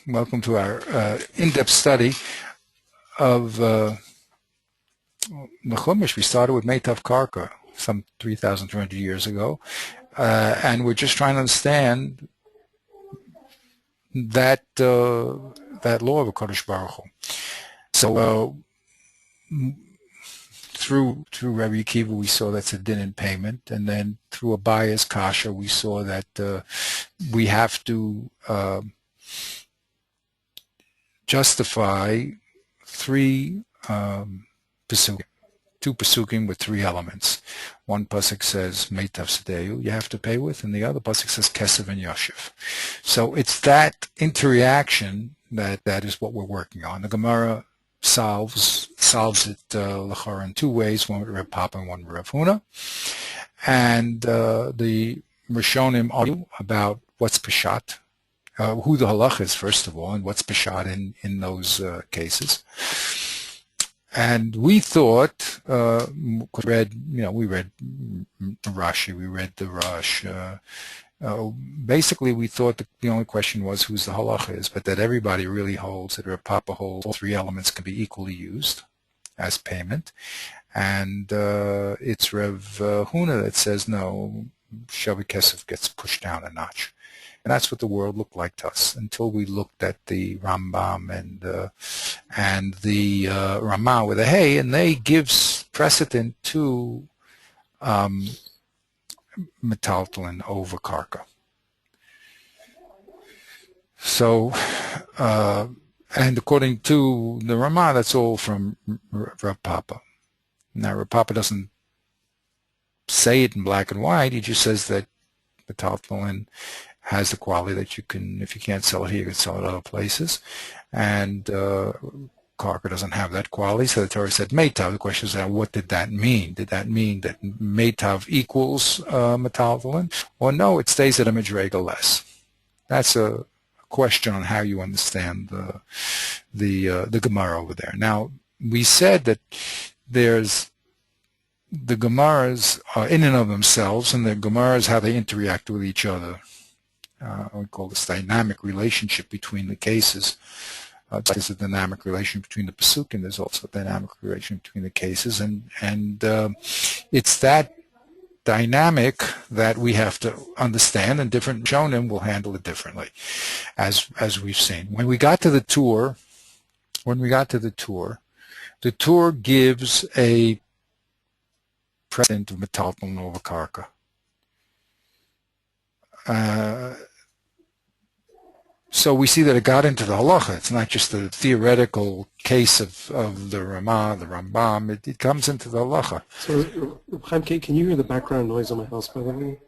welcome to our in-depth study of the Chumash. We started with Meitav Karka some 3,200 years ago, and we're just trying to understand that that law of HaKadosh Baruch Hu. So through Rabbi Akiva we saw that's a din in payment, and then through Abaya's kasha we saw that we have to justify three pesukim, two pesukim with three elements. One pasuk says Meitav Sedeu, you have to pay with, and the other pasuk says Kesev and Yoshev. So it's that interaction that is what we're working on. The Gemara solves it l'chara in two ways, one with Reb Papa and one with Rav Huna. And the Rishonim argue about what's Peshat, who the halach is, first of all, and what's Peshat in those cases. And we thought, we read Rashi, we read the Rosh. Basically, we thought that the only question was who's the halacha is, but that everybody really holds, that Rav Papa holds, all three elements can be equally used as payment. And it's Rav Huna that says, no, Shavi Kesef gets pushed down a notch. And that's what the world looked like to us until we looked at the Rambam and the Ramah with a hey, and they gives precedent to metaltalin over karka. So, and according to the Ramah, that's all from Rav Papa. Now, Rav Papa doesn't say it in black and white. He just says that metaltalin has the quality that you can, if you can't sell it here, you can sell it other places. And karka doesn't have that quality, so the Torah said Meitav. The question is, what did that mean? Did that mean that Meitav equals metaltalin? Or no, it stays at a midrega less? That's a question on how you understand the Gemara over there. Now, we said that there's the Gemaras are in and of themselves, and the Gemaras, how they interact with each other. We call this dynamic relationship between the cases. There's a dynamic relation between the pesukim. There's also a dynamic relation between the cases, and it's that dynamic that we have to understand, and different shonim will handle it differently, as we've seen. When we got to the tour, the tour gives a precedent of metaltalin over karka. So we see that it got into the halacha. It's not just a theoretical case of the Ramah, the Rambam. It comes into the halacha. So, Chaim, can you hear the background noise on my house, by the way?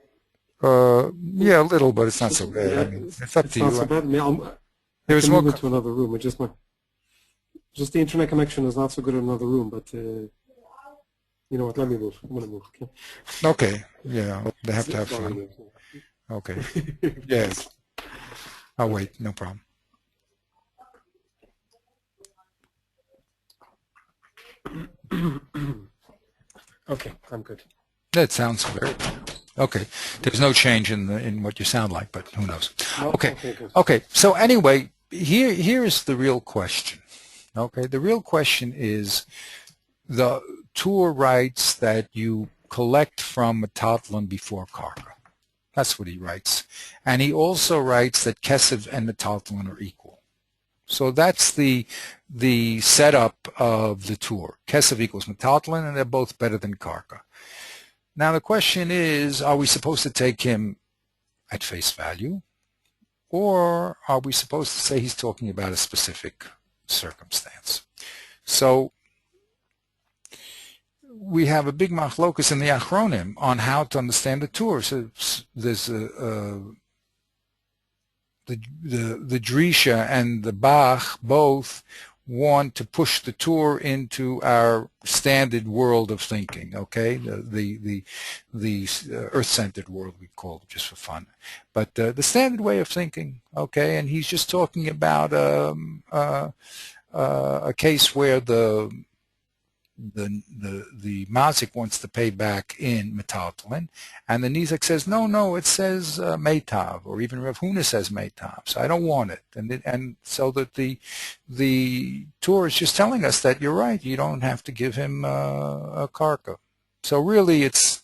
Yeah, a little, but it's not so bad. I mean, it's up to you. Not so bad. I mean, There's move more into another room. Just the internet connection is not so good in another room, but you know what? Let me move. I'm going to move. Okay. Okay. Yeah, they have to have fun. Okay. Yes. I'll wait. No problem. Okay, I'm good. That sounds very okay. There's no change in what you sound like, but who knows? Okay. Okay. So anyway, here is the real question. Okay, the real question is the Tur writes that you collect from metaltalin before karka. That's what he writes. And he also writes that Kesev and metaltalin are equal. So that's the setup of the Tur. Kesev equals metaltalin, and they're both better than karka. Now the question is, are we supposed to take him at face value? Or are we supposed to say he's talking about a specific circumstance? So we have a big machlokus in the Achronim on how to understand the Tur. So there's the Drisha and the Bach both want to push the Tur into our standard world of thinking. Okay, the earth-centered world we call it just for fun, but the standard way of thinking. Okay, and he's just talking about a case where the the mazik wants to pay back in metaltalin, and the nizak says, no, it says meitav, or even Rav Huna says meitav, so I don't want it. And so that the Torah is just telling us that you're right, you don't have to give him a karka. So really it's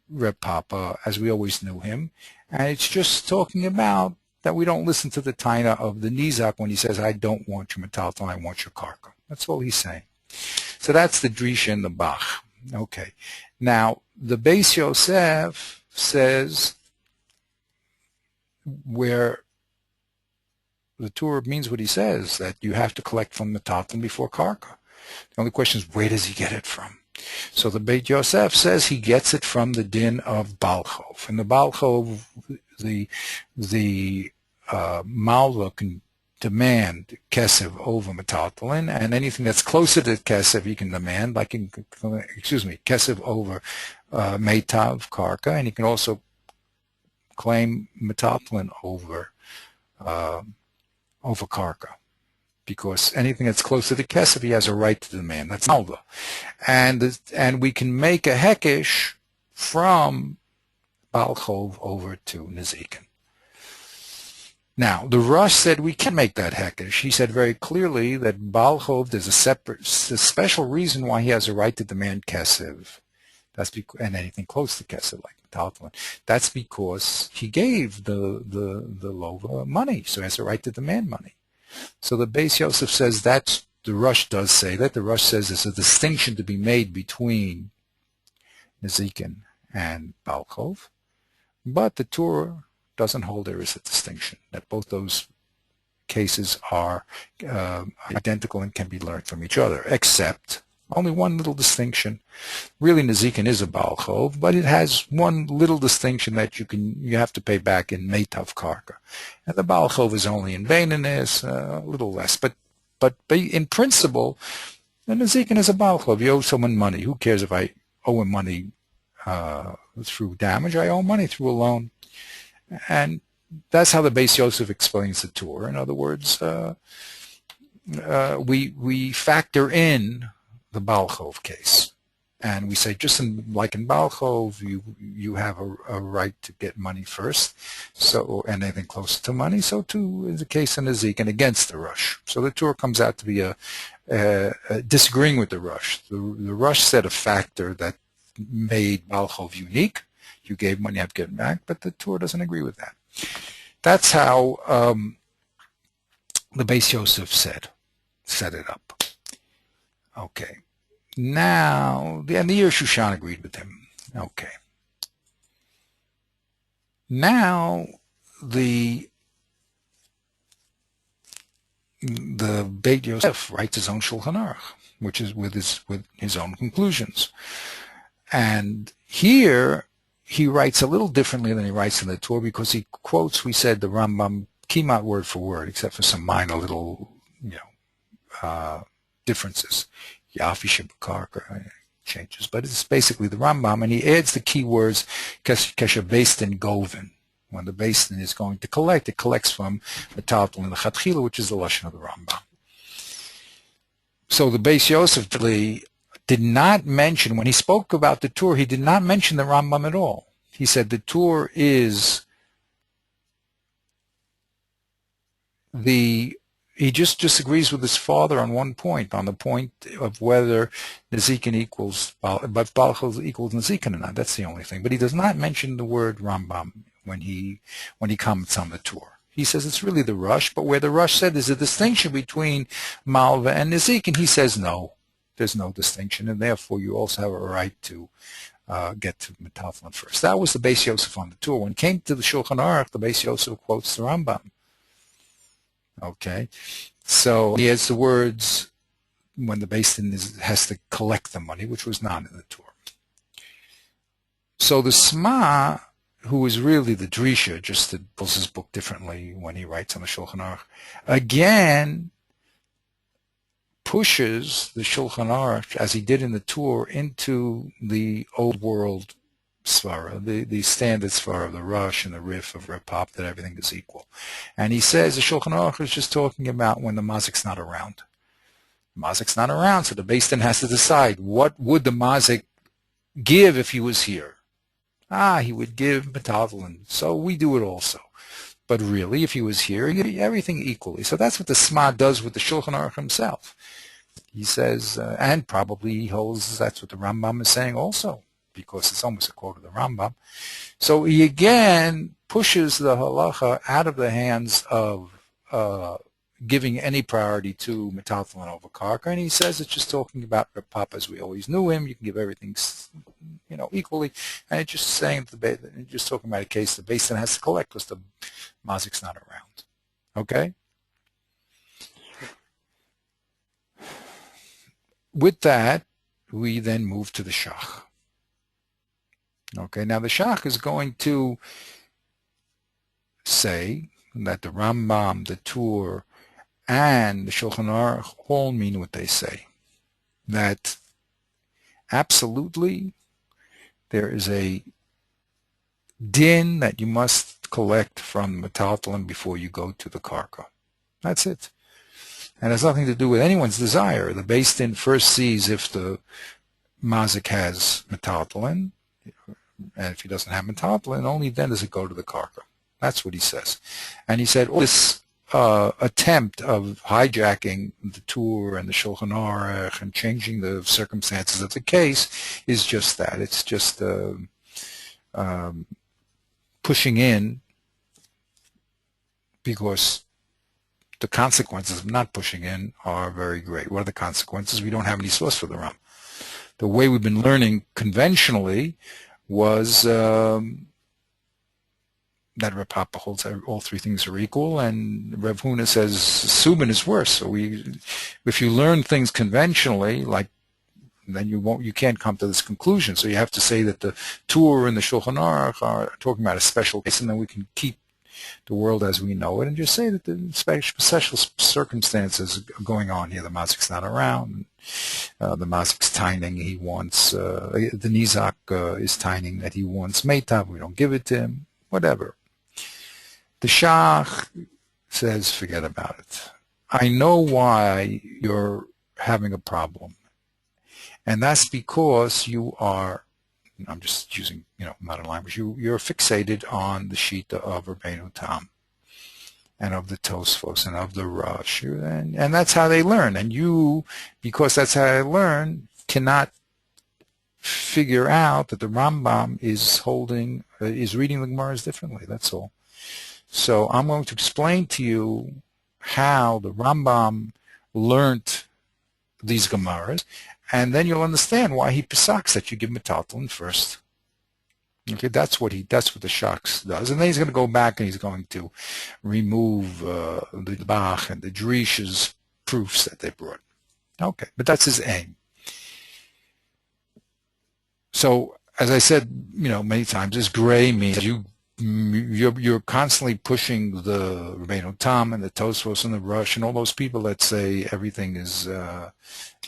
Reb Papa as we always knew him, and it's just talking about that we don't listen to the taina of the nizak when he says, I don't want your metaltalin, I want your karka. That's all he's saying. So that's the Drisha and the Bach. Okay. Now, the Beis Yosef says where the Torah means what he says, that you have to collect from the Metaltalin before Karka. The only question is, where does he get it from? So the Beit Yosef says he gets it from the din of Balchov. And the Balchov, the Malva can demand kesef over metaltalin, and anything that's closer to kesef he can demand, like kesef over meitav karka, and he can also claim metaltalin over karka, because anything that's closer to kesef he has a right to demand. That's malva, and we can make a hekesh from balchov over to nezikin. Now, the Rosh said we can make that hekesh. He said very clearly that Balchov, there's a special reason why he has a right to demand kesef. That's because, and anything close to kesef, like metaltalin. That's because he gave the lova money, so he has a right to demand money. So the Beis Yosef says that the Rosh does say that. The Rosh says there's a distinction to be made between nezikin and Balchov, but the Torah doesn't hold there is a distinction, that both those cases are identical and can be learned from each other, except only one little distinction. Really, nezikin is a balchov, but it has one little distinction that you have to pay back in meitav karka, and the balchov is only in beininus, a little less. But in principle, the nezikin is a balchov. You owe someone money. Who cares if I owe him money through damage? I owe money through a loan. And that's how the Beis Yosef explains the Torah. In other words, we factor in the Balchov case, and we say just like in Balchov, you have a right to get money first, so and anything close to money. So too is the case in Ezekiel against the Rosh. So the Torah comes out to be disagreeing with the Rosh. The Rosh said a factor that made Balchov unique. You gave money, you have to get it back, but the Torah doesn't agree with that. That's how the Beis Yosef set it up. Okay. Now, and the Shushan agreed with him. Okay. Now, the Beit Yosef writes his own Shulchan Aruch, which is with his own conclusions. And here, he writes a little differently than he writes in the Torah, because he quotes, we said, the Rambam kimat word for word, except for some minor little, differences. Yafi Shabakar changes, but it's basically the Rambam, and he adds the key words kesha based in Govin. When the basin is going to collect, it collects from the Talmud and the Chatchila, which is the lashon of the Rambam. So the Beis Yosef did not mention, when he spoke about the Torah, he did not mention the Rambam at all. He said the Torah is he just disagrees with his father on one point, on the point of whether Nezikin equals, but Balchov equals Nezikin or not. That's the only thing. But he does not mention the word Rambam when he comments on the Torah. He says it's really the Rush, but where the Rush said there's a distinction between Malva and Nezikin, he says no. There's no distinction, and therefore you also have a right to get to Metaltalin first. That was the Beis Yosef on the Torah. When it came to the Shulchan Aruch, the Beis Yosef quotes the Rambam. Okay, so he has the words when the Beis Din has to collect the money, which was not in the Torah. So the Sma, who is really the Drisha, just that pulls his book differently when he writes on the Shulchan Aruch, again pushes the Shulchan Aruch, as he did in the Torah, into the old world svara, the standard svara of the Rush and the Rif of Reb Pop, that everything is equal. And he says the Shulchan Aruch is just talking about when the mazik's not around. Mazik's not around, so the Beis Din has to decide what would the Mazik give if he was here. He would give metaltalin. So we do it also. But really, if he was here, he give everything equally. So that's what the Sma does with the Shulchan Aruch himself. He says, and probably he holds that's what the Rambam is saying also, because it's almost a quote of the Rambam. So he again pushes the halacha out of the hands of giving any priority to metaltalin over karka, and he says it's just talking about Reb Papa as we always knew him. You can give everything, equally, and it's just saying just talking about a case the Beis Din has to collect because the mazik's not around. Okay. With that, we then move to the Shach. Okay. Now the Shach is going to say that the Rambam, the Tur, and the Shulchan Aruch all mean what they say. That absolutely there is a din that you must collect from metaltalin before you go to the karka. That's it. And it has nothing to do with anyone's desire. The Beis Din first sees if the mazik has metaltalin, and if he doesn't have metaltalin, only then does it go to the karka. That's what he says. And he said, this attempt of hijacking the Tur and the Shulchan Aruch and changing the circumstances of the case is just that. It's just pushing in, because the consequences of not pushing in are very great. What are the consequences? We don't have any source for the Ram. The way we've been learning conventionally was that Reb Papa holds all three things are equal, and Rev Huna says Subin is worse. So if you learn things conventionally, then you can't come to this conclusion. So you have to say that the Tur and the Shulchan Aruch are talking about a special case, and then we can keep the world as we know it, and just say that the special circumstances are going on here. The Mazik's not around. The Mazik's tining. He wants the Nizak is tining that he wants Meitav. We don't give it to him. Whatever. The Shach says, forget about it. I know why you're having a problem. And that's because you are, I'm just using, modern language, you're fixated on the Shita of Rabbeinu Tam and of the Tosfos and of the Rosh. And that's how they learn. And you, because that's how they learn, cannot figure out that the Rambam is reading the Gemaras differently. That's all. So I'm going to explain to you how the Rambam learnt these Gemaras, and then you'll understand why he pesaks that you give metaltalin first. Okay, that's what the Shach does, and then he's going to go back and he's going to remove the Bach and the Drish's proofs that they brought. Okay, but that's his aim. So, as I said, many times, this gray means you're constantly pushing the Rabbeinu Tam and the Tosfos and the Rosh and all those people that say everything is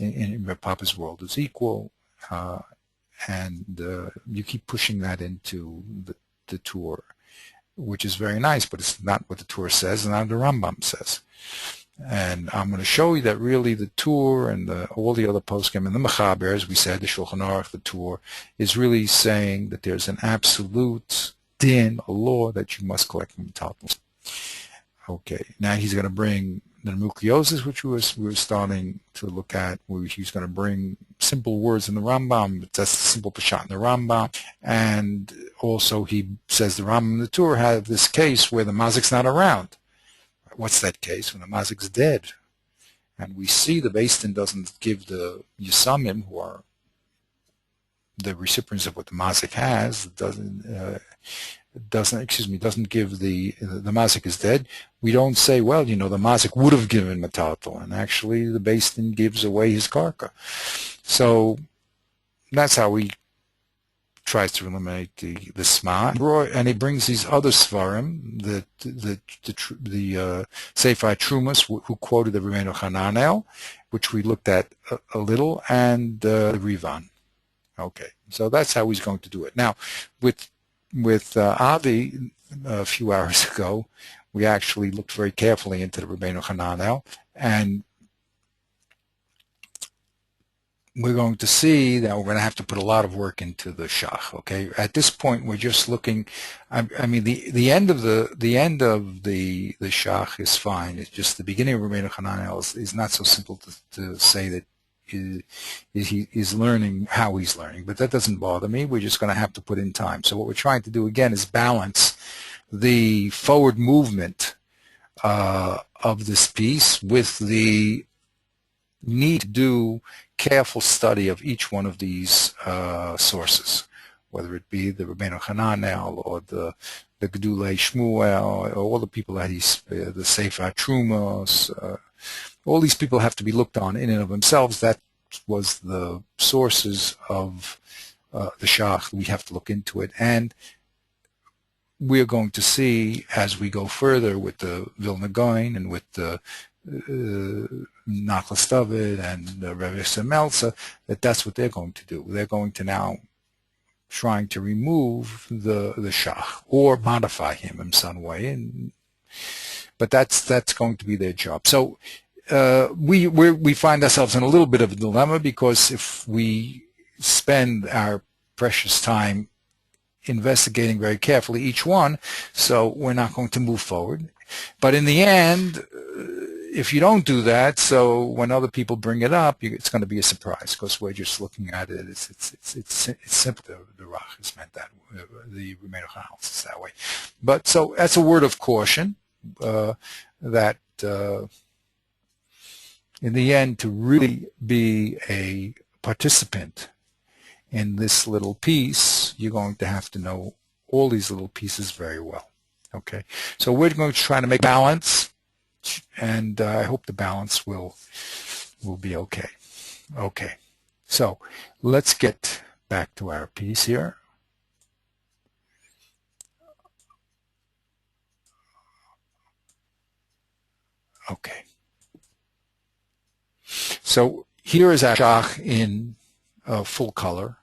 in Reb Papa's world is equal, and you keep pushing that into the Tur, which is very nice, but it's not what the Tur says and not what the Rambam says. And I'm going to show you that really the Tur and all the other poskim and the Mechaber, as we said, the Shulchan Aruch, the Tur, is really saying that there's an absolute din, a law that you must collect from metaltalin. Okay, now he's going to bring the Nemukiosis, which we were starting to look at, where he's going to bring simple words in the Rambam, but that's the simple Peshat in the Rambam, and also he says the Rambam and the Tur have this case where the Mazik's not around. What's that case? When the Mazik's dead. And we see the Beis Din doesn't give the Yisamim, who are the recipients of what the Mazik has, doesn't give the Mazik is dead. We don't say, well, the Mazik would have given metaltalin. Actually, the Beis Din gives away his karka. So that's how he tries to eliminate the Sma. And he brings these other Svarim, the Seifai Trumas, who quoted the Rebbeinu Hananel, which we looked at a little, and the Rivan. Okay, so that's how he's going to do it. Now, with Avi, a few hours ago, we actually looked very carefully into the Rebbeinu Hananel, and we're going to see that we're going to have to put a lot of work into the shach. Okay, at this point, we're just looking. I mean, the end of the shach is fine. It's just the beginning of Rabbeinu Hananel is not so simple to say that he is learning how he's learning, but that doesn't bother me. We're just going to have to put in time. So what we're trying to do again is balance the forward movement of this piece with the need to do careful study of each one of these sources, whether it be the Rabbeinu Hananel or the Gedulei Shmuel, or all the people that the Sefer Trumos, all these people have to be looked on in and of themselves. That was the sources of the Shach. We have to look into it, and we're going to see as we go further with the Vilna Gaon and with the Nachlas David and Rebbe Meltzer, that's what they're going to do. They're going to now trying to remove the Shach or modify him in some way, but that's going to be their job. So we find ourselves in a little bit of a dilemma, because if we spend our precious time investigating very carefully each one, so we're not going to move forward. But in the end, if you don't do that, so when other people bring it up, it's going to be a surprise, because we're just looking at it. It's simple. The Rach is meant that the Rabbeinu Hananel is that way. But so that's a word of caution that in the end, to really be a participant in this little piece, you're going to have to know all these little pieces very well. Okay, so we're going to try to make balance, and I hope the balance will be okay. Okay, so let's get back to our piece here. Okay, so here is our shach in full color.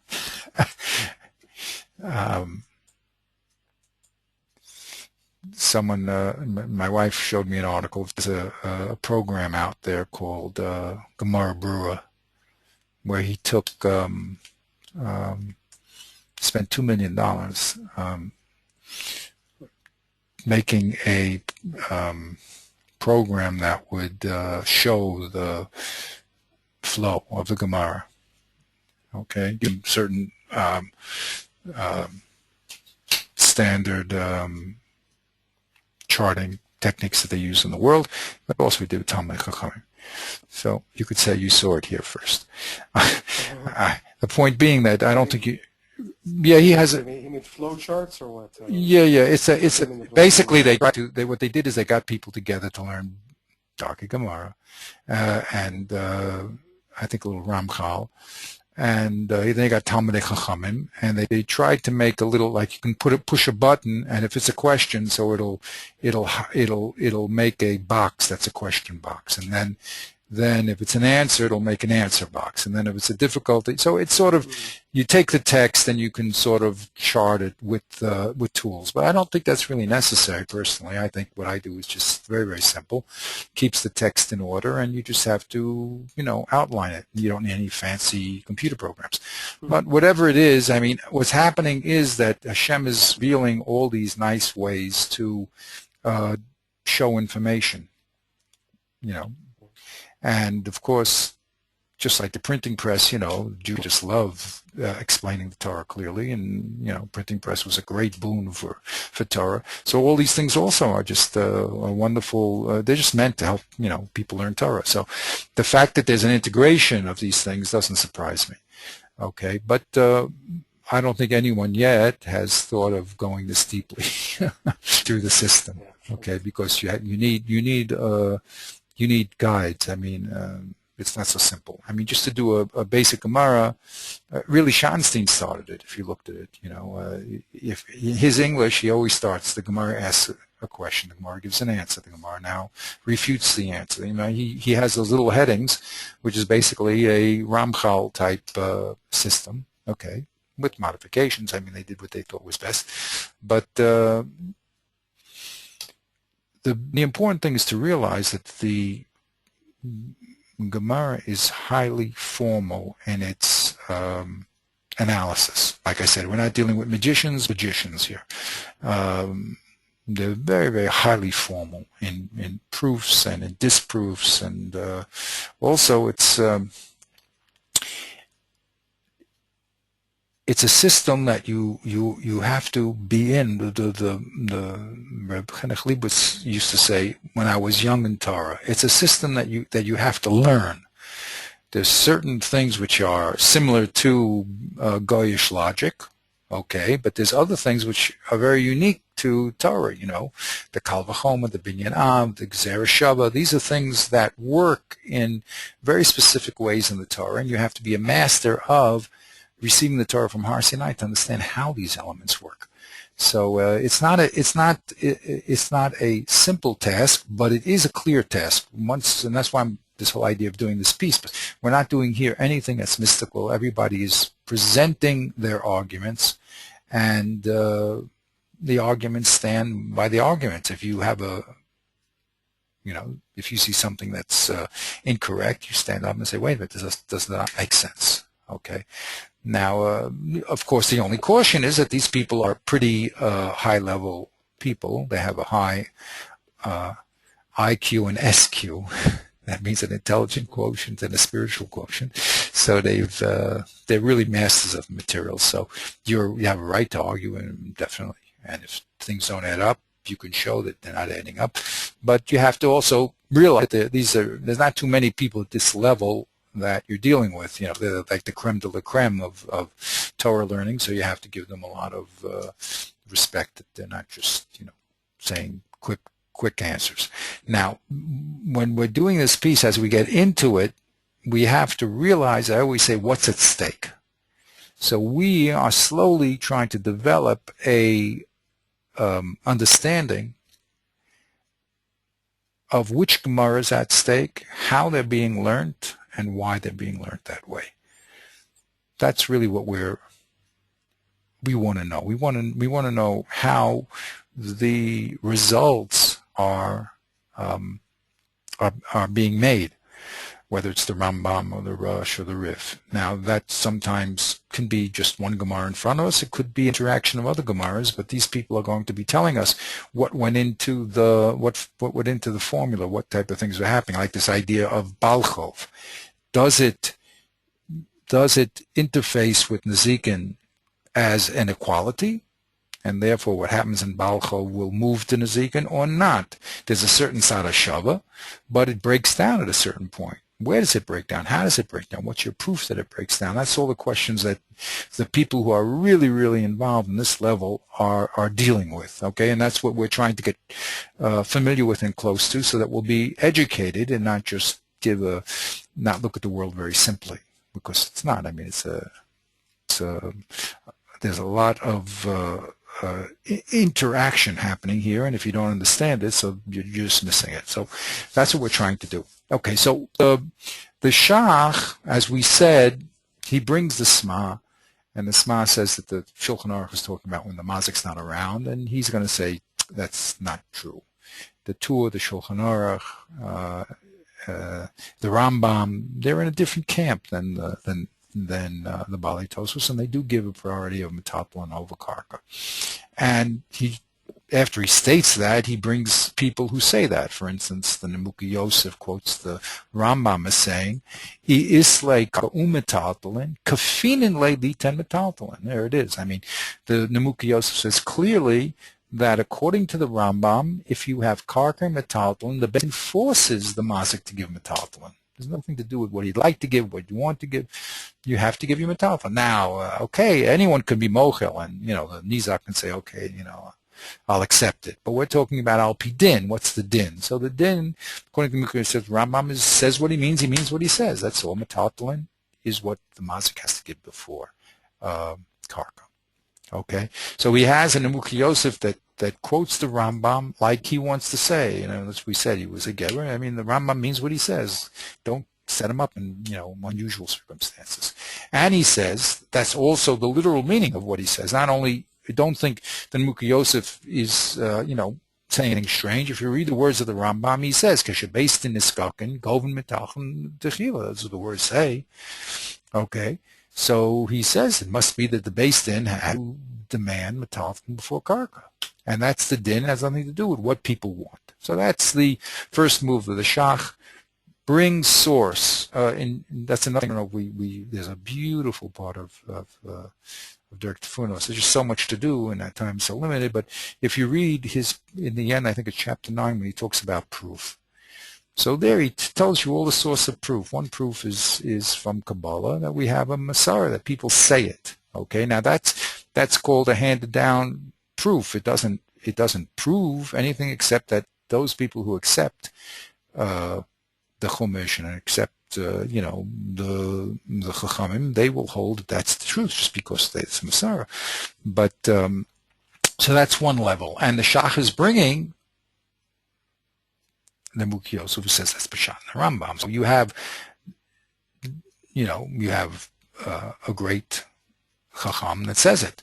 Someone, my wife showed me an article. There's a program out there called Gemara Brewer, where he took spent $2 million making a program that would show the flow of the Gemara. Okay, give them certain standard charting techniques that they use in the world, but also we do Talmud Chachamim. So you could say you saw it here first. The point being that I don't think you. Yeah, he has. He made flow charts or what? Yeah. It's basically what they did is they got people together to learn Darkei Gemara, and I think a little Ramchal. And then you got Talmidei Chachamim, and they tried to make a little, like you can push a button, and if it's a question, so it'll make a box that's a question box, and then if it's an answer, it'll make an answer box, and then if it's a difficulty, so it's sort of, you take the text and you can sort of chart it with tools. But I don't think that's really necessary personally. I think what I do is just very, very simple, keeps the text in order, and you just have to, outline it. You don't need any fancy computer programs. But whatever it is, I mean, what's happening is that Hashem is revealing all these nice ways to show information, and of course, just like the printing press, Jews just love explaining the Torah clearly, and printing press was a great boon for Torah. So all these things also are just a wonderful. They're just meant to help people learn Torah. So the fact that there's an integration of these things doesn't surprise me. Okay, but I don't think anyone yet has thought of going this deeply through the system. Okay, because you need guides. I mean. It's not so simple. I mean, just to do a basic Gemara, really Schonstein started it, if you looked at it. If in his English, he always starts, the Gemara asks a question, the Gemara gives an answer, the Gemara now refutes the answer. He has those little headings, which is basically a Ramchal type system, okay, with modifications. I mean, they did what they thought was best. But the important thing is to realize that the Gemara is highly formal in its analysis. Like I said, we're not dealing with magicians here. They're very, very highly formal in proofs and in disproofs, and also it's a system that you have to be in. The Reb Chinuch Leibowitz used to say when I was young in Torah, it's a system that you have to learn. There's certain things which are similar to Goyish logic, okay, but there's other things which are very unique to Torah, the Kal V'chomer, the Binyan Av, the Gzera Shava. These are things that work in very specific ways in the Torah, and you have to be a master of receiving the Torah from Har Sinai to understand how these elements work. So it's not a simple task, but it is a clear task. And that's why this whole idea of doing this piece. But we're not doing here anything that's mystical. Everybody is presenting their arguments, and the arguments stand by the arguments. If you have if you see something that's incorrect, you stand up and say, wait a minute, this does not make sense. Okay. Now, of course, the only caution is that these people are pretty high-level people. They have a high IQ and SQ. That means an intelligent quotient and a spiritual quotient. So they're really masters of material. So you have a right to argue, and definitely. And if things don't add up, you can show that they're not adding up. But you have to also realize that there's not too many people at this level that you're dealing with. They're like the creme de la creme of Torah learning, so you have to give them a lot of respect that they're not just saying quick answers. Now, when we're doing this piece, as we get into it, we have to realize, I always say, what's at stake. So we are slowly trying to develop a understanding of which Gemara is at stake, how they're being learned, and why they're being learned that way. That's really what we want to know. We want to know how the results are being made, whether it's the Rambam or the Rosh or the Rif. Now, that sometimes can be just one Gemara in front of us. It could be interaction of other Gemaras, but these people are going to be telling us what went into what went into the formula, what type of things are happening, like this idea of Balchov. Does it interface with Nezikin as an equality, and therefore what happens in Balchov will move to Nezikin or not? There's a certain Sada Shava, but it breaks down at a certain point. Where does it break down? How does it break down? What's your proof that it breaks down? That's all the questions that the people who are really, really involved in this level are dealing with, okay? And that's what we're trying to get familiar with and close to, so that we'll be educated and not just not look at the world very simply, because it's not. I mean, there's a lot of interaction happening here, and if you don't understand it, so you're just missing it. So that's what we're trying to do. Okay, so the Shach, as we said, he brings the Sma, and the Sma says that the Shulchan Aruch is talking about when the Mazik's not around, and he's going to say that's not true. The Tur, the Shulchan Aruch, the Rambam, they're in a different camp than the Bali Tosfos, and they do give a priority of Metathlon over Karka. And after he states that, he brings people who say that. For instance, the Nemuki Yosef quotes the Rambam as saying, "Islay ka'umetaltalin, kafinin le liten metaltalin." There it is. I mean, the Nemuki Yosef says clearly that according to the Rambam, if you have karka metaltalin, the Beis forces the mazik to give metaltalin. There's nothing to do with what you'd like to give, what you want to give. You have to give your metaltalin. Now, okay, anyone can be mochel, and the nizak can say, okay, I'll accept it. But we're talking about al pi din. What's the din? So the din, according to Nemuki Yosef, Rambam says what he means what he says. That's all. Metaltalin is what the mazik has to give before karka. Okay, so he has a Nemuki Yosef that quotes the Rambam like he wants to say. As we said, he was a gever. I mean, the Rambam means what he says. Don't set him up in unusual circumstances. And he says that's also the literal meaning of what he says. Not only, don't think the Nemuki Yosef is saying anything strange. If you read the words of the Rambam, he says, "Keshebeistin niskaken goven mitachin techila." That's what the words say. Okay, so he says it must be that the Beis Din had to demand mitachin before karka, and that's the din. It has nothing to do with what people want. So that's the first move of the Shach. Bring source. That's another thing. There's a beautiful part of Dirk Tafunos. There's just so much to do, and that time is so limited. But if you read in the end, I think it's chapter 9 when he talks about proof. So there he tells you all the source of proof. One proof is from Kabbalah that we have a Masara, that people say it. Okay, now that's called a handed down proof. It doesn't prove anything except that those people who accept the Chumash and accept the Chachamim, they will hold that that's the truth just because it's Masara. But so that's one level, and the Shach is bringing the Mukyos, who says that's Peshat and the Rambam. So you have a great Chacham that says it.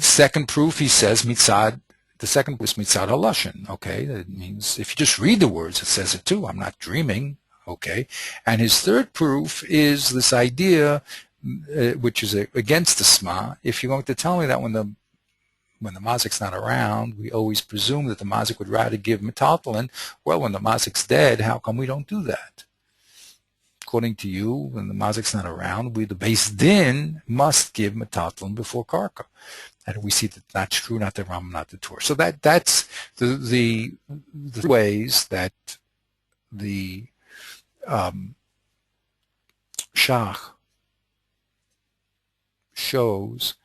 Second proof, he says mitzad. The second was mitzad halashon. Okay, that means if you just read the words, it says it too. I'm not dreaming. Okay, and his third proof is this idea, which is against the Sma. If you're going to tell me that when the mazik's not around, we always presume that the mazik would rather give metaltalin. Well, when the mazik's dead, how come we don't do that? According to you, when the mazik's not around, the Beis Din must give metaltalin before karka. And we see that that's true, not the Ram, not the Torah. So that's the ways that the Shach shows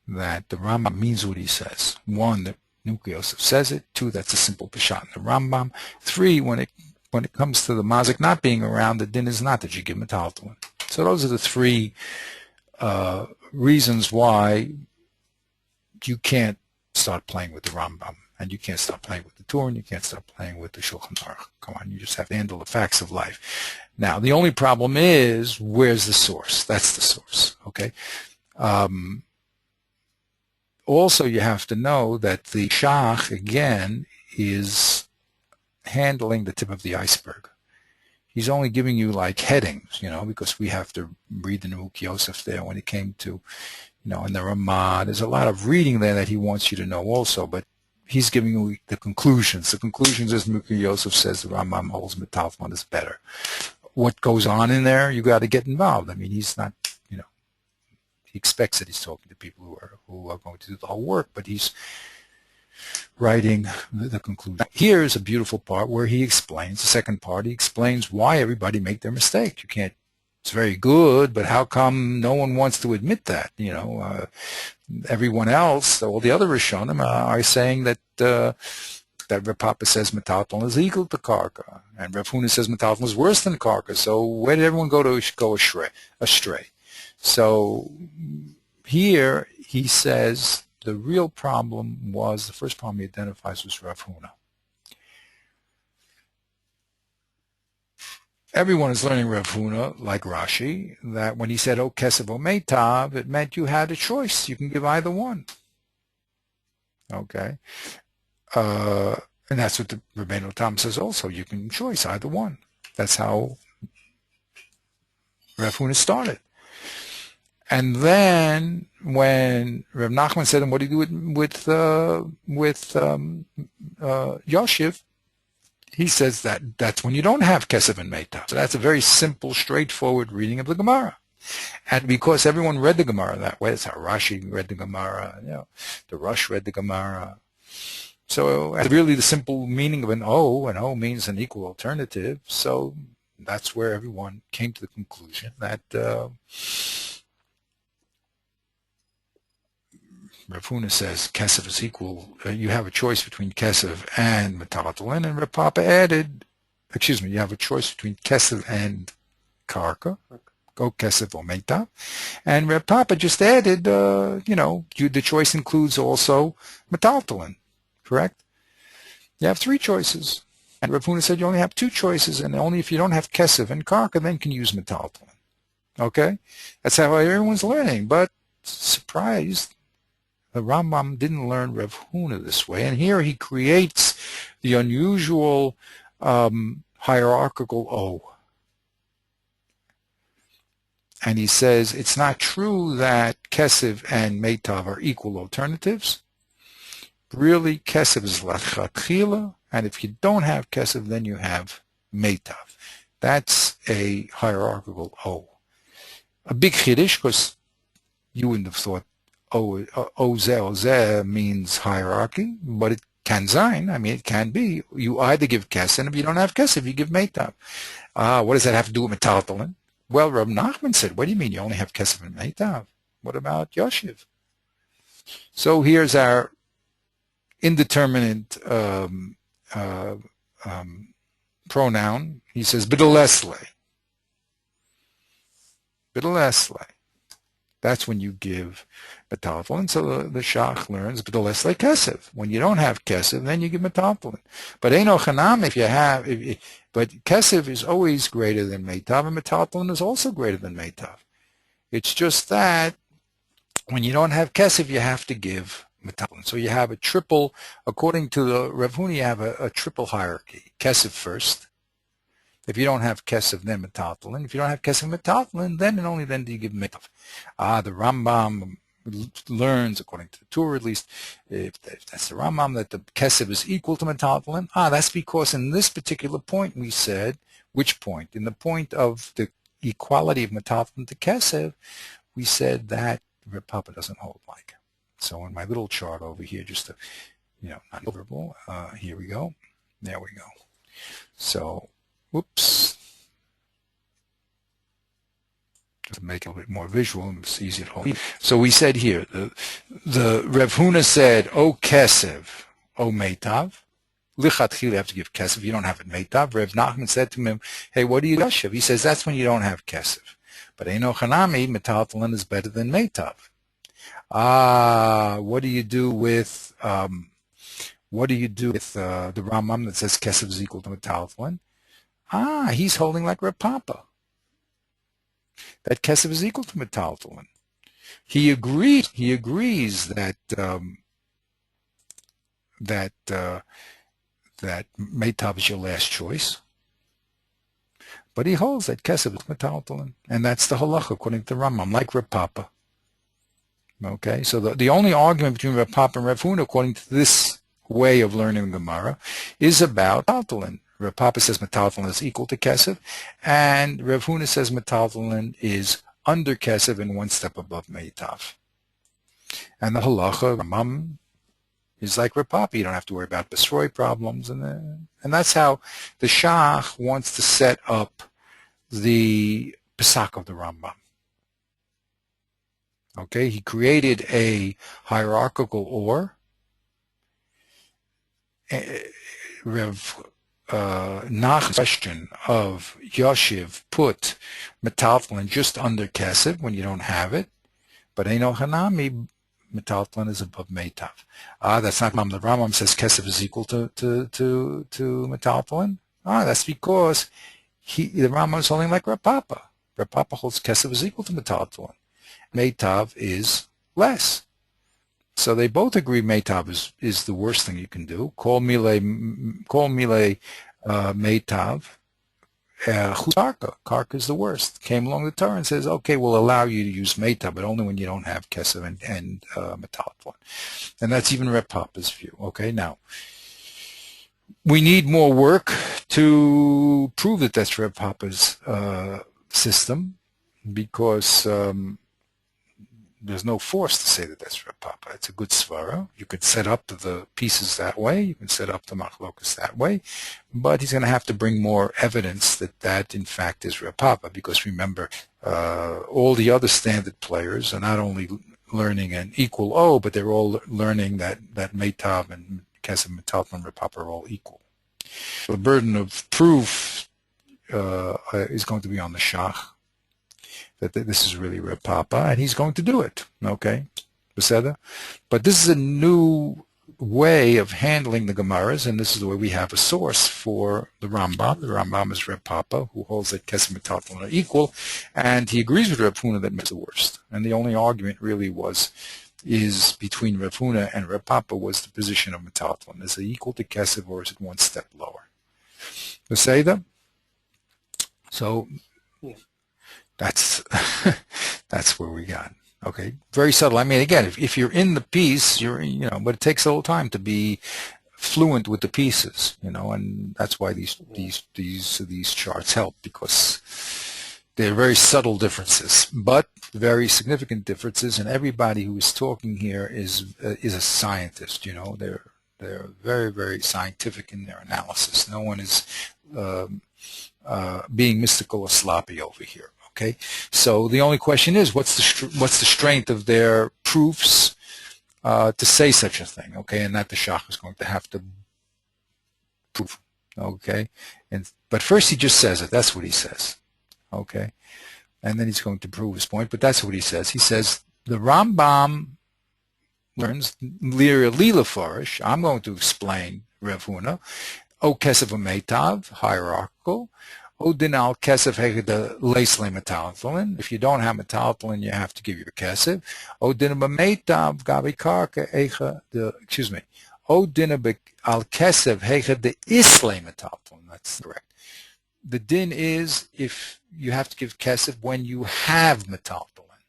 that the Rambam means what he says. One, that Nuki says it. Two, that's a simple Peshat in the Rambam. Three, when it comes to the mazik not being around, the din is not that you give metaltalin. So those are the three reasons why you can't start playing with the Rambam, and you can't start playing with the Torah, and you can't start playing with the Shulchan Aruch. Come on, you just have to handle the facts of life. Now, the only problem is, where's the source? That's the source, okay? Also, you have to know that the Shach, again, is handling the tip of the iceberg. He's only giving you like headings, because we have to read the Neuk Yosef there when it came to, in the Ramah. There's a lot of reading there that he wants you to know also, but he's giving you the conclusions. The conclusions, as Neuk Yosef says, the Rambam holds Metalfman is better. What goes on in there, you got to get involved. I mean, he's not, he expects that he's talking to people who are going to do the whole work, but he's writing the conclusion. Here's a beautiful part where he explains, the second part, he explains why everybody make their mistake. You can't, it's very good, but how come no one wants to admit that? Everyone else, all the other Rishonim are saying that Rav Papa says metaltalin is equal to karka, and Rav Huna says metaltalin is worse than karka. So where did everyone go astray? So here he says the real problem was, the first problem he identifies was Rav Huna. Everyone is learning Rav Huna, like Rashi, that when he said, "O Kesev O Meitav," it meant you had a choice. You can give either one. Okay? And that's what the Rabbeinu Tam says also. You can choose either one. That's how Rav Huna started. And then when Rav Nachman said, "And what do you do with Yoshiv?" he says that's when you don't have Kesef and Meitav. So that's a very simple, straightforward reading of the Gemara. And because everyone read the Gemara that way, that's how Rashi read the Gemara, the Rush read the Gemara. So really the simple meaning of an O means an equal alternative. So that's where everyone came to the conclusion that Rav Huna says Kesef is equal. You have a choice between Kesef and Metaltalin, and Rav Papa added, you have a choice between Kesef and Karka. Go Kesef or Meitav. And Rav Papa just added, the choice includes also Metaltalin, correct? You have three choices. And Rav Huna said you only have two choices, and only if you don't have Kesef and Karka, then you can use Metaltalin. Okay? That's how everyone's learning. But surprised, The Rambam didn't learn Rav Huna this way, and here he creates the unusual hierarchical O. And he says it's not true that Kesef and Meitav are equal alternatives. Really, Kesef is Latchatchila, and if you don't have Kesef, then you have Meitav. That's a hierarchical O. A big chiddush, because you wouldn't have thought Ozeh means hierarchy, but it can sein. I mean, it can be. You either give Kesef, and if you don't have Kesef, you give Meitav. What does that have to do with Metaltalin? Well, Rab Nachman said, what do you mean you only have Kesef and Meitav? What about Yoshiv? So here's our indeterminate pronoun. He says, B'delesle. B'delesle. That's when you give metaltalin. So the Shach learns B'delesle Kesef. When you don't have Kesef, then you give metaltalin. But Eino Chanam, if you have, but Kesef is always greater than Meitav, and metaltalin is also greater than Meitav. It's just that when you don't have Kesef, you have to give metaltalin. So you have a triple, according to the Rav Huna, you have a triple hierarchy. Kesef first. If you don't have Kesef, then metaltalin. If you don't have Kesef metaltalin, then and only then do you give Meitav. The Rambam learns, according to the Torah at least, if that's the Rambam, that the Kesef is equal to metaltalin. That's because in this particular point we said, which point? In the point of the equality of metaltalin to Kesef, we said that Reb Papa doesn't hold like. So in my little chart over here, just to, not deliverable, here we go. There we go. So, whoops. Just to make it a bit more visual, it's easy to hold. So we said here, the Rav Huna said, O Kesef, O Meitav. Lichatchila, you have to give Kesef. You don't have it Meitav. Rav Nachman said to him, hey, what do you Yoshev? He says, that's when you don't have Kesef. But Eino Chanami, metaltalin is better than Meitav. What do you do with the Rambam that says Kesef is equal to metaltalin? He's holding like Reb Papa, that Kesef is equal to metaltalin. He agrees that that Meitav is your last choice, but he holds that Kesef is metaltalin, and that's the halacha according to the Rambam, like Reb Papa. Okay, so the only argument between Reb Papa and Rav Huna, according to this way of learning Gemara, is about metaltalin. Reb Papa says metaltalin is equal to Kesef, and Rav Huna says metaltalin is under Kesef and one step above Meitav. And the halacha, Ramam, is like Reb Papa. You don't have to worry about Besroy problems, and that's how the Shach wants to set up the Pesach of the Rambam. Okay, he created a hierarchical or. Rev Nach's question of Yoshiv put metaltalin just under Kesef when you don't have it, but Eino Hanami, metaltalin is above Meitav. That's not Rambam. The Rambam says Kesef is equal to metaltalin. That's because the Rambam is holding like Reb Papa. Reb Papa holds Kesef is equal to metaltalin. Meitav is less. So they both agree Meitav is the worst thing you can do. Kol mile Meitav. Karka is the worst. Came along the Torah and says, okay, we'll allow you to use Meitav, but only when you don't have Kesef and metaltalin. And that's even Reb Papa's view. Okay, now, we need more work to prove that that's Reb Papa's system, because there's no force to say that that's Reb Papa. It's a good svara. You could set up the pieces that way. You can set up the machlokas that way. But he's going to have to bring more evidence that in fact is Reb Papa, because remember, all the other standard players are not only learning an equal O, but they're all learning that Meitav and Kesef, metaltalin, and Reb Papa are all equal. So the burden of proof is going to be on the Shach, that this is really Reb Papa, and he's going to do it. Okay, Beseda? But this is a new way of handling the Gemaras, and this is the way we have a source for the Rambam. The Rambam is Reb Papa, who holds that Kesef and metaltalin are equal, and he agrees with Reb Huna that makes the worst. And the only argument really was is between Rav Huna and Rav Papa was the position of metaltalin. Is it equal to kesef or is it one step lower? Beseda? So Yeah. that's that's where we got. Okay, very subtle. I mean, again, if you're in the piece, but it takes a little time to be fluent with the pieces, and that's why these charts help, because they're very subtle differences, but very significant differences. And everybody who is talking here is a scientist. They're very, very scientific in their analysis. No one is being mystical or sloppy over here. Okay, so the only question is, what's the strength of their proofs to say such a thing? Okay, and that the Shach is going to have to prove. Okay, but first he just says it. That's what he says. Okay, and then he's going to prove his point. But that's what he says. He says the Rambam learns Lila Farish. I'm going to explain Rav Huna. O Kesef Meitav, hierarchical. O din al Kesef Heged Leisle Metaltalin. If you don't have Metaltalin, you have to give your Kesef. O din Meitav Gabi Karka Echa the O din al Kesef Heged the Isle Metaltalin. That's correct. The din is if you have to give Kesef when you have Metaltalin,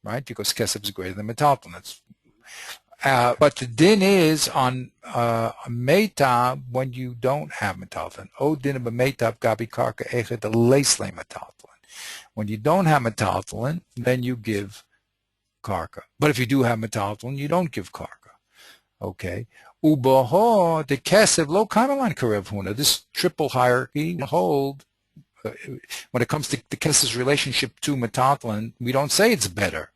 right? Because Kesef is greater than Metaltalin. That's but the din is on Meitab when you don't have metaltalin. O din of Meitab gabi karka echet leisle metaltalin. When you don't have metaltalin, then you give karka. But if you do have metaltalin, you don't give karka. Okay. Ubaho the kesev lo kamalan karev huna. This triple hierarchy hold. When it comes to the kesev's relationship to metaltalin, we don't say it's better.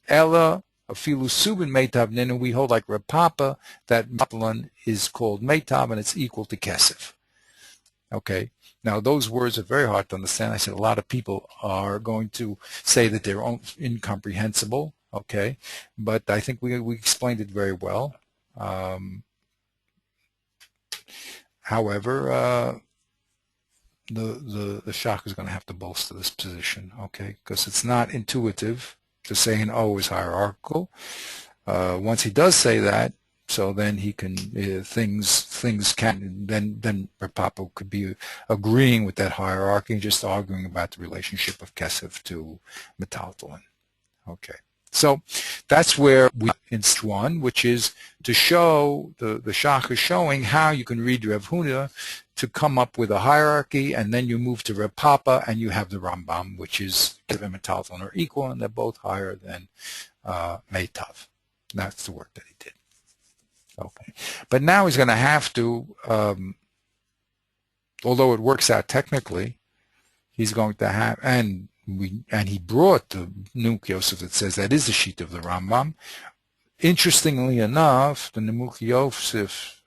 Ella Afilu subin meitab ninu, we hold like Rav Papa that metaltalin is called meitab and it's equal to kesef. Okay. Now those words are very hard to understand. I said a lot of people are going to say that they're incomprehensible. Okay, but I think we explained it very well. However, the Shach is going to have to bolster this position. Okay, because it's not intuitive to say an O is hierarchical. Once he does say that, so then he can things can then Papa could be agreeing with that hierarchy and just arguing about the relationship of kesef to metaltalin. Okay, so that's where we in one, which is to show the Shach is showing how you can read Rav Huna to come up with a hierarchy, and then you move to Rav Papa and you have the Rambam, which is kesef and metaltalin are equal, and they're both higher than meitav. That's the work that he did. Okay, but now he's going to have to, although it works out technically, he's going to have, and he brought the Nunc Yosef that says that is the sheet of the Rambam. Interestingly enough, the Nunc Yosef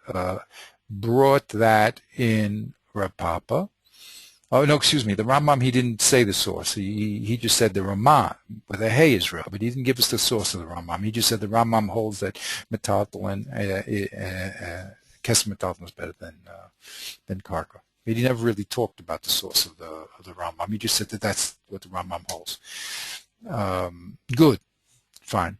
brought that in Rav Papa. Oh, no, excuse me. The Rambam, he didn't say the source. He just said the Ramah, where the hay is real, but he didn't give us the source of the Rambam. He just said the Rambam holds that metaltalin, kesef metaltalin is better than karka. But he never really talked about the source of the Rambam. He just said that that's what the Rambam holds. Good, fine.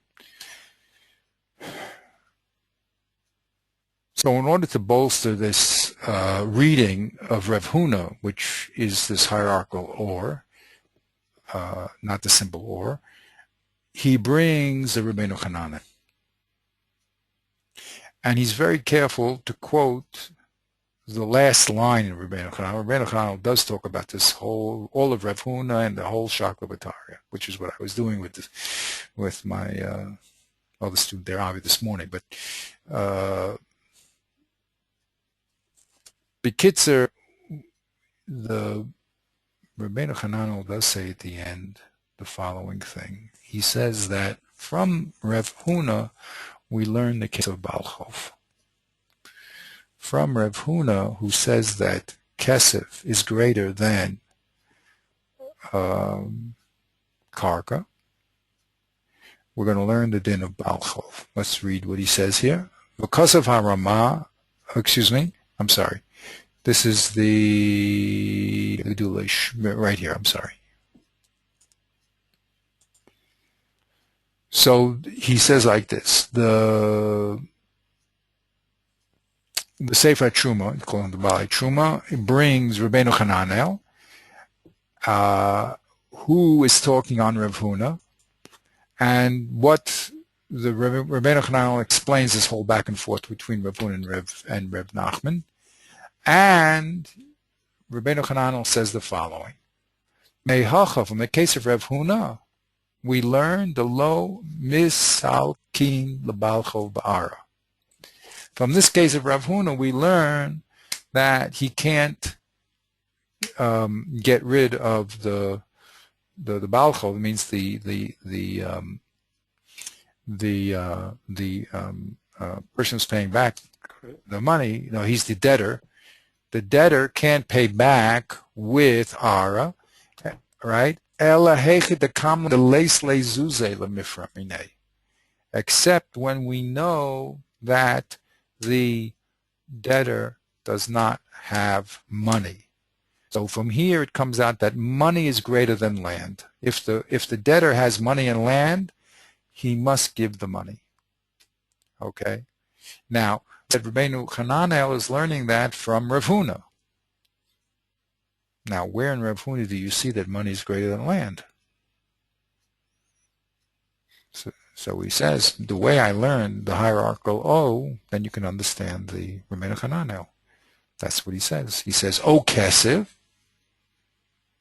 So in order to bolster this reading of Rav Huna, which is this hierarchical or, not the simple or, he brings the Rabbeinu Hanan. And he's very careful to quote the last line in Rabbeinu Hanan. Rabbeinu Hanan does talk about this all of Rav Huna and the whole Shakla Bataria, which is what I was doing with my other student there, Avi, this morning. But B'kitzer, the Rabbeinu Hananel does say at the end the following thing. He says that from Rav Huna we learn the case of Baal Chof. From Rav Huna, who says that kesef is greater than karka, we're going to learn the din of Baal Chof. Let's read what he says here. Because of Harama, I'm sorry. This is the right here, I'm sorry. So he says like this: the Sefer Truma, called the Bali Truma, brings Rabbeinu Hananel, who is talking on Rav Huna, and what the Rabbeinu Hananel explains this whole back and forth between Rav Huna and Reb Nachman, and Rabbeinu Hananel says the following: Mehacha, from the case of Rav Huna, we learn the lo misalkin lebalchov ba'ara. From this case of Rav Huna, we learn that he can't get rid of the balchov. Means the person who's paying back the money. He's the debtor. The debtor can't pay back with ara, right? Except when we know that the debtor does not have money. So from here it comes out that money is greater than land. If the debtor has money and land, he must give the money. Okay? Now, Rabbeinu Hananel is learning that from Rav Huna. Now, where in Rav Huna do you see that money is greater than land? So he says, the way I learned the hierarchical O, then you can understand the Rabbeinu Hananel. That's what he says. He says, O Kesef,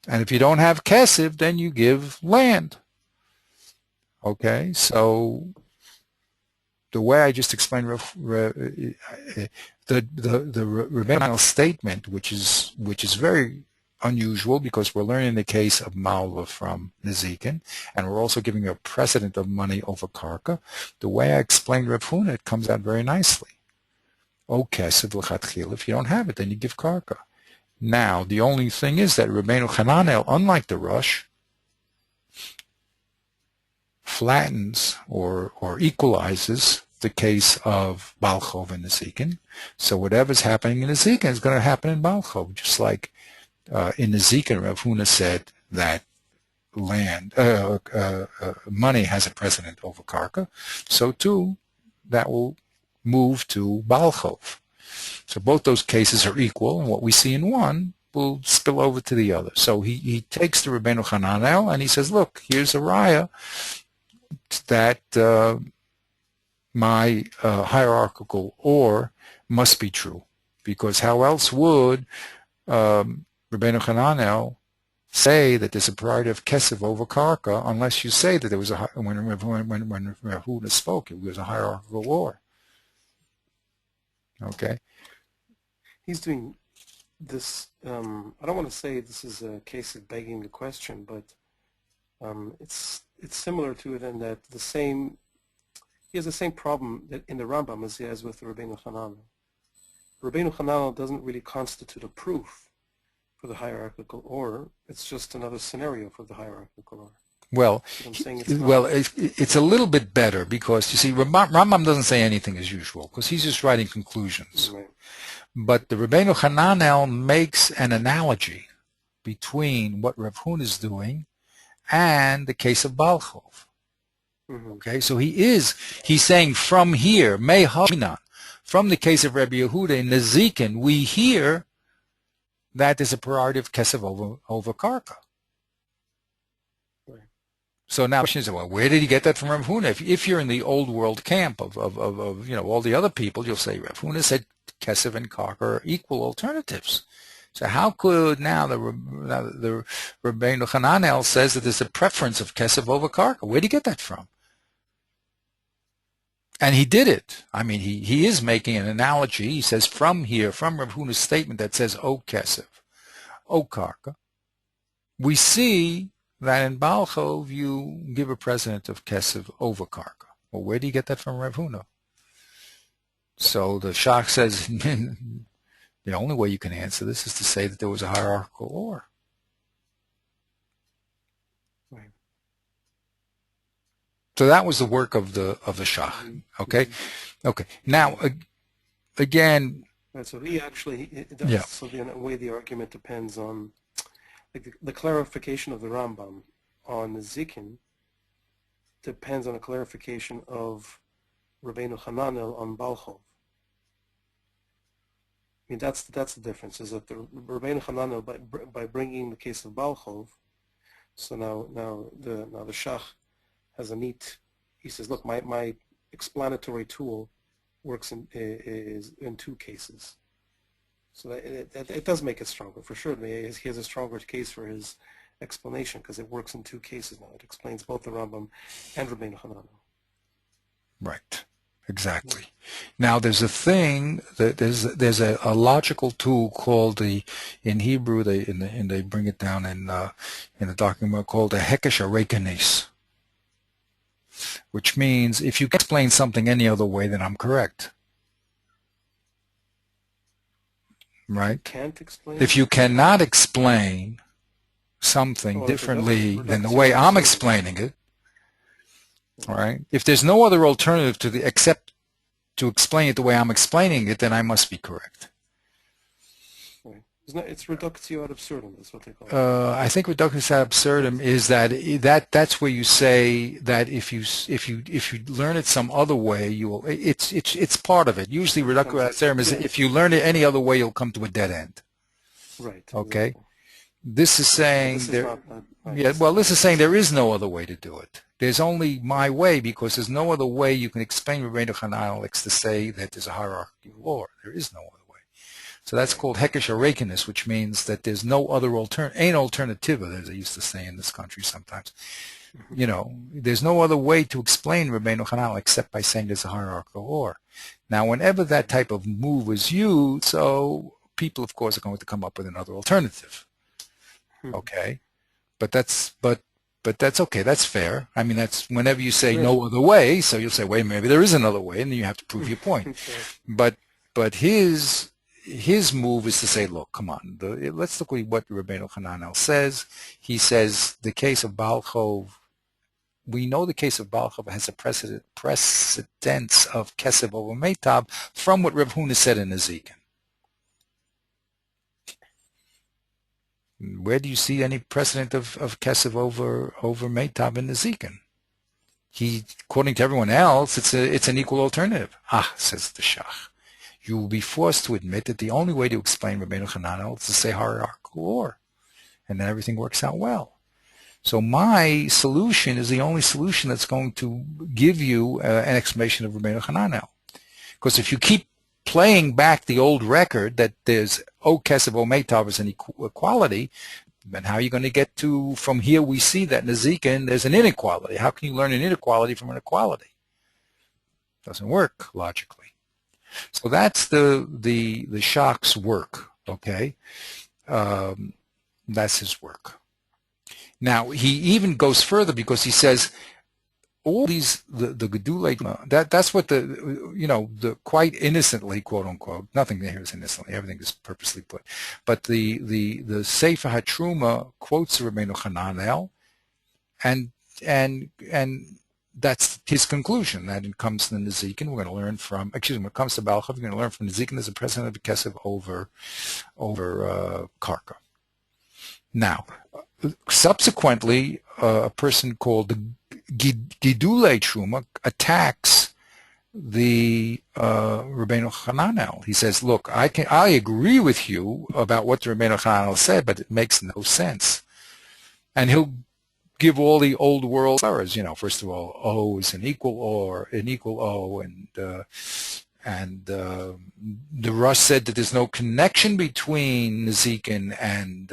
and if you don't have Kesef, then you give land. Okay, so the way I just explained the Rabbeinu Hananel statement, which is very unusual because we're learning the case of Malva from Nezikin, and we're also giving a precedent of money over Karka. The way I explained Rav Huna, it comes out very nicely. Okay, so if you don't have it, then you give Karka. Now, the only thing is that Rabbeinu Hananel, unlike the Rush, flattens or equalizes the case of Balchov and Nezikin. So whatever's happening in Nezikin is going to happen in Balchov, just like in Nezikin, Rav Huna said that money has a precedent over Karka. So too, that will move to Balchov. So both those cases are equal, and what we see in one will spill over to the other. So he takes the Rabbeinu Hananel and he says, look, here's a raya that my hierarchical or must be true, because how else would Rabbeinu Hananel say that there's a priority of Kesef over Karka unless you say that there was when Rav Huna spoke, it was a hierarchical war. Okay? He's doing this, I don't want to say this is a case of begging the question, but it's similar to it in that he has the same problem that in the Rambam as he has with Rabbeinu Hananel. Rabbeinu Hananel doesn't really constitute a proof for the hierarchical or, it's just another scenario for the hierarchical or. Well, it's a little bit better because, you see, Rambam doesn't say anything as usual because he's just writing conclusions. Right. But the Rabbeinu Hananel makes an analogy between what Rav Huna is doing and the case of Balchov. Mm-hmm. Okay, so he's saying from here, from the case of Rabbi Yehuda in Nezikin, we hear that there's a priority of Kesef over Karka. Right. So now the question is, well, where did he get that from Rav Huna? If you're in the old world camp of all the other people, you'll say Rav Huna said Kesef and Karka are equal alternatives. So how could now the Rabbeinu Hananel says that there's a preference of Kesef over Karka? Where did he get that from? And he did it. I mean, he is making an analogy. He says from here, from Rav Huna's statement that says, O Kesef, O Karka, we see that in Balchov you give a precedent of Kesef over Karka. Well, where do you get that from Rav Huna? So the Shach says, the only way you can answer this is to say that there was a hierarchical or. Right. So that was the work of the Shach. Okay, okay. Now, again. Right. So he actually does. Yeah. So in a way, the argument depends on like the clarification of the Rambam on the Zikin depends on a clarification of Rabbeinu Hananel on Balchov. I mean, that's the difference, is that the Rabbeinu Hananel, by bringing the case of Balchov, so now the Shach has a neat, he says, look, my explanatory tool works in two cases. So that it does make it stronger, for sure. He has a stronger case for his explanation because it works in two cases now. It explains both the Rambam and Rabbeinu Hananel. Right. Exactly. Now there's a thing that there's a logical tool called in Hebrew they bring it down in the document called a hekesh arekenes, which means if you can explain something any other way, then I'm correct. Right? Can't explain. If you cannot explain something differently than the way I'm explaining it, all right? If there's no other alternative except to explain it the way I'm explaining it, then I must be correct. Right. It's reductio ad absurdum. That's what they call it. I think reductio ad absurdum is that's where you say that if you learn it some other way, you will. It's part of it. Usually, reductio ad absurdum is if you learn it any other way, you'll come to a dead end. Right. Okay. Exactly. This is saying this is saying there is no other way to do it. There's only my way, because there's no other way you can explain Rabbeinu Hananel to say that there's a hierarchy of law. There is no other way. So that's called hekesh arekenes, which means that there's no other ain't alternativa, as they used to say in this country sometimes. You know, there's no other way to explain Rabbeinu Hananel except by saying there's a hierarchical law. Now, whenever that type of move is used, so people, of course, are going to come up with another alternative. Okay, but that's okay. That's fair. I mean, that's whenever you say no other way, so you'll say, wait, maybe there is another way, and then you have to prove your point. But his move is to say, look, come on, let's look at what Rabbeinu Hananel says. He says the case of Balchov. We know the case of Balchov has a precedence of Kesef over Meitab from what Rav Huna said in Ezekiel. Where do you see any precedent of Kesef over Meitab in Ezekiel? According to everyone else, it's an equal alternative. Says the Shach, you will be forced to admit that the only way to explain Rabbeinu Hananel is to say hierarchical order, and then everything works out well. So my solution is the only solution that's going to give you an explanation of Rabbeinu Hananel. Because if you keep playing back the old record that there's Kesef O Meitab is an equality, then how are you going to get to, from here we see that in Ezekiel there's an inequality. How can you learn an inequality from an equality? Doesn't work logically. So that's the Shach's work, okay? That's his work. Now, he even goes further because he says, all these, the Gedulei, that's what the quite innocently, quote unquote, nothing here is innocently, everything is purposely put, but the Sefer HaTruma quotes Rabbeinu Hananel, and that's his conclusion, that it comes to Ezekiel, we're going to learn from, when it comes to Balchov, we're going to learn from Ezekiel as a precedent of Kesef over Karka. Now, subsequently, a person called the Gidulei Truma attacks the Rabbeinu Hananel. He says, look, I agree with you about what the Rabbeinu Hananel said, but it makes no sense. And he'll give all the old world errors. First of all, O is an equal O, and the Rosh said that there's no connection between Nezikin and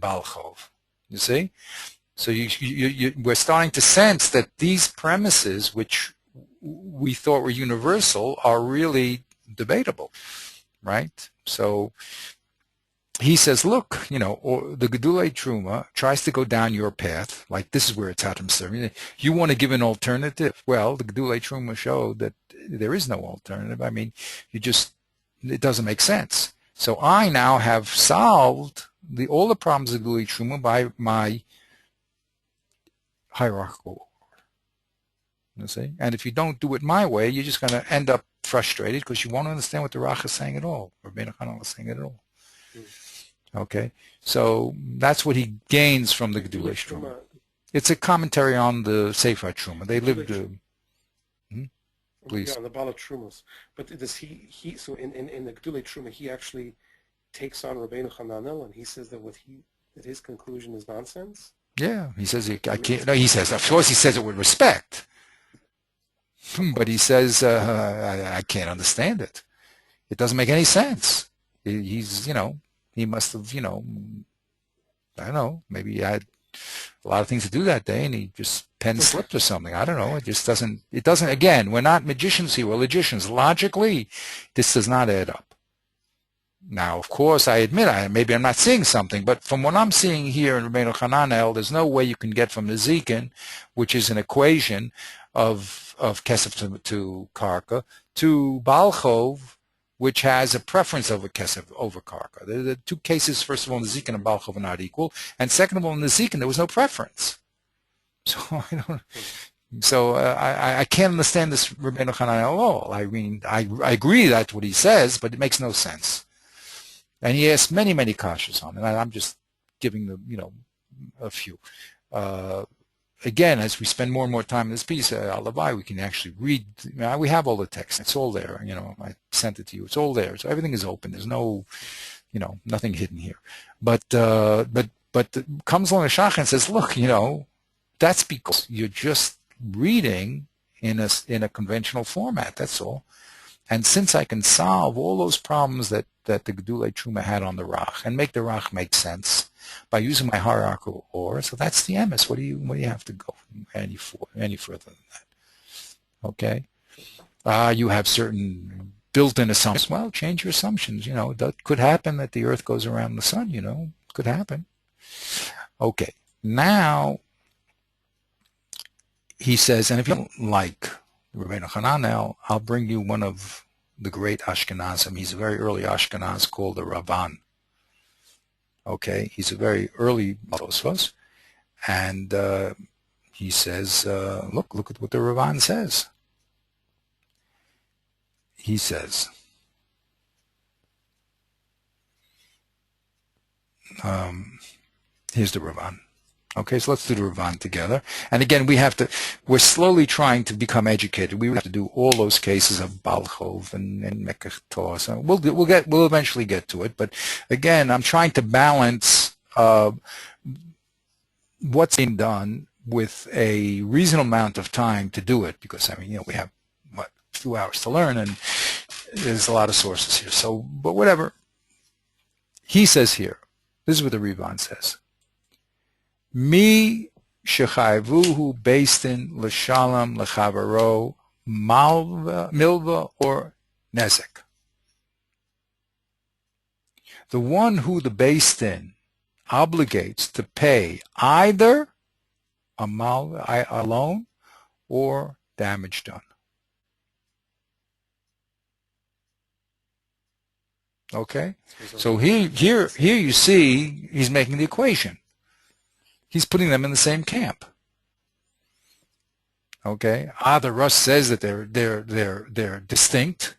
Balchov. You see? So we're starting to sense that these premises, which we thought were universal, are really debatable, right? So he says, look, the Gedulei Truma tries to go down your path, like this is where it's Hatam serving. You want to give an alternative. Well, the Gedulei Truma showed that there is no alternative. I mean, it doesn't make sense. So I now have solved all the problems of Gedulei Truma by my hierarchical order. You see? And if you don't do it my way, you're just going to end up frustrated because you won't understand what the Rach is saying at all, or Rabbeinu Hananel is saying at all. Okay? So that's what he gains from the Gedulei Truma. It's a commentary on the Sefer Truma. They lived. Yeah, Please. on the Bala Trumas. But does he so in the Gdulei Truma he actually takes on Rabbeinu Hananel and he says that his conclusion is nonsense? Yeah, he says I can't. No, he says. Of course, he says it with respect, but he says I can't understand it. It doesn't make any sense. He's he must have I don't know, maybe he had a lot of things to do that day and he just pen slipped or something. I don't know. It doesn't, again, we're not magicians here, we're logicians. Logically, this does not add up. Now, of course, I admit, maybe I'm not seeing something, but from what I'm seeing here in Rabbeinu Hananel, there's no way you can get from the Zikin, which is an equation of Kesef to Karka, to Balchov, which has a preference over Kesef over Karka. The two cases, first of all, in the Zikin and Balchov are not equal, and second of all, in the Zikin, there was no preference. So I can't understand this Rabbeinu Hananel at all. I mean, I agree that's what he says, but it makes no sense. And he asked many, many kashas on it. And I'm just giving them, a few. Again, as we spend more and more time in this piece, Alavai, we can actually read. We have all the text. It's all there. I sent it to you. It's all there. So everything is open. There's no, nothing hidden here. But comes along a shach and says, look, that's because you're just reading in a conventional format. That's all. And since I can solve all those problems that the Gedulei Truma had on the Rach and make the Rach make sense by using my hierarchical order, so that's the emes. What do you have to go any further than that? Okay, you have certain built-in assumptions. Well, change your assumptions. That could happen that the Earth goes around the sun. Could happen. Okay, now he says, and if you don't like Rabbeinu Hananel, I'll bring you one of the great Ashkenazim. He's a very early Ashkenaz called the Ravan. Okay, he's a very early Tosfos, and he says, look at what the Ravan says. He says, here's the Ravan. Okay, so let's do the Ravan together. And again, we're slowly trying to become educated. We have to do all those cases of Balchov and Mekach. So we'll eventually get to it. But again, I'm trying to balance what's being done with a reasonable amount of time to do it, because we have a few hours to learn, and there's a lot of sources here. So, but whatever. He says here, this is what the Ravan says. Mi shechayvuhu beistin l'shalom l'chavaro milva or nezek. The one who the beistin obligates to pay either a loan or damage done. Okay, so here you see he's making the equation. He's putting them in the same camp. Okay, the Rush says that they're distinct.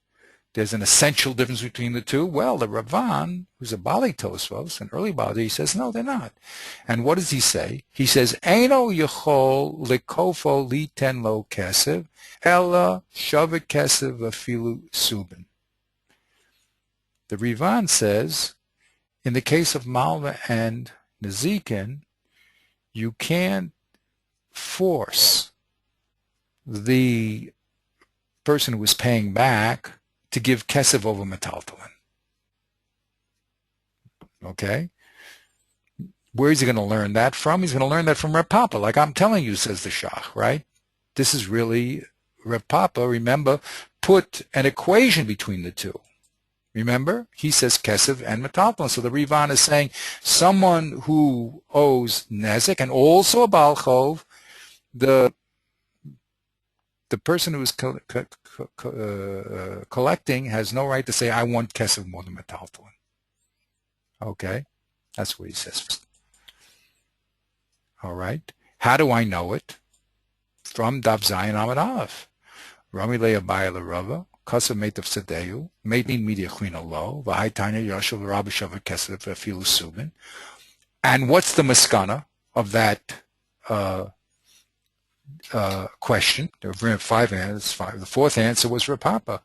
There's an essential difference between the two. Well, the Ravan, who's a Bali Tosfos, an early Bali, he says no, they're not. And what does he say? He says, "Eino yachol likofo liten lo kesev, ella shavet kesev afilu subin." The Ravan says, in the case of Malva and Nezikin, you can't force the person who is paying back to give kesef over metaltalin. Okay? Where is he going to learn that from? He's going to learn that from Reb Papa, like I'm telling you, says the Shach, right? This is really, Reb Papa, remember, put an equation between the two. Remember, he says kesef and metaltalin. So the Ravan is saying someone who owes nezek and also a balchov, the person who is collecting has no right to say, I want kesef more than metaltalin. Okay, that's what he says. All right. How do I know it? From Dav Zayin Amud Aleph. Rami Leah Baya Rava. Kasav made of Sadeu, made in media clean low, Vahaitanya Yashav Rabbi Shavat Kesef Filu Subin. And what's the maskana of that question. There were 5 answers. The 4th answer was Rav Papa.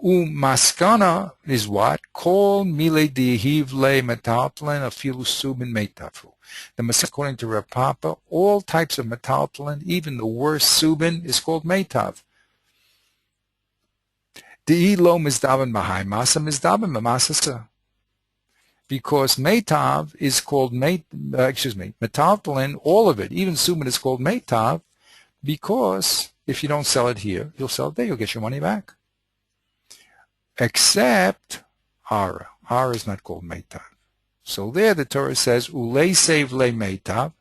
Umaskana is what? Kol mile dihiv le metaltalin afilu subin meitafu. The Masech, according to Rav Papa, all types of metaltalin, even the worst subin, is called meitav. Di'i lo mizdaven mahai masa mizdaven mamasasa. Because meitav is called metaltalin, all of it, even subin is called meitav, because if you don't sell it here, you'll sell it there, you'll get your money back. Except ara. Ara is not called meitav. So there the Torah says, ulei save le meitav,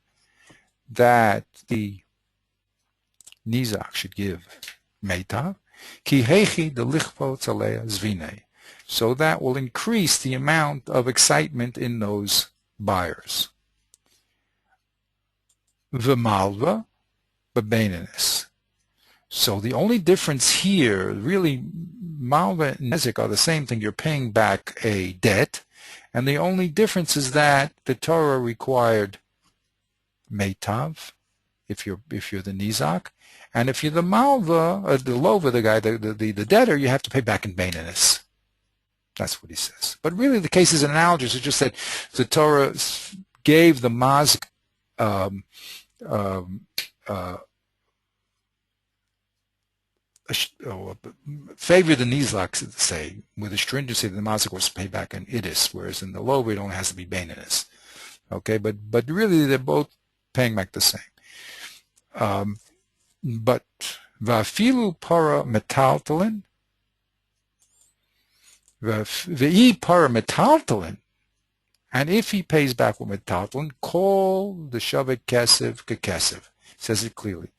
that the nizak should give meitav, ki hechi de lichpo tzalea zvine. So that will increase the amount of excitement in those buyers. V'malva b'beinenis. So the only difference here, really, malva and nezik are the same thing. You're paying back a debt, and the only difference is that the Torah required meitav if you're the nizak, and if you're the malva, the lova, the guy, the debtor, you have to pay back in beinenis. That's what he says. But really, the case is analogous. It's just that the Torah gave the mazik favor the nizak, say, with the stringency that the mazik was to pay back in idis, whereas in the lova it only has to be beinenis. Okay, but really they're both paying back the same. But vafilu para metaltalin, v'i para metaltalin, and if he pays back with metaltalin, call the shavik kesef kekesef. Says it clearly.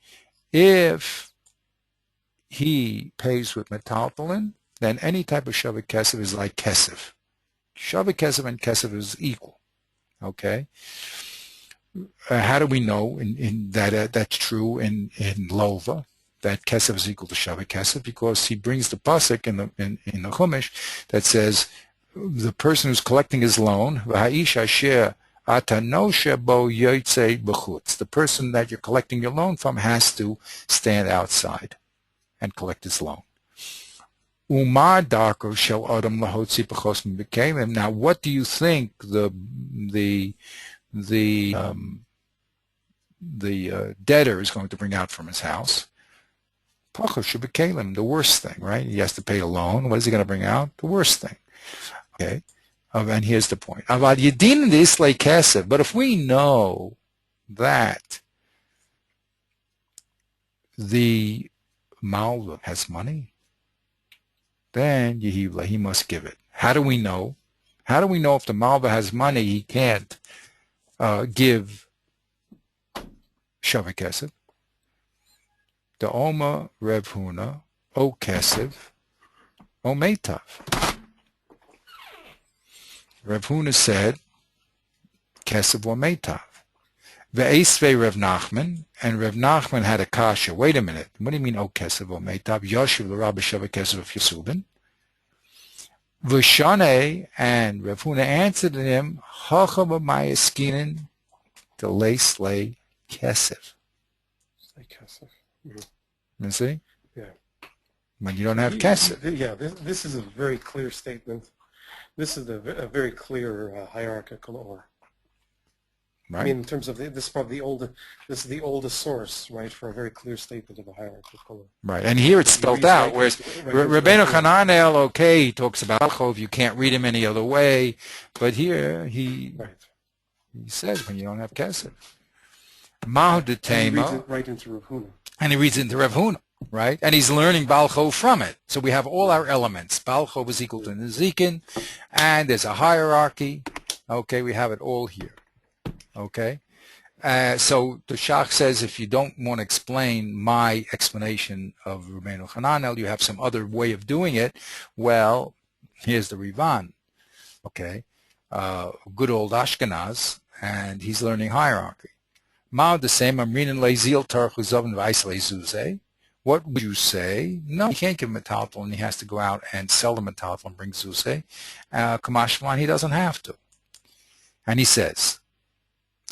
If he pays with metaltalin, then any type of shavik kesef is like kesef. Shavik kesef and kesef is equal. Okay. How do we know in that that's true in lova, that kesef is equal to shavik kesef? Because he brings the pasuk in the Chumash that says the person who's collecting his loan, v'ha'ish asher atanoshe bo yotzei b'chutz, the person that you're collecting your loan from has to stand outside and collect his loan. Umar darko shel adam lahotzi b'chos m'bekelim. Now, what do you think the debtor is going to bring out from his house? Pachos shebekalim, the worst thing, right? He has to pay a loan. What is he going to bring out? The worst thing. Okay, and here's the point. Avad yedin islay kesef. But if we know that the malva has money, then yehivla, he must give it. How do we know? How do we know if the malva has money, he can't give shavik kesef? The Oma Rev Huna, O Kesef, O Meitav. Rev Huna said, Kesef or Meitav. Ve'esve Rev Nachman, and Rev Nachman had a kasha. Wait a minute. What do you mean, O Kesef or Meitav? Yoshiv l'Rabbi Shavik Kesef of Yesubin. V'shane, and Rev Huna answered him, Hacha b'mayaskinin, the lace lay Kesef. You see? Yeah. When you don't have kesef. Yeah, this is a very clear statement. This is a very clear hierarchical order. Right. I mean, in terms of this is probably this is the oldest source, right, for a very clear statement of a hierarchical order. Right, and here it's spelled out. Whereas Rabbeinu Hananel, okay, he talks about Balchov, you can't read him any other way, but here he says when you don't have kesef. Mahu detema. He reads it right into Rav Huna. And he reads it into Rav Huna, right? And he's learning Balchov from it. So we have all our elements. Balchov is equal to Nezikin, and there's a hierarchy. Okay, we have it all here. Okay? So the Shach says if you don't want to explain my explanation of Rabbeinu Hananel, you have some other way of doing it. Well, here's the Rivan. Okay? Good old Ashkenaz, and he's learning hierarchy. What would you say? No, he can't give him a metaltal, and he has to go out and sell the metaltal and bring zuzeh. Kamashman, he doesn't have to. And he says,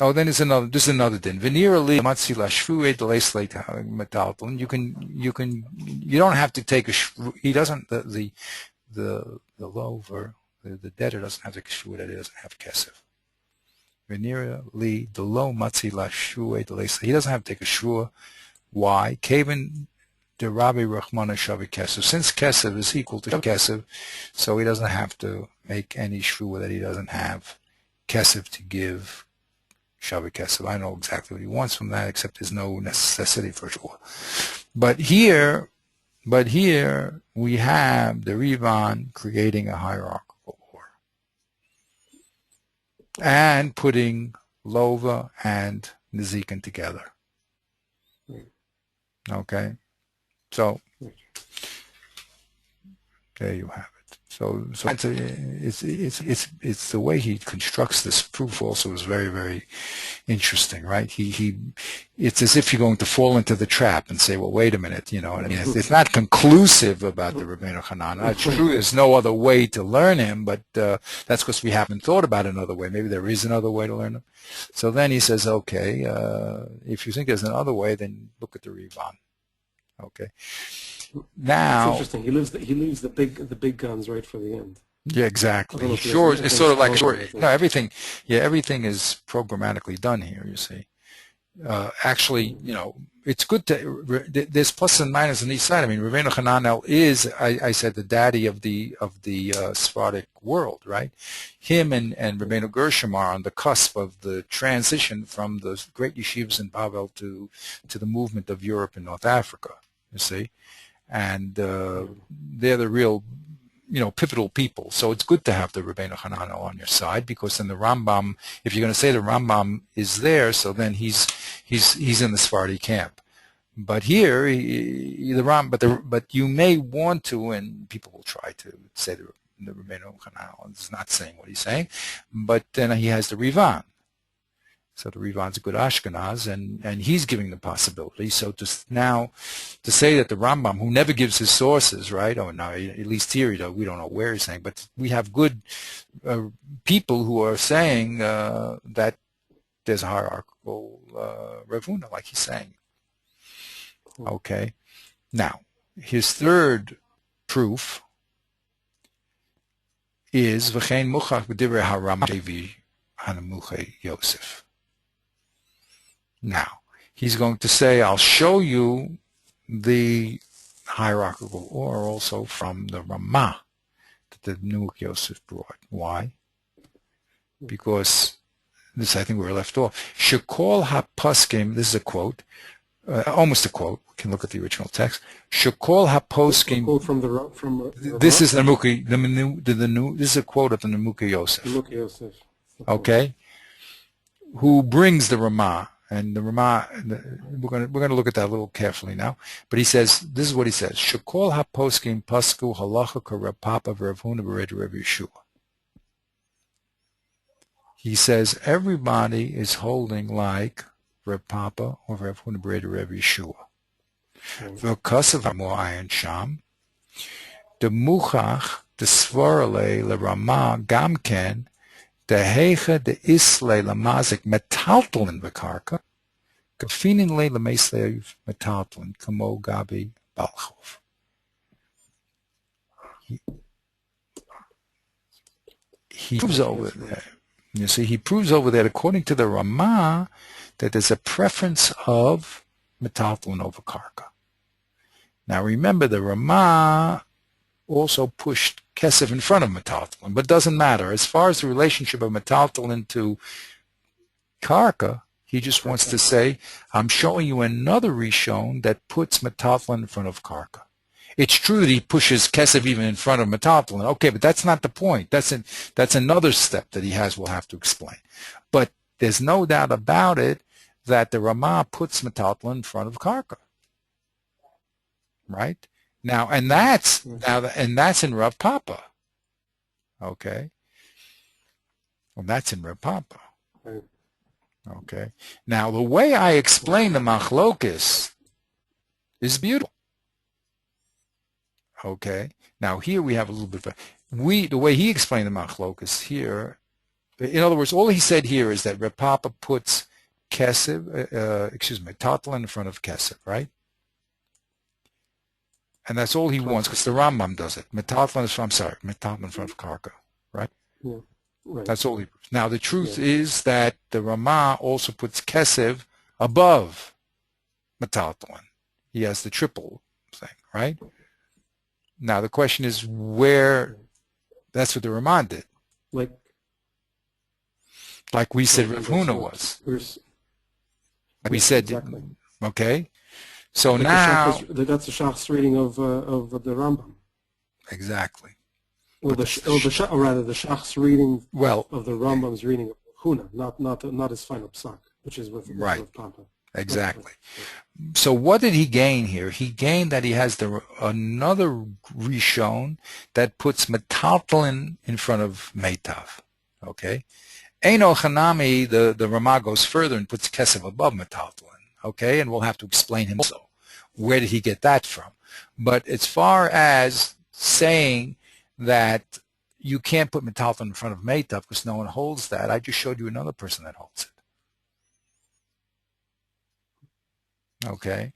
Oh, then there's another din. Veneer li matzi lashvue deleslate metalton. You don't have to take a he doesn't the lover the debtor doesn't have the shvua that he doesn't have kesef. Veneer li the lo matzi lashvue deleslate. He doesn't have to take a shvua. Why? Kaven de Rabbi Rachmana shavi kesef. Since kesef is equal to kesef, so he doesn't have to make any shvua that he doesn't have kesef to give. Shavi Kesef. I know exactly what he wants from that, except there's no necessity for sure. But here we have the Rivan creating a hierarchical order and putting Lova and Nizikin together. Okay, so there you have it. So it's the way he constructs this proof also is very, very interesting, right? It's as if you're going to fall into the trap and say, well, wait a minute, you know what I mean? It's not conclusive about the Rabbeinu Hanan. It's true, there's no other way to learn him, but that's because we haven't thought about another way. Maybe there is another way to learn him. So then he says, okay, if you think there's another way, then look at the Rivan. Okay. Now it's interesting. He leaves the big guns right for the end. Yeah, exactly. Sure, it's sort of like everything. Yeah, everything is programmatically done here. You see, actually, you know, it's good to there's plus and minus on each side. I mean, Rabbeinu Hananel is, I said, the daddy of the Sephardic world, right? Him and Rabbeinu Gershom are on the cusp of the transition from the great yeshivas in Bavel to the movement of Europe and North Africa. You see. And they're the real, you know, pivotal people. So it's good to have the Rabbeinu Hananel on your side, because then the Rambam, if you're going to say the Rambam is there, so then he's in the Sephardi camp. But here, but you may want to, and people will try to say the Rabbeinu Hananel is not saying what he's saying, but then he has the Rivan. So the Rivan's a good Ashkenaz, and he's giving the possibility. So to say that the Rambam, who never gives his sources, right? Oh, no, at least here we don't know where he's saying, but we have good people who are saying that there's a hierarchical Ravuna, like he's saying. Okay. Now, his third proof is V'chein muchach b'divrei haRama Shevi Hanamuche Yosef. Now, he's going to say, I'll show you the hierarchical order also from the Ramah that the Nuuk Yosef brought. Why? Because this, I think, where we left off. Shekol HaPoskim, this is a quote, almost a quote. We can look at the original text. Shekol HaPoskim. Quote from the this is the Nemuki, this is a quote of the Nemuki Yosef. Nemuki Yosef. Okay. Who brings the Ramah. And the Ramah, we're going to look at that a little carefully now. But he says, this is what he says: Shekol haposkim pasku halacha Rav Papa v'Rav Huna b'Rav Yeshua. He says everybody is holding like Rav Papa or Rav Huna b'Rav Yeshua. V'kasav ha'mo'ayin sham. The muchach the svarale leRamah gamken. The heiche de isle lamazik metaltlin v'karka, kafinin le lemeslev metaltlin kamo gabi balchov. He proves over there. You see, he proves over there, according to the Ramah, that there's a preference of metaltlin over karka. Now remember, the Ramah also pushed kesef in front of metaltalin, but it doesn't matter. As far as the relationship of metaltalin to karka, he just wants to say, I'm showing you another rishon that puts metaltalin in front of karka. It's true that he pushes kesef even in front of metaltalin. Okay, but that's not the point. That's another step that he has, we'll have to explain. But there's no doubt about it that the Ramah puts metaltalin in front of karka. Right? Now, and that's in Rav Papa. Okay. Well, that's in Rav Papa. Okay. Now, the way I explain the machlokes is beautiful. Okay. Now, here we have a little bit of the way he explained the machlokes here In other words, all he said here is that Reb Papa puts metaltalin in front of kesef, right? And that's all he wants, because the Rambam does it. Metaltalin in front of karka, right? Yeah, right. That's all he proves. Now, the truth is that the Ramah also puts kesef above metaltalin. He has the triple thing, right? Now, the question is where, that's what the Ramah did. Like we said Rav Huna was. Like we said, exactly. Okay? So but now... that's the Shach's reading of the Rambam. Exactly. Or the Shach's reading of the Rambam's reading of Huna, not his final psak, which is with Papa. Exactly. So what did he gain here? He gained that he has another Rishon that puts metaltalin in front of meitav. Okay? Eino Chanami, the Ramah goes further and puts kesef above metaltalin. Okay? And we'll have to explain him also. Where did he get that from? But as far as saying that you can't put metaltalin in front of meitav because no one holds that, I just showed you another person that holds it. Okay,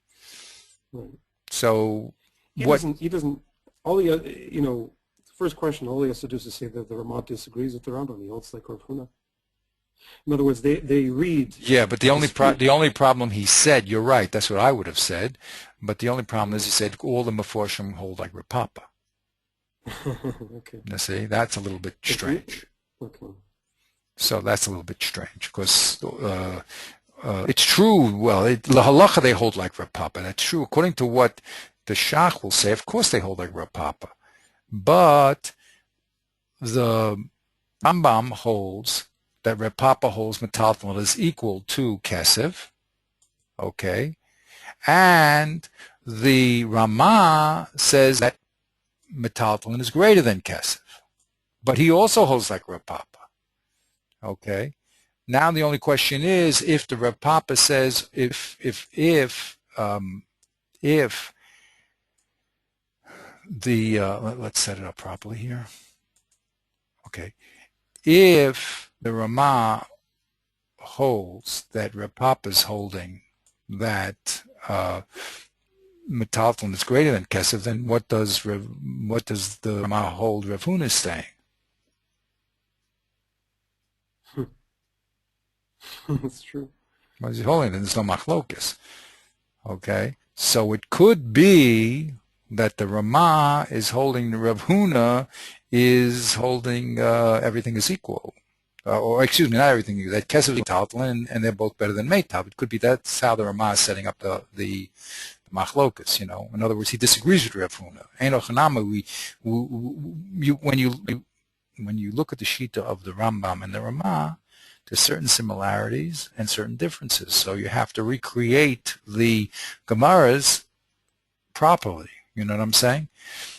so he doesn't. All he, the first question, all he has to do is to say that the Ramah disagrees with the Rambam. He holds like Rav Huna. In other words, they read. Yeah, but the only problem he said, you're right. That's what I would have said. But the only problem is he said all the Meforshim hold like Rav Papa. Okay. You see, that's a little bit strange. Okay. So that's a little bit strange because. It's true. Well, la halacha they hold like Rav Papa. That's true. According to what the Shach will say, of course they hold like Rav Papa. But the Rambam holds that Rav Papa holds metaltalin is equal to kesef. Okay, and the Ramah says that metaltalin is greater than kesef, but he also holds like Rav Papa. Okay. Now the only question is if the Rav Papa says if the let's set it up properly here. Okay, if the Ramah holds that Rav Papa is holding that metaltalin is greater than kesef, then what does the Ramah hold Rav Huna is saying? That's true. What is he holding? There's no machlokas. Okay, so it could be that the Ramah is holding the Rav Huna is holding everything is equal, or excuse me, not everything. That kesef is metaltalin, and they're both better than meitav. It could be that's how the Ramah is setting up the machlokas. In other words, he disagrees with Rav Huna. Eino Chanama, when you look at the shita of the Rambam and the Ramah, there's certain similarities and certain differences. So you have to recreate the Gemaras properly. You know what I'm saying?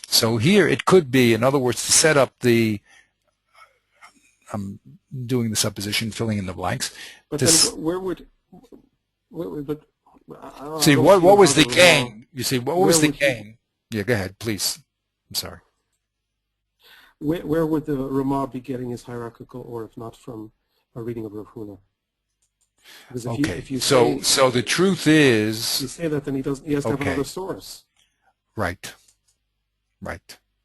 So here it could be, in other words, to set up I'm doing the supposition, filling in the blanks. But then see, what was the gain? You see, what was the gain? Yeah, go ahead, please. I'm sorry. Where would the Ramah be getting his hierarchical, or if not from a reading of Rav Huna? So the truth is, you say that, then he has to have another source. Right.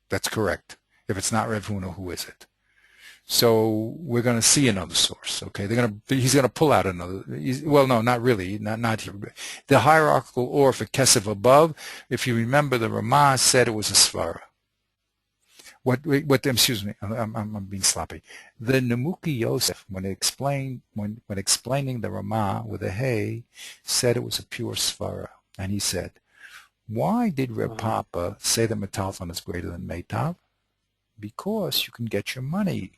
That's correct. If it's not Rav Huna, who is it? So we're going to see another source. Okay, he's going to pull out another. Well, no, not really, not here. The hierarchical or for kesef above. If you remember, the Ramah said it was a svara. Excuse me, I'm being sloppy. The Nemuki Yosef, when explaining the Ramah with a hey, said it was a pure svara, and he said, why did Reb Papa say that metaltalin is greater than meitav? Because you can get your money,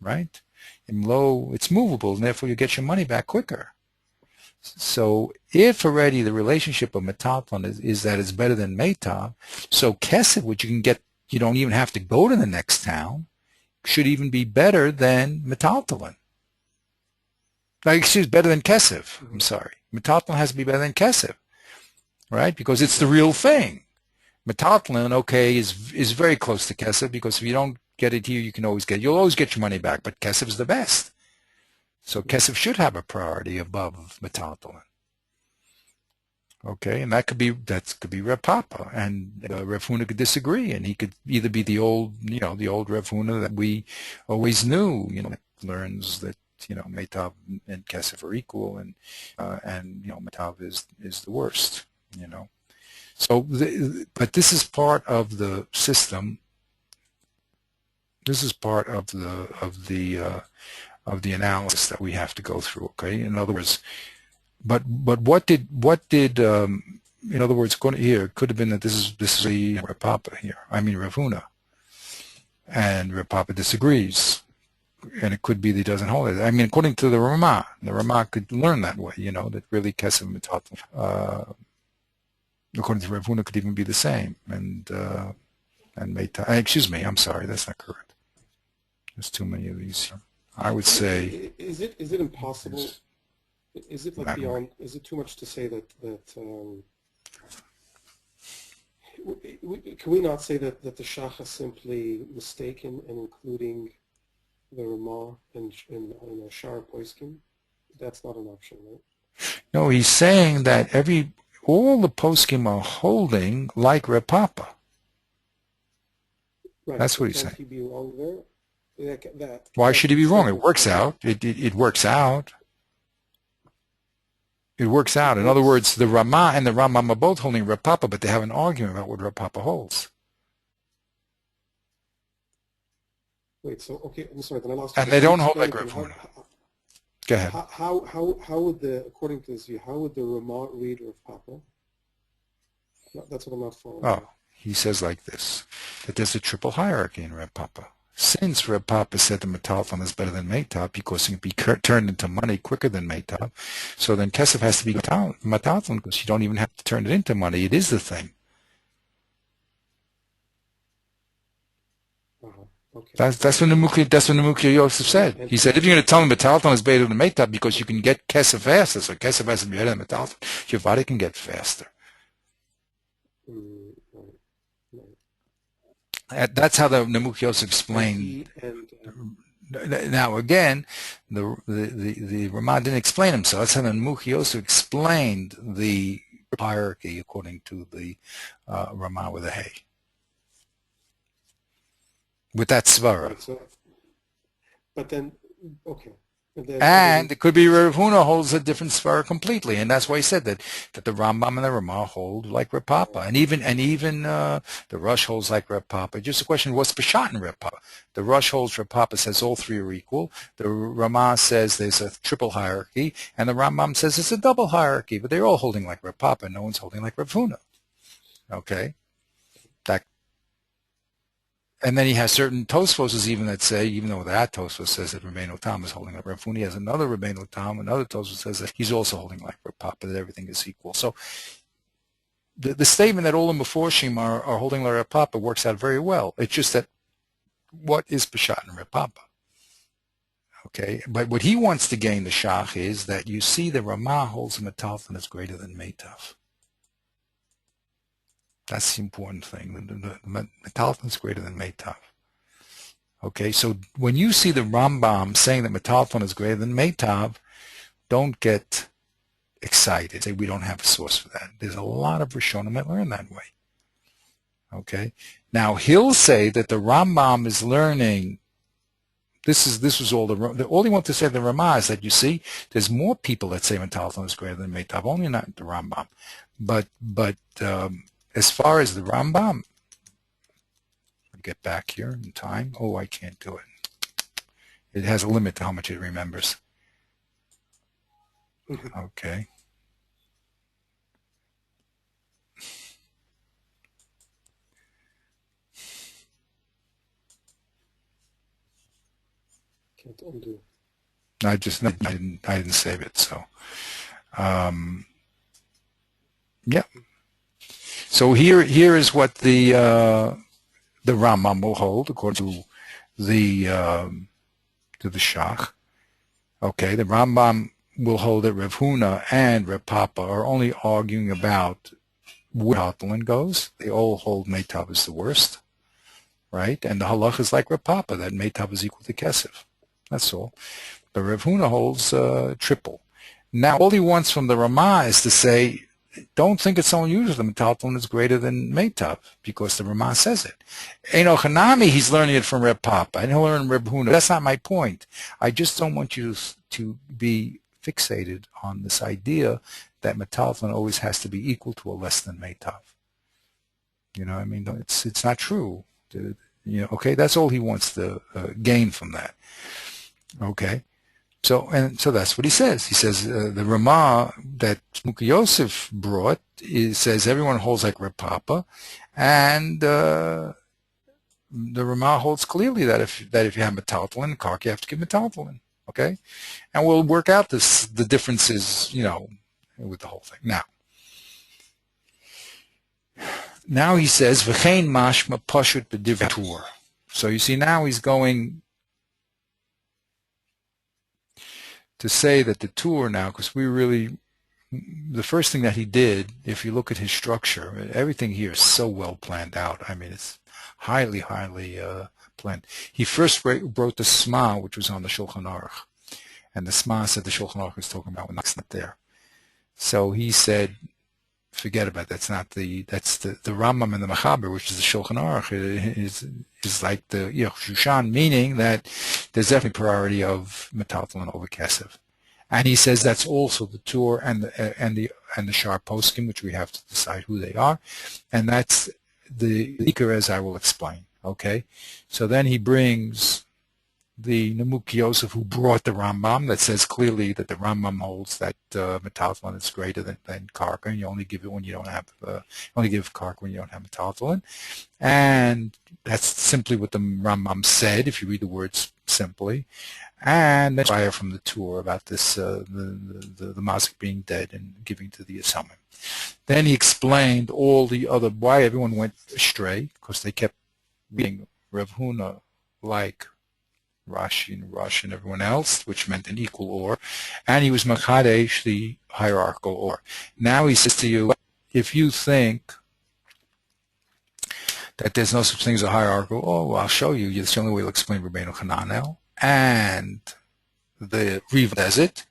right? In low, it's movable, and therefore you get your money back quicker. So if already the relationship of metaltalin is that it's better than meitav, so kesef, which you can get, you don't even have to go to the next town, should even be better than metaltalin. Better than kesef. I'm sorry. Metaltalin has to be better than kesef, right? Because it's the real thing. Metaltalin, okay, is very close to kesef because if you don't get it here, you can always get it. You'll always get your money back, but kesef is the best. So kesef should have a priority above metaltalin. Okay, and that could be Reb Papa, and Reb Huna could disagree, and he could either be the old Reb Huna that we always knew, that learns that Meitav and Kesef are equal, and Meitav is the worst, So, but this is part of the system. This is part of the analysis that we have to go through. Okay, in other words. But what did in other words, here it could have been that this is the Reb Papa here. I mean Reb Huna, and Reb Papa disagrees, and it could be that he doesn't hold it. I mean, according to the Rama could learn that way. That really Kesef Metaltal, according to Reb Huna, could even be the same. And Meita. Excuse me, I'm sorry, that's not correct. There's too many of these here. I would say. Is it impossible? Is it like beyond? Is it too much to say that can we not say that the Shach is simply mistaken in including the Ramah in a Shar Poiskin? That's not an option, right? No, he's saying that all the poskim are holding like Reb Papa. Right. That's what he's saying. Can't he be wrong there? Why should he be wrong? It works out. It works out. It works out. In other words, the Ramah and the Rambam are both holding Reb Papa, but they have an argument about what Reb Papa holds. Wait, so okay, I'm sorry. Then I lost. And they don't hold like Reb Huna. Go ahead. How would according to this view, how would the Ramah read Reb Papa? No, that's what I'm not following. Oh, he says like this: that there's a triple hierarchy in Reb Papa. Since Reb Papa said the metalton is better than Meitav because it can be turned into money quicker than Meitav, so then Kesef has to be metalton because you don't even have to turn it into money. It is the thing. Okay. That's what Nemukhya Yosef said. He said if you're going to tell him metalton is better than Meitav because you can get Kesef faster, so Kesef has to be better than metalton, your body can get faster. That's how the Nemukhya Yosef explained. Now again, the Ramah didn't explain himself. That's how the Nemukhya Yosef explained the hierarchy according to the Ramah with a hay. With that svara. But then, okay. And it could be Rav Huna holds a different svara completely, and that's why he said that the Rambam and the Ramah hold like Reb Papa, and even the Rush holds like Reb Papa. Just a question: what's Peshat in Reb Papa? The Rush holds Reb Papa says all three are equal. The Ramah says there's a triple hierarchy, and the Rambam says it's a double hierarchy. But they're all holding like Reb Papa. No one's holding like Rav Huna. Okay, and then he has certain Tosfos even that say, even though that Tosfos says that Rabbeinu Tam is holding like Rav Huna, he has another Rabbeinu Tam, another Tosfos says that he's also holding like Rav Papa, that everything is equal. So the statement that all the Meforshim are holding like Rav Papa works out very well. It's just that what is Peshat in Rav Papa? Okay, but what he wants to gain the Shach is that you see the Ramah holds a metalton that's greater than Meitav. That's the important thing. The metalton is greater than Meitav. Okay, so when you see the Rambam saying that metalton is greater than Meitav, don't get excited. Say we don't have a source for that. There's a lot of Rishonim that learn that way. Okay, now he'll say that the Rambam is learning. This was all all he wants to say to the Ramah is that you see, there's more people that say metalton is greater than Meitav. Only not the Rambam, but as far as the Rambam, I'll get back here in time. Oh, I can't do it. It has a limit to how much it remembers. Okay. Can't undo. I didn't save it. So, yeah. So here is what the Rambam will hold according to the Shach. Okay, the Rambam will hold that Rav Huna and Reb Papa are only arguing about where Hotlin goes. They all hold Meitav is the worst. right? And the halach is like Reb Papa, that Meitav is equal to Kesef. That's all. But Rav Huna holds triple. Now, all he wants from the Ramah is to say, don't think it's so unusual that Metaltalin is greater than Meitav, because the Ramah says it. Eino Hanami, he's learning it from Reb Papa, and he'll learn Reb Huna. That's not my point. I just don't want you to be fixated on this idea that Metaltalin always has to be equal to or less than Meitav. You know, I mean, it's not true. Okay, that's all he wants to gain from that. Okay. So that's what he says. He says the Ramah that Muki Yosef brought says everyone holds like Reb Papa, and the Ramah holds clearly that if you have metaltalin, karka, you have to give metaltalin. Okay, and we'll work out the differences, with the whole thing. Now he says v'chein mashma pashut b'divrei. So you see now he's going to say that the tour now, because the first thing that he did, if you look at his structure, everything here is so well planned out. I mean, it's highly, highly planned. He first wrote the Sma, which was on the Shulchan Aruch, and the Sma said the Shulchan Aruch was talking about when that's not there. So he said, forget about that. That's the Rambam and the Mechaber, which is the Shulchan Aruch, is like the Shushan, meaning that there's definitely priority of metaltalin over kesef. And he says that's also the Tur and the Shar Poskim, which we have to decide who they are, and that's the Ikar, as I will explain. Okay, so then he brings the Nemuki Yosef, who brought the Rambam, that says clearly that the Rambam holds that metaltalin is greater than karka, and you only give it when you don't have only give karka when you don't have metaltalin, and that's simply what the Rambam said if you read the words simply. And then fire from the Tur about this the Mazik being dead and giving to the Asamim. Then he explained all the other why everyone went astray, because they kept reading Rav Huna like Rashi and Rush and everyone else, which meant an equal or, and he was Makadesh, the hierarchical or. Now he says to you, if you think that there's no such thing as a hierarchical or, well, I'll show you. It's the only way to explain Rabbeinu Hananel, and the Riva does it,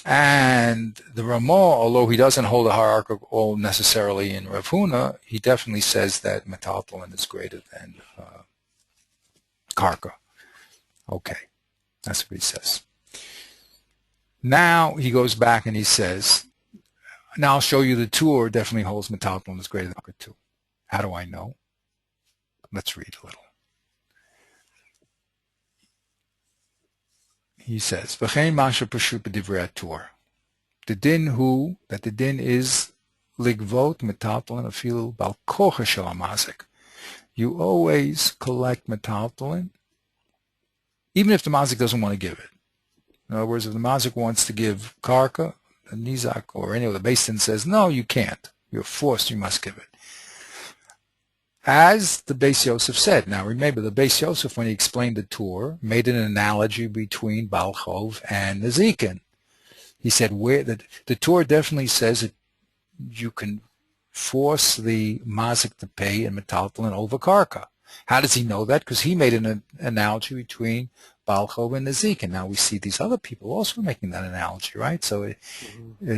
and the Ramah, although he doesn't hold a hierarchical or necessarily in Rav Huna, he definitely says that metaltalin is greater than karka. Okay, that's what he says. Now he goes back and he says, now I'll show you the Tur definitely holds metaltalin is greater than karka too. How do I know? Let's read a little. He says, V'chein masha pashut b'divrei Tur. The din that the din is ligvot metaltalin afilu bal kocha shel hamazik. You always collect metaltalin even if the mazik doesn't want to give it. In other words, if the mazik wants to give karka, the nizak, or any of the Beis Din says, no, you can't. You're forced, you must give it. As the Beis Yosef said. Now remember, the Beis Yosef, when he explained the Tur, made an analogy between Baal Chov and Nezikin. He said the Tur definitely says that you can force the mazik to pay in metaltalin over karka. How does he know that? Because he made an analogy between Baal Chov and Nezik, and now we see these other people also making that analogy, right? So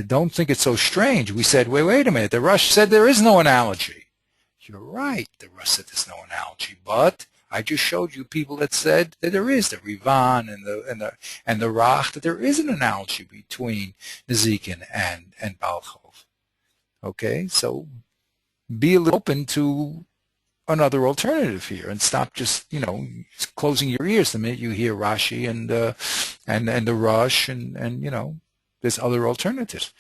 don't think it's so strange. We said, wait a minute, the Rush said there is no analogy. You're right, the Rush said there's no analogy, but I just showed you people that said that there is, the Rivan and the Rach, that there is an analogy between Nezikin and Baal Chov. Okay, so be a little open to another alternative here, and stop just closing your ears the minute you hear Rashi and the Rush and there's other alternatives.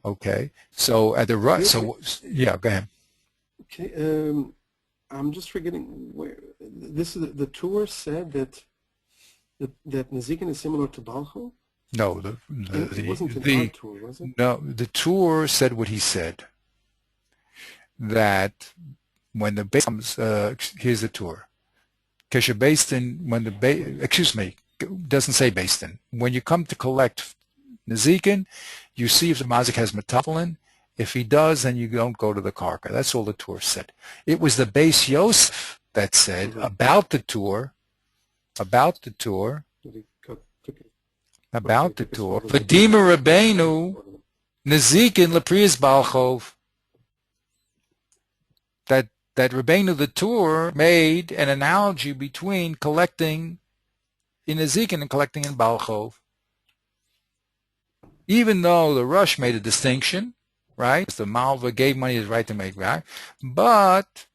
Okay, so at the Rush, so yeah, go ahead. Okay, I'm just forgetting where this is. The Tur said that Nezikin is similar to Baal Chov. No, it wasn't the Tur, was it? No, the Tur said what he said, that when the base comes, here's the Tur. Keshe Beis Din, when doesn't say Beis Din. When you come to collect Nezikin, you see if the mazik has metaltalin. If he does, then you don't go to the karka. That's all the Tur said. It was the Beis Yosef that said Mm-hmm. about the tour, about the tour, V'dima Rabbeinu Nezikin Leprius Balchov, that Rabbeinu the Tour made an analogy between collecting in Nezikin and collecting in Balchov. Even though the Rush made a distinction, right? The Malva gave money his right to make back, but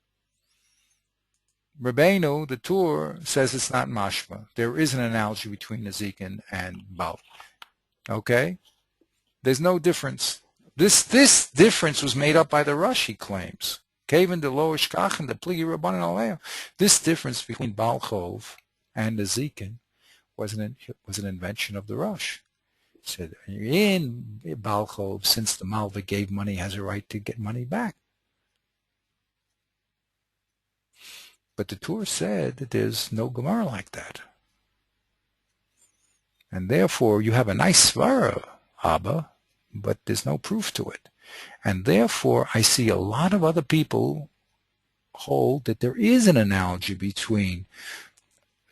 Rabbeinu, the Tour, says it's not mashma. There is an analogy between Nezikin and Balch. Okay? There's no difference. This difference was made up by the Rush, he claims. Kaven de lo ishkachen de pligi rabbanan aleo. This difference between Balchov and Nezikin was an invention of the Rush. He said, in Balchov, since the Malva gave money, has a right to get money back. But the Tour said that there's no Gemara like that. And therefore, you have a nice svara, Abba, but there's no proof to it. And therefore, I see a lot of other people hold that there is an analogy between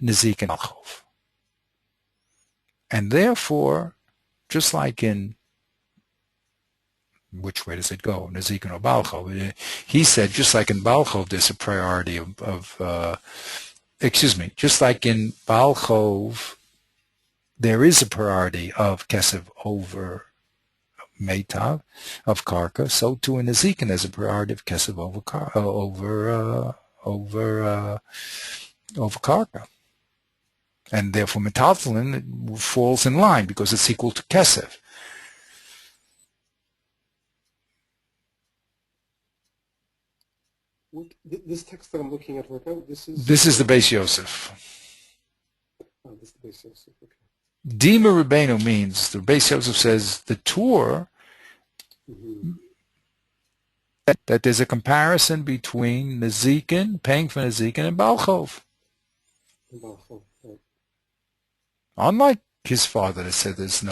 Nezik and Balchov. And therefore, just like in, which way does it go, Nezik or Balchov? He said, just like in Balchov, there's a priority just like in Balchov, there is a priority of Kesef over Meitav, of Karka, so too in Nezikin there's a priority of Kesef over Karka. And therefore Metaltalin falls in line because it's equal to Kesef. This text that I'm looking at right now, this is the Beis Yosef. Oh, this is the Beis Yosef, okay. Dima Rabbeinu means, the Beis Yosef says, the Tour, that there's a comparison between Nezikin, paying for Nezikin, and Balchov. Right. Unlike his father that said there's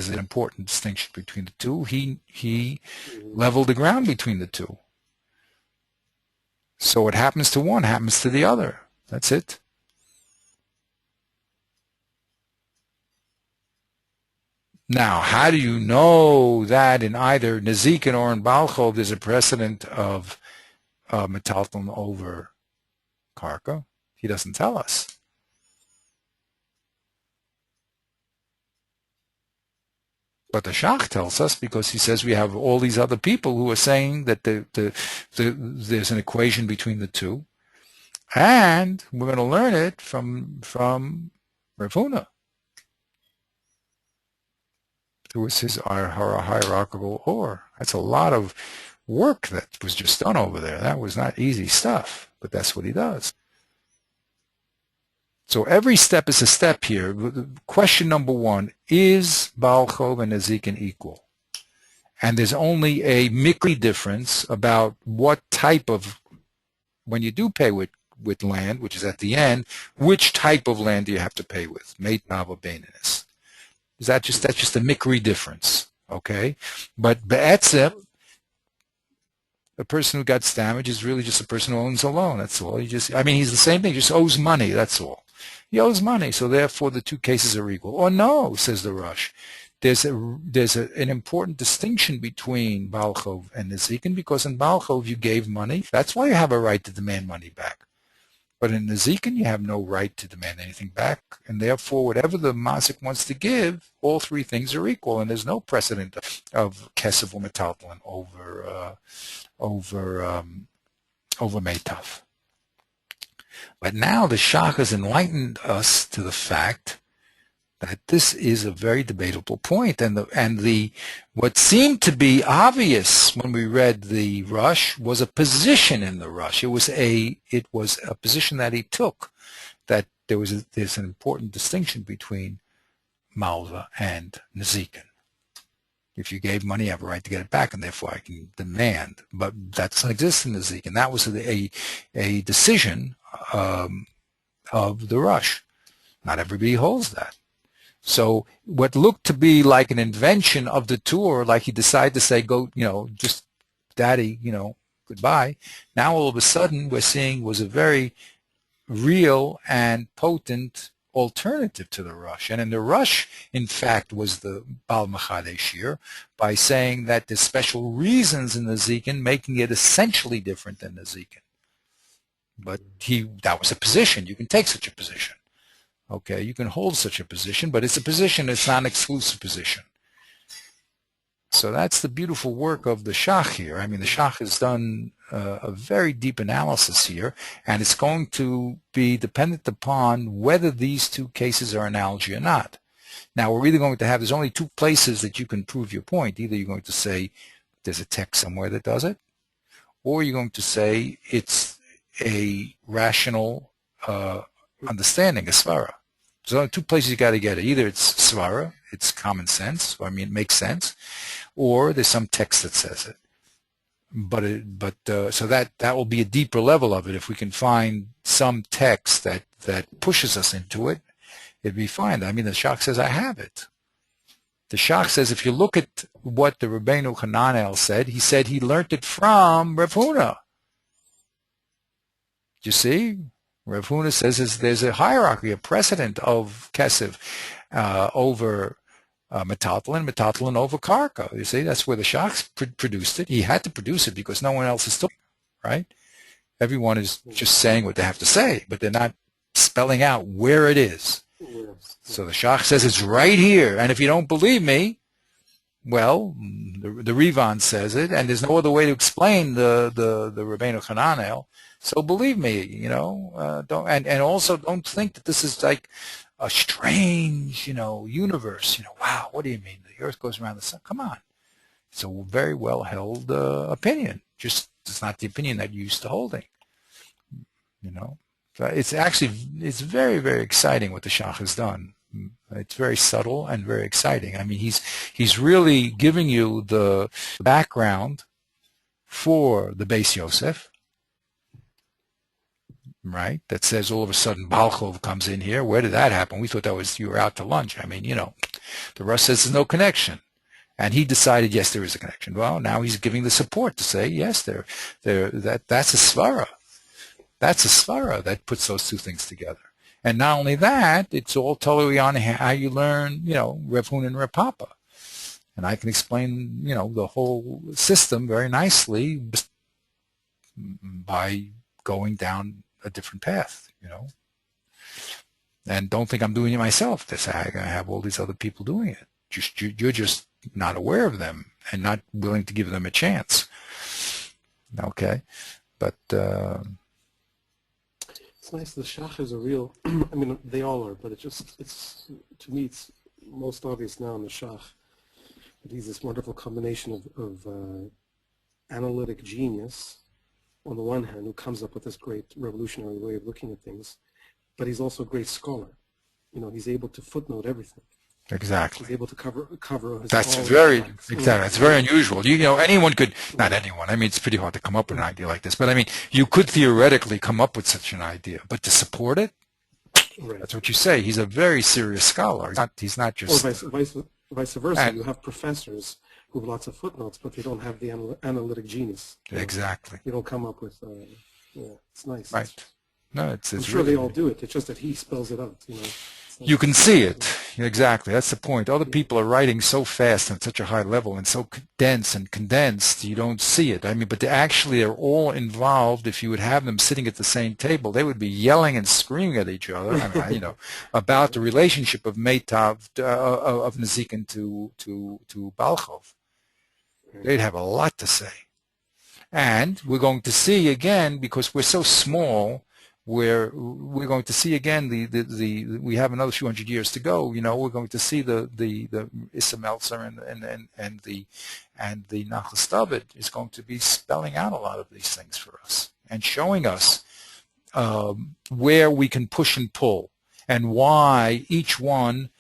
an important distinction between the two, he leveled the ground between the two. So what happens to one happens to the other. That's it. Now, how do you know that in either Nezikin or in Balchov there's a precedent of Metalton over Karka? He doesn't tell us. But the Shach tells us, because he says we have all these other people who are saying that there's an equation between the two, and we're going to learn it from Rav Huna, who is his hierarchical or. That's a lot of work that was just done over there. That was not easy stuff, but that's what he does. So every step is a step here. Question number one, is Balchov and Nezikin equal? And there's only a mikri difference about what type of, when you do pay with land, which is at the end, which type of land do you have to pay with? Meitav or Beininus. That's just a mikri difference, okay? But be'etzem, a person who got damaged is really just a person who owns a loan, that's all. He's the same thing, just owes money, that's all. He owes money, so therefore the two cases are equal. Or no, says the Rush. There's an important distinction between Balchov and Nezikin, because in Balchov you gave money. That's why you have a right to demand money back. But in Nezikin you have no right to demand anything back, and therefore whatever the mazik wants to give, all three things are equal, and there's no precedent of kesef or metaltalin over meitav. But now the Shach has enlightened us to the fact that this is a very debatable point, and what seemed to be obvious when we read the Rush was a position in the Rush. It was a position that he took, that there's an important distinction between Malva and Nezikin. If you gave money, you have a right to get it back, and therefore I can demand. But that doesn't exist in Nezikin. That was a decision of the Rush. Not everybody holds that. So what looked to be like an invention of the Tour, like he decided to say, go, just daddy, goodbye. Now all of a sudden we're seeing was a very real and potent alternative to the Rush. And in the Rush, in fact, was the Bal Machadesh here by saying that there's special reasons in the Zikin making it essentially different than the Zikin. But that was a position. You can take such a position. Okay, you can hold such a position, but it's a position, it's not an exclusive position. So that's the beautiful work of the Shach here. I mean, the Shach has done a very deep analysis here, and it's going to be dependent upon whether these two cases are analogy or not. Now, we're either going to have, there's only two places that you can prove your point. Either you're going to say there's a text somewhere that does it, or you're going to say it's a rational understanding, a svara. There's only two places you got to get it. Either it's svara, it's common sense, or I mean, it makes sense, or there's some text that says it. So that will be a deeper level of it. If we can find some text that pushes us into it, it'd be fine. I mean, the Shach says, I have it. The Shach says, if you look at what the Rabbeinu Hananel said, he said he learned it from Rav Huna. You see? Rav Huna says there's a hierarchy, a precedent of Kesef over Metathlon over Karka. You see, that's where the Shach produced it. He had to produce it because no one else is talking, right? Everyone is just saying what they have to say, but they're not spelling out where it is. So the Shach says it's right here, and if you don't believe me, well, the Rivan says it, and there's no other way to explain the Rabbeinu Hananel. So believe me, don't, and also don't think that this is like a strange, universe. Wow, what do you mean? The Earth goes around the sun? Come on. It's a very well-held opinion. Just it's not the opinion that you're used to holding. So it's very, very exciting what the Shach has done. It's very subtle and very exciting. I mean, he's really giving you the background for the Beis Yosef, right? That says all of a sudden Balchov comes in here. Where did that happen? We thought that was you were out to lunch. I mean, the Russ says there's no connection. And he decided, yes, there is a connection. Well, now he's giving the support to say, yes, that's a svara. That's a svara that puts those two things together. And not only that, it's all totally on how you learn, Rav Huna and Rav Papa. And I can explain, the whole system very nicely by going down a different path, And don't think I'm doing it myself. I have all these other people doing it. You're just not aware of them and not willing to give them a chance. Okay, but it's nice. The Shach is a real. I mean, they all are, but it's to me it's most obvious now in the Shach that he's this wonderful combination of analytic genius on the one hand, who comes up with this great revolutionary way of looking at things, but he's also a great scholar. He's able to footnote everything. Exactly. He's able to cover his That's exactly. It's very unusual. Anyone could, not anyone. I mean, it's pretty hard to come up with an idea like this. But I mean, you could theoretically come up with such an idea, but to support it, right. That's what you say. He's a very serious scholar. He's not just. Or vice versa. You have professors who have lots of footnotes, but they don't have the analytic genius. Exactly. You don't come up with. It's nice. Right. No, I'm sure really, they all do it. It's just that he spells it out. You can see it. Exactly. That's the point. Other people are writing so fast and at such a high level and so dense and condensed, you don't see it. I mean, but they actually are all involved. If you would have them sitting at the same table, they would be yelling and screaming at each other, about the relationship of Meitav, of Nezikin to Balchov. They'd have a lot to say. And we're going to see again, because we're so small, where we're going to see again we have another few hundred years to go. We're going to see the Issa Meltzer and the Nachlas David is going to be spelling out a lot of these things for us and showing us where we can push and pull and why each one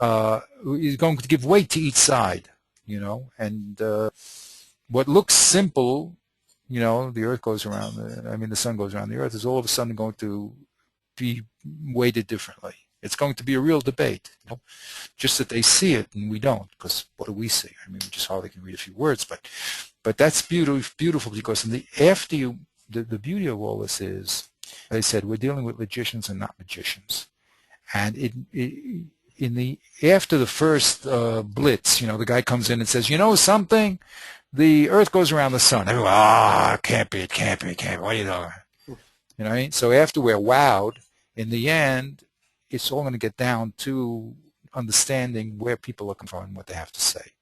is going to give weight to each side. And what looks simple. The Earth goes around, the sun goes around the Earth, is all of a sudden going to be weighted differently. It's going to be a real debate, just that they see it and we don't, because what do we see? I mean, we just hardly can read a few words, but that's beautiful because the beauty of all this is They said, we're dealing with logicians and not magicians. And after the first blitz, the guy comes in and says, you know something? The Earth goes around the sun. Everyone, it can't be, it can't be, it can't be. What are you doing? You know what I mean? So after we're wowed, in the end, it's all going to get down to understanding where people are coming from and what they have to say.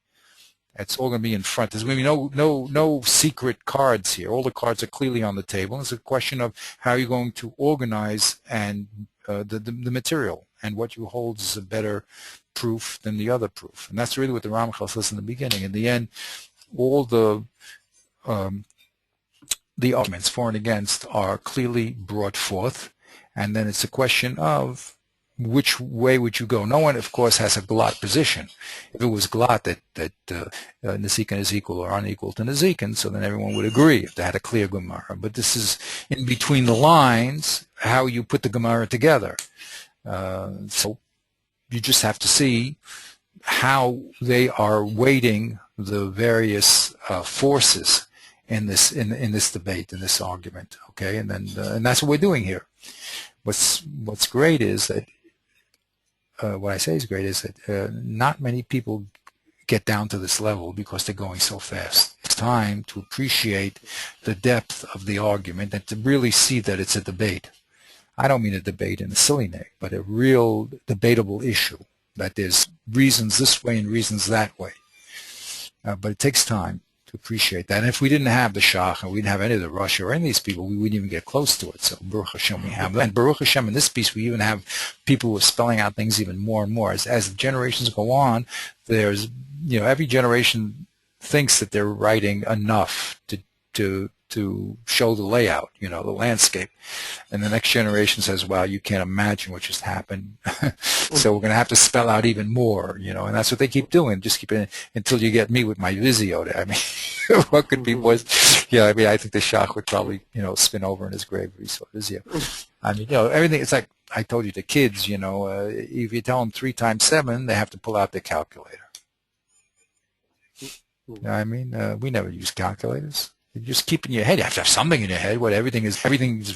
It's all going to be in front. There's going to be no secret cards here. All the cards are clearly on the table. It's a question of how you're going to organize and the material, and what you hold is a better proof than the other proof. And that's really what the Ramchal says in the beginning. In the end, all the arguments for and against are clearly brought forth, and then it's a question of which way would you go. No one, of course, has a glot position. If it was glot that Nezikin is equal or unequal to Nezikin, so then everyone would agree if they had a clear Gemara. But this is in between the lines, how you put the Gemara together. So you just have to see how they are weighting the various forces in this debate, in this argument. Okay, and then and that's what we're doing here. What's great is that what I say is great is that not many people get down to this level because they're going so fast. It's time to appreciate the depth of the argument and to really see that it's a debate. I don't mean a debate in a silly name, but a real debatable issue, that there's reasons this way and reasons that way. But it takes time to appreciate that. And if we didn't have the Shach and we didn't have any of the Russia or any of these people, we wouldn't even get close to it. So Baruch Hashem, we have that. And Baruch Hashem, in this piece, we even have people who are spelling out things even more and more. As the generations go on, there's, every generation thinks that they're writing enough to show the layout, the landscape. And the next generation says, wow, you can't imagine what just happened. So we're going to have to spell out even more, and that's what they keep doing. Just keep it until you get me with my Vizio there. I mean, what could be worse? I think the Shach would probably, spin over in his grave if he saw Vizio. I mean, everything, it's like I told you, the kids, if you tell them 3 times 7, they have to pull out their calculator. You know what I mean? We never use calculators. You just keep in your head. You have to have something in your head. Everything is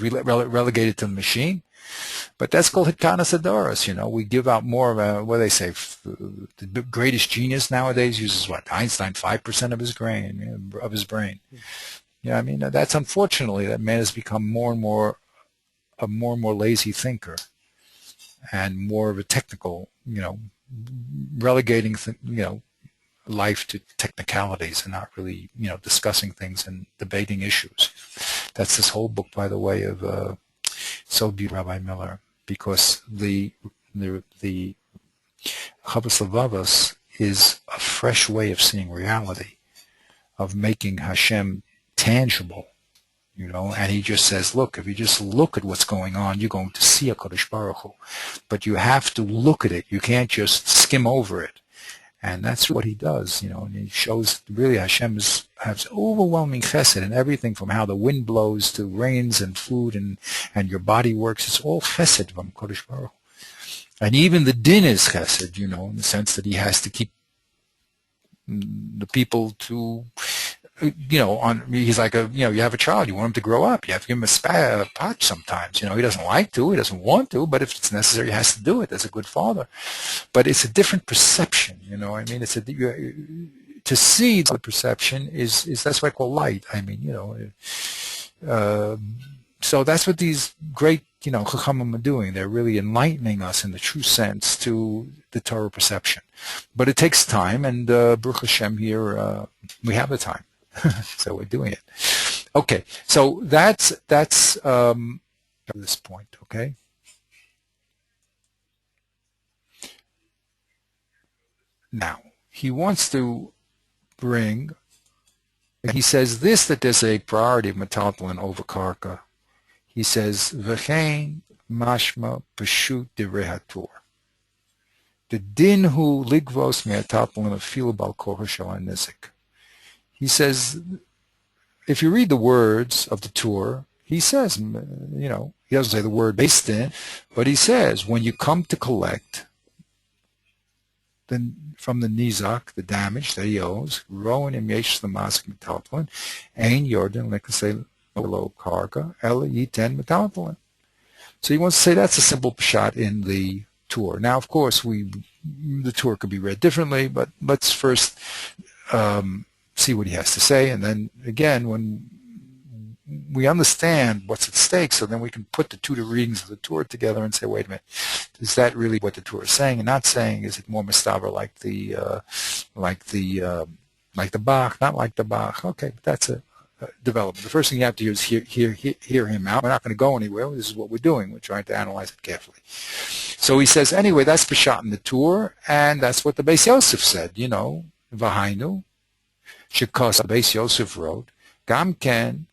relegated to the machine. But that's called Hitkanas Adoros. We give out more of what do they say? The greatest genius nowadays uses what? Einstein, 5% of his brain. I mean, that's unfortunately that man has become more and more a lazy thinker, and more of a technical, relegating, life to technicalities and not really, discussing things and debating issues. That's this whole book, by the way, of So Be Rabbi Miller, because the Chavos Levavos is a fresh way of seeing reality, of making Hashem tangible, and he just says, look, if you just look at what's going on, you're going to see a Kodesh Baruch Hu. But you have to look at it. You can't just skim over it. And that's what he does, and he shows really Hashem has overwhelming chesed in everything, from how the wind blows to rains and food and your body works. It's all chesed from Kodesh Baruch Hu. And even the din is chesed, in the sense that he has to keep the people to, he's like you have a child, you want him to grow up, you have to give him a patch sometimes, he doesn't like to, he doesn't want to, but if it's necessary, he has to do it. That's a good father. But it's a different perception, I mean, to see the perception is that's what I call light. I mean, so that's what these great, Chachamim are doing. They're really enlightening us in the true sense to the Torah perception. But it takes time, and Baruch Hashem here, we have the time. So we're doing it. Okay, so that's this point, okay? Now, he wants to bring, he says this, that there's a priority of metaltalin over karka. He says, v'chein mashma peshut divrei haTorah. The din hu ligvos me'ataltalin afilu bal korah shel nizik. He says, if you read the words of the Torah, he says, he doesn't say the word based in, but he says, when you come to collect from the nizak, the damage that he owes, rowan im yesh l'masik metaltalin, ein yordan lekasei lo karka ela yiten metaltalin. So he wants to say that's a simple shot in the tour. Now, of course, the tour could be read differently, but let's first see what he has to say, and then again, when we understand what's at stake, so then we can put the two readings of the tour together and say, wait a minute, is that really what the tour is saying and not saying? Is it more mustaber like the Bach, not like the Bach? Okay, but that's a development. The first thing you have to do is hear him out. We're not going to go anywhere. This is what we're doing. We're trying to analyze it carefully. So he says, anyway, that's Peshat in the tour, and that's what the Beis Yosef said, Vahainu, Shekos, Beis Yosef wrote, Gam Ken,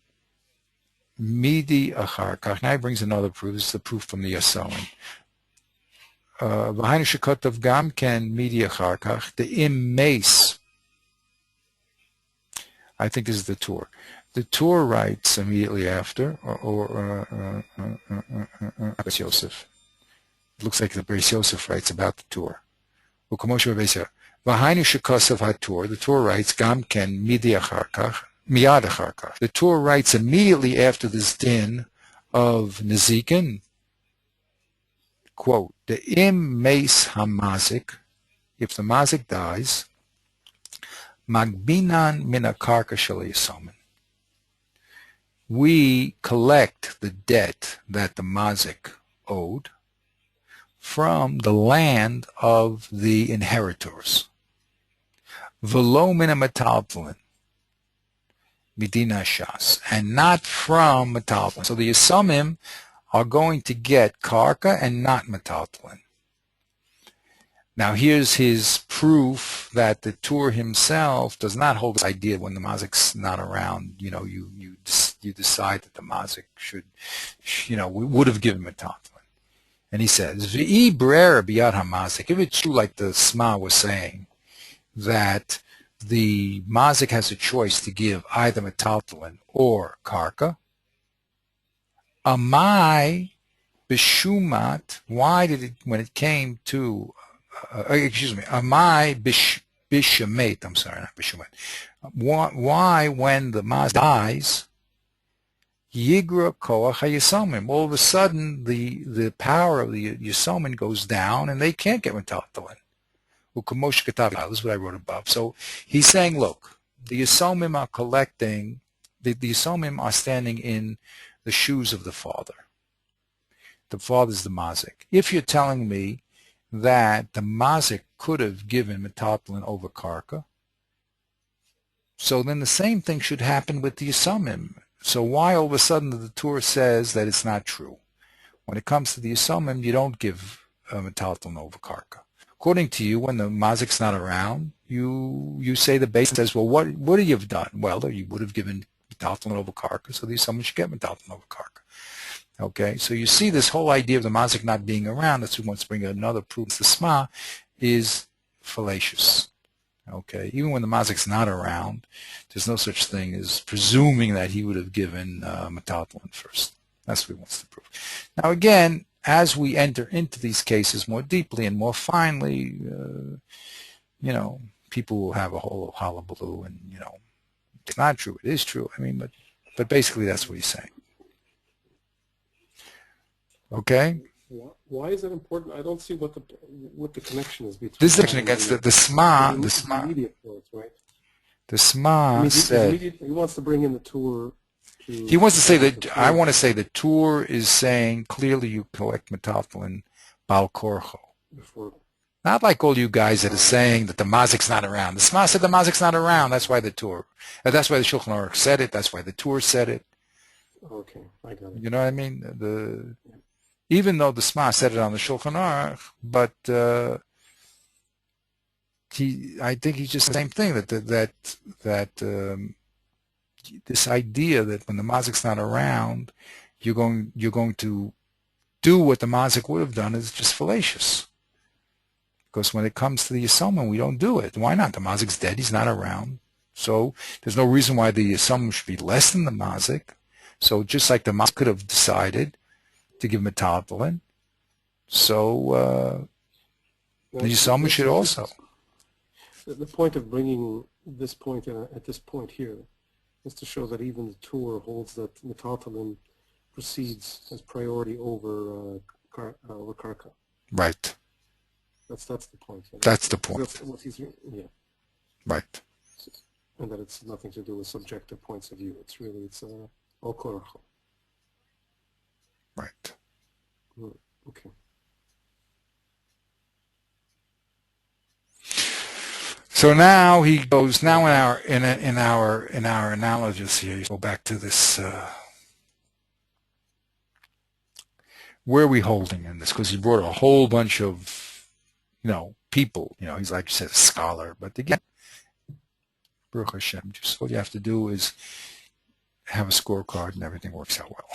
Midi Achar Kach. Now he brings another proof. This is the proof from the Yasoin. Vahainu Shekotav Gam Ken, Midi Achar Kach, the Im Mace. I think this is the tour. The tour writes immediately after, or Beis Yosef. It looks like the Beis Yosef writes about the tour. Vahainu Shekosav HaTour. The tour writes Gam Ken Midi Achar Kach. Miyad Achar Kach. The tour writes immediately after this din of Nezikin, quote, the Im Mace HaMazik, if the Mazik dies, Magbinan Min HaKarka Shel Yisomin. We collect the debt that the Mazik owed from the land of the inheritors. Velo Min HaMetaltalin. Medina Shas, and not from metaltalin. So the Yisomim are going to get karka and not metaltalin. Now here's his proof that the Tur himself does not hold this idea when the mazik's not around. You decide that the mazik should, we would have given metaltalin. And he says, V'i brer biyad hamazik. If it's true, like the Sma was saying, that the mazik has a choice to give either metaltalin or karka. Amai bishumat, why did it, when it came to, amai bishamet, I'm sorry, not bishumat. Why, when the mazik dies, yigra koach hayisomim, all of a sudden the power of the yisomim goes down and they can't get metaltalin. This is what I wrote above. So he's saying, look, the Yisomim are collecting, the Yisomim are standing in the shoes of the father. The father's the mazik. If you're telling me that the mazik could have given metaltalin over karka, so then the same thing should happen with the Yisomim. So why all of a sudden the Torah says that it's not true? When it comes to the Yisomim, you don't give metaltalin over karka. According to you, when the mazik's not around, you say the base says, well, what do you have done? Well, you would have given metaltalin over karka, so someone should get metaltalin over karka. Okay, so you see this whole idea of the mazik not being around, that's who wants to bring another proof. The Sma is fallacious. Okay, even when the mazik's not around, there's no such thing as presuming that he would have given metaltalin first. That's what he wants to prove. Now again, as we enter into these cases more deeply and more finely, people will have a whole hullabaloo, and it's not true. It is true. I mean, but basically that's what he's saying. Okay. Why is that important? I don't see what the connection is between. This is connection against the Sma. The Sma. Right? The Sma said he wants to bring in the tour. He wants to say that, I want to say the Tur is saying clearly you collect metaltalin bal korcho. Not like all you guys that are saying that the mazik's not around. The Sma said the mazik's not around. That's why the Tur. That's why the Shulchan Aruch said it. That's why the Tur said it. Okay, I got it. You know what I mean? Even though the Sma said it on the Shulchan Aruch, but I think he's just the same thing. That this idea that when the mazik's not around, you're going to do what the mazik would have done is just fallacious. Because when it comes to the Yisomim, we don't do it. Why not? The mazik's dead. He's not around. So there's no reason why the Yisomim should be less than the mazik. So just like the mazik could have decided to give metaltalin, so the Yisomim should also. The point of bringing this point at this point here Just to show that even the Tur holds that metaltalin proceeds as priority over karka. Right. That's the point. That's the point. That's what he's, yeah. Right. And that it's nothing to do with subjective points of view. It's really, it's all korach. Right. Okay. So now he goes. Now in our analogies here, you go back to this. Where are we holding in this? Because he brought a whole bunch of, people. He's like you said, a scholar. But again, Baruch Hashem, just all you have to do is have a scorecard and everything works out well.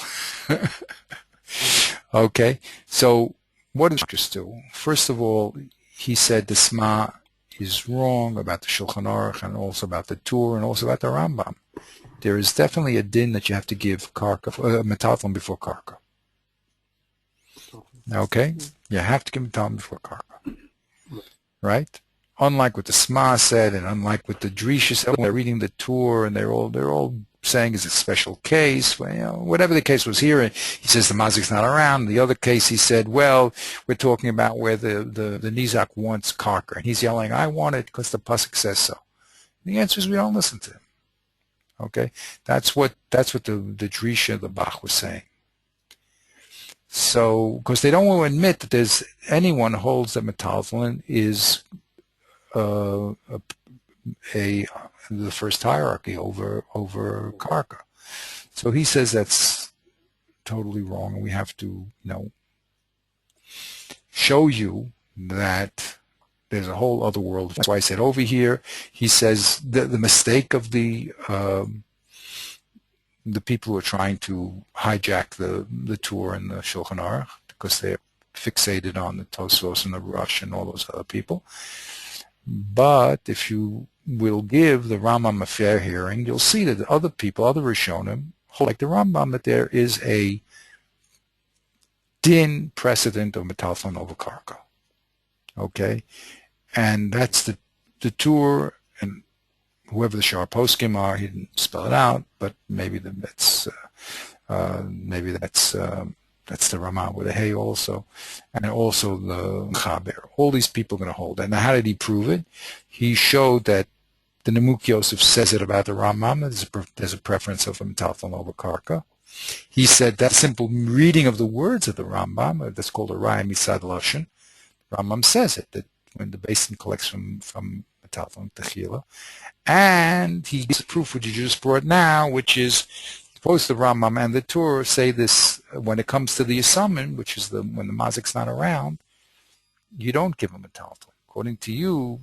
Okay, so what does Marcus do? First of all, he said the Sma is wrong about the Shulchan Aruch and also about the Tur and also about the Rambam. There is definitely a din that you have to give karka, metaltalin before karka. Okay, you have to give metaltalin before karka, right? Unlike what the Sma said, and unlike what the Drisha said, they're reading the Tur and they're all saying is a special case. Well, whatever the case was here, he says the mazik's not around. The other case, he said, well, we're talking about where the Nizak wants karka, and he's yelling, I want it because the pasuk says so. The answer is we don't listen to him. Okay, that's what the Drisha, the Bach was saying. So, because they don't want to admit that there's anyone who holds that metaltalin is the first hierarchy over karka. So he says that's totally wrong, and we have to, show you that there's a whole other world. That's why I said over here, he says the mistake of the people who are trying to hijack the Tur and the Shulchan Aruch because they're fixated on the Tosfos and the Rush and all those other people. But if you will give the Rambam a fair hearing, you'll see that other people, other Rishonim, like the Rambam, that there is a din precedent of metaltalin over karka. Okay? And that's the Tur, and whoever the Shar Poskim are, he didn't spell it out, but maybe that's the Ramah with a Hey also, and also the Chaber. All these people are going to hold that. Now, how did he prove it? He showed that the Nemuk Yosef says it about the Rambam. There's a preference of metaltalin over karka. He said that simple reading of the words of the Rambam, that's called a Raya Misad Lashon. Rambam says it, that when the basin collects from metaltalin techila. And he gives proof which you just brought now, which is both the Rambam and the Tur say this when it comes to the Yisamim, which is when the mazik's not around, you don't give him metaltalin. According to you,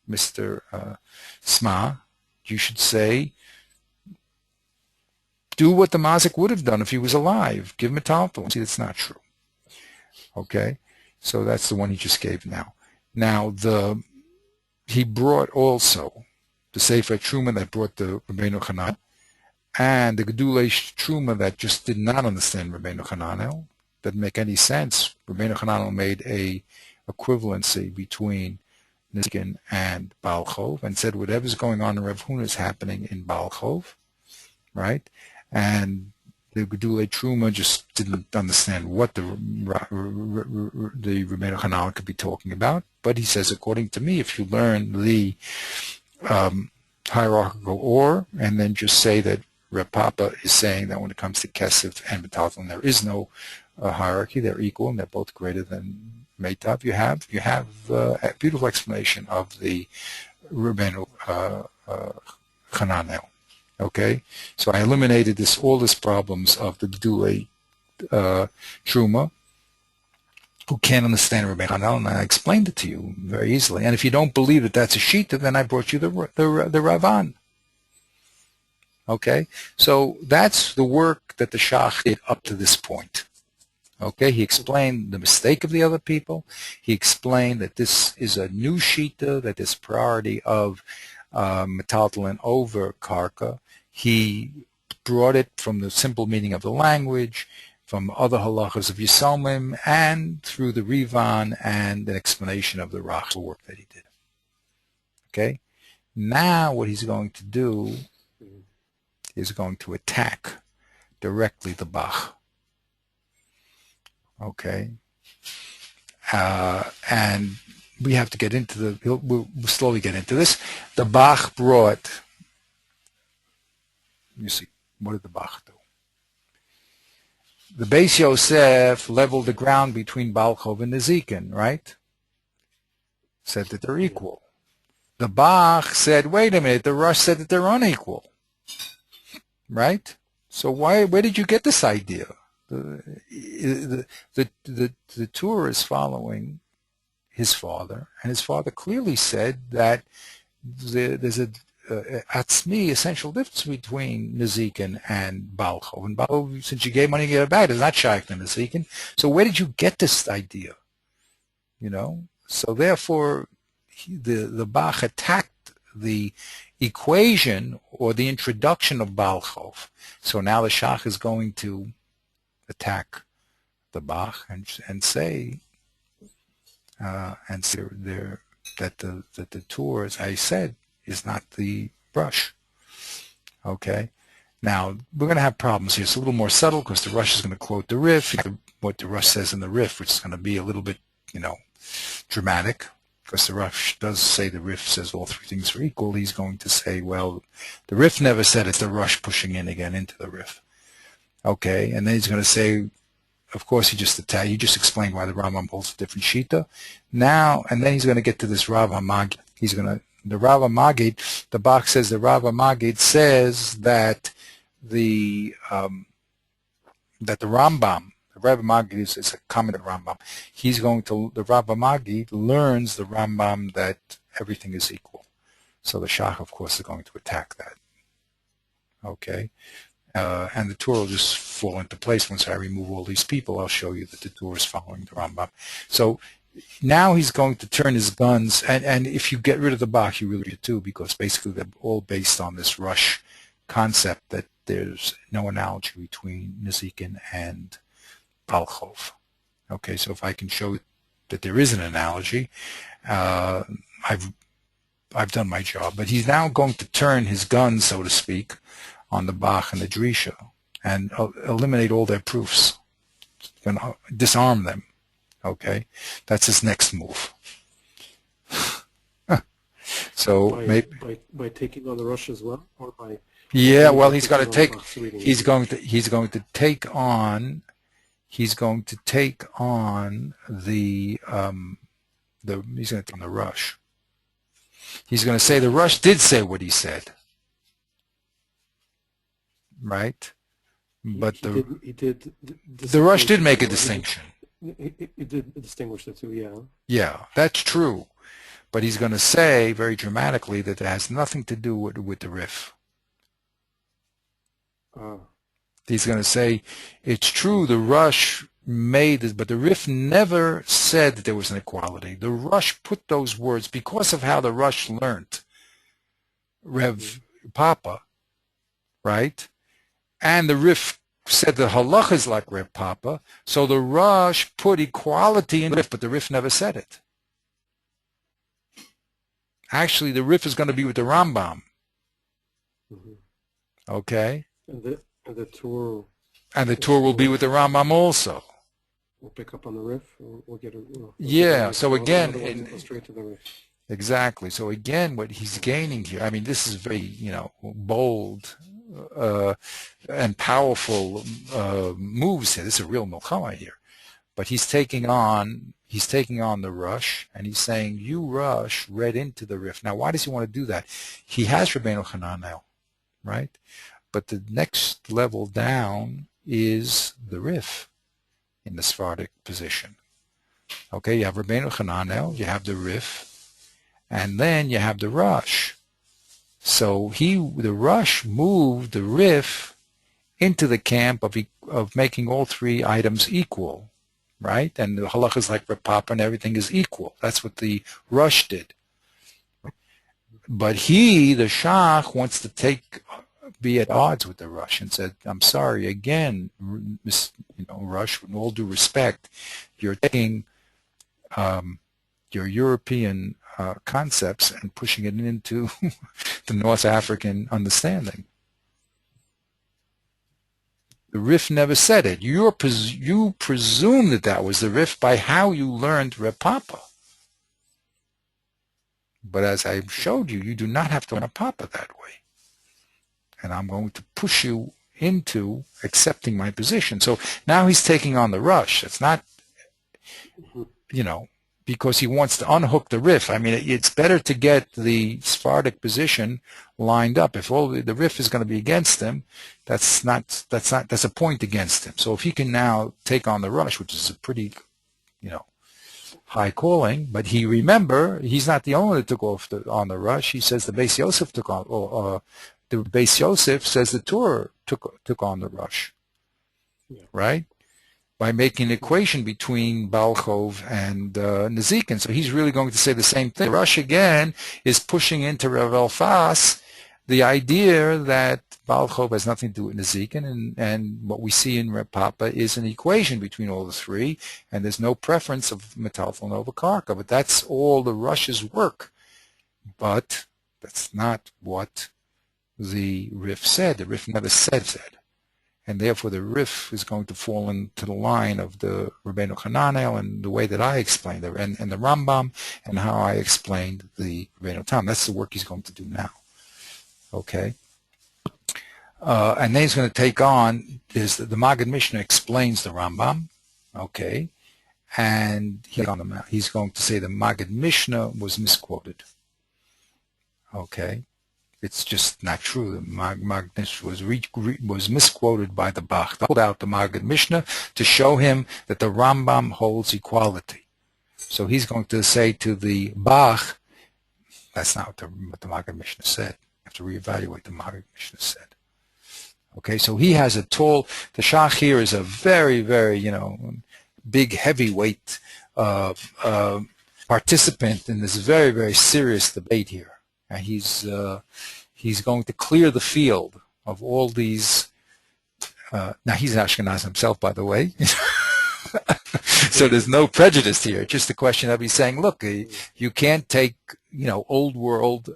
Mr. Sma, you should say, do what the mazik would have done if he was alive. Give metaltalin. See, that's not true. Okay? So that's the one he just gave now. Now, he brought also the Sefer Truma that brought the Rabbeinu Chananel, and the Gedulei Truma that just did not understand Rabbeinu Chananel. Doesn't make any sense. Rabbeinu Chananel made a equivalency between Nizkin and Baal Chov and said whatever's going on in Rav Huna is happening in Baal Chov, right? And the Gedulei Truma just didn't understand what the Rabbeinu Chananel could be talking about. But he says, according to me, if you learn the hierarchical or, and then just say that Reb Papa is saying that when it comes to Kesef and metaltalin, there is no hierarchy; they're equal and they're both greater than Meitav. You have a beautiful explanation of the Rabbeinu Chananel. Okay, so I eliminated all these problems of the Gedulei Truma, who can't understand Rabbeinu Chananel, and I explained it to you very easily. And if you don't believe that that's a shita, then I brought you the Ravan. Okay, so that's the work that the Shach did up to this point. Okay, he explained the mistake of the other people. He explained that this is a new shita, that there's priority of metaltalin over karka. He brought it from the simple meaning of the language, from other halachas of Yisalmim, and through the Rivan and an explanation of the Rach work that he did. Okay? Now what he's going to do is going to attack directly the Bach. Okay, and we have to get into we'll slowly get into this. The Bach brought, you see, what did the Bach do? The Beis Yosef leveled the ground between Balchov and Nezikin, right? Said that they're equal. The Bach said, wait a minute, the Rosh said that they're unequal, right? So where did you get this idea? The Torah is following his father, and his father clearly said that there's a atzmi, essential difference between Nezikin and Balchov. And Balchov, since you gave money, you get it back. It's not shaykh to Nezikin. So where did you get this idea? You know? So therefore, the Bach attacked the equation or the introduction of Balchov. So now the Shach is going to attack the Bach and say that the Torah, as I said, is not the brush. Okay? Now, we're going to have problems here. It's a little more subtle because the Rush is going to quote the Rif, what the Rush says in the Rif, which is going to be a little bit, dramatic, because the Rush does say the Rif says all three things are equal. He's going to say, well, the Rif never said it's the Rush pushing in again into the Rif. Okay? And then he's going to say, of course, he just explained why the Rambam holds a different shita. Now, and then he's going to get to this Rav HaMagid. The Rav HaMagid, the Bach says the Rav HaMagid says that the Rambam, the Rav HaMagid is a comment of Rambam. The Rav HaMagid learns the Rambam that everything is equal. So the Shach, of course, is going to attack that. Okay? And the Torah will just fall into place once I remove all these people. I'll show you that the Torah is following the Rambam. So now he's going to turn his guns, and if you get rid of the Bach, you really do too, because basically they're all based on this Rush concept that there's no analogy between Nezikin and Balchov. Okay, so if I can show that there is an analogy, I've done my job. But he's now going to turn his guns, so to speak, on the Bach and the Drisha and eliminate all their proofs, and disarm them. Okay, that's his next move. So by taking on the Rush as well, or by well, he's going to take on the Rush. He's going to say the Rush did say what he said, right? But the Rush did make a distinction. He did distinguish the two, yeah. Yeah, that's true. But he's going to say very dramatically that it has nothing to do with the Rif. He's going to say, it's true, the Rush made it, but the Rif never said that there was an equality. The Rush put those words because of how the Rush learned Rev Papa, right? And the Rif said the halacha is like Rev Papa, so the Rush put equality in the Rif, but the Rif never said it. Actually, the Rif is going to be with the Rambam. Okay? And the Torah. And the Torah will be with the Rambam also. We'll pick up on the Rif. We'll get it. Yeah. So again, go straight to the Rif. Exactly. So again, what he's gaining here, I mean, this is very, bold and powerful moves here. This is a real milchama here. But he's taking on the Rush, and he's saying, you Rush read into the Rif. Now, why does he want to do that? He has Rabbeinu Hanan now, right? But the next level down is the Rif in the Sephardic position. Okay, you have Rabbeinu Hananel, you have the Rif, and then you have the Rush. So the Rush moved the Rif into the camp of making all three items equal, right? And the halacha is like Reb Papa and everything is equal. That's what the Rush did. But the Shach, wants to be at odds with the Rush and said, I'm sorry, again, Rush, with all due respect, you're taking your European concepts and pushing it into the North African understanding. The Rif never said it. You presume that that was the Rif by how you learned Reb Papa. But as I showed you, you do not have to learn Reb Papa that way. And I'm going to push you into accepting my position. So now he's taking on the rush. It's not, because he wants to unhook the Rif. I mean, it's better to get the Sephardic position lined up. If all the Rif is going to be against him, that's a point against him. So if he can now take on the rush, which is a pretty, high calling, but remember, he's not the only one that took on the rush. He says the Beis Yosef took on, the Beis Yosef says the Torah took on the rush, right? By making an equation between Balchov and Nezikin. So he's really going to say the same thing. Rush again is pushing into Rav Elfas the idea that Balchov has nothing to do with Nezikin, and what we see in Reb Papa is an equation between all the three, and there's no preference of metalfel over karka. But that's all the Rush's work. But that's not what the Rif said. The Rif never said. And therefore the Rif is going to fall into the line of the Rabbeinu Hananel and the way that I explained it, and the Rambam, and how I explained the Rabbeinu Tam. That's the work he's going to do now. Okay? And then he's going to take on, the Maggid Mishnah explains the Rambam, okay? And he's going to say the Maggid Mishnah was misquoted. Okay? It's just not true. The Maggid Mishnah was misquoted by the Bach. They pulled out the Maggid Mishnah to show him that the Rambam holds equality. So he's going to say to the Bach, that's not what the Maggid Mishnah said. You have to reevaluate the Maggid Mishnah said. Okay, so he has the Shach here is a very, very, big heavyweight participant in this very, very serious debate here. And he's going to clear the field of all these. Now he's Ashkenaz himself, by the way, so there's no prejudice here. It's just a question of he's saying, look, you can't take old world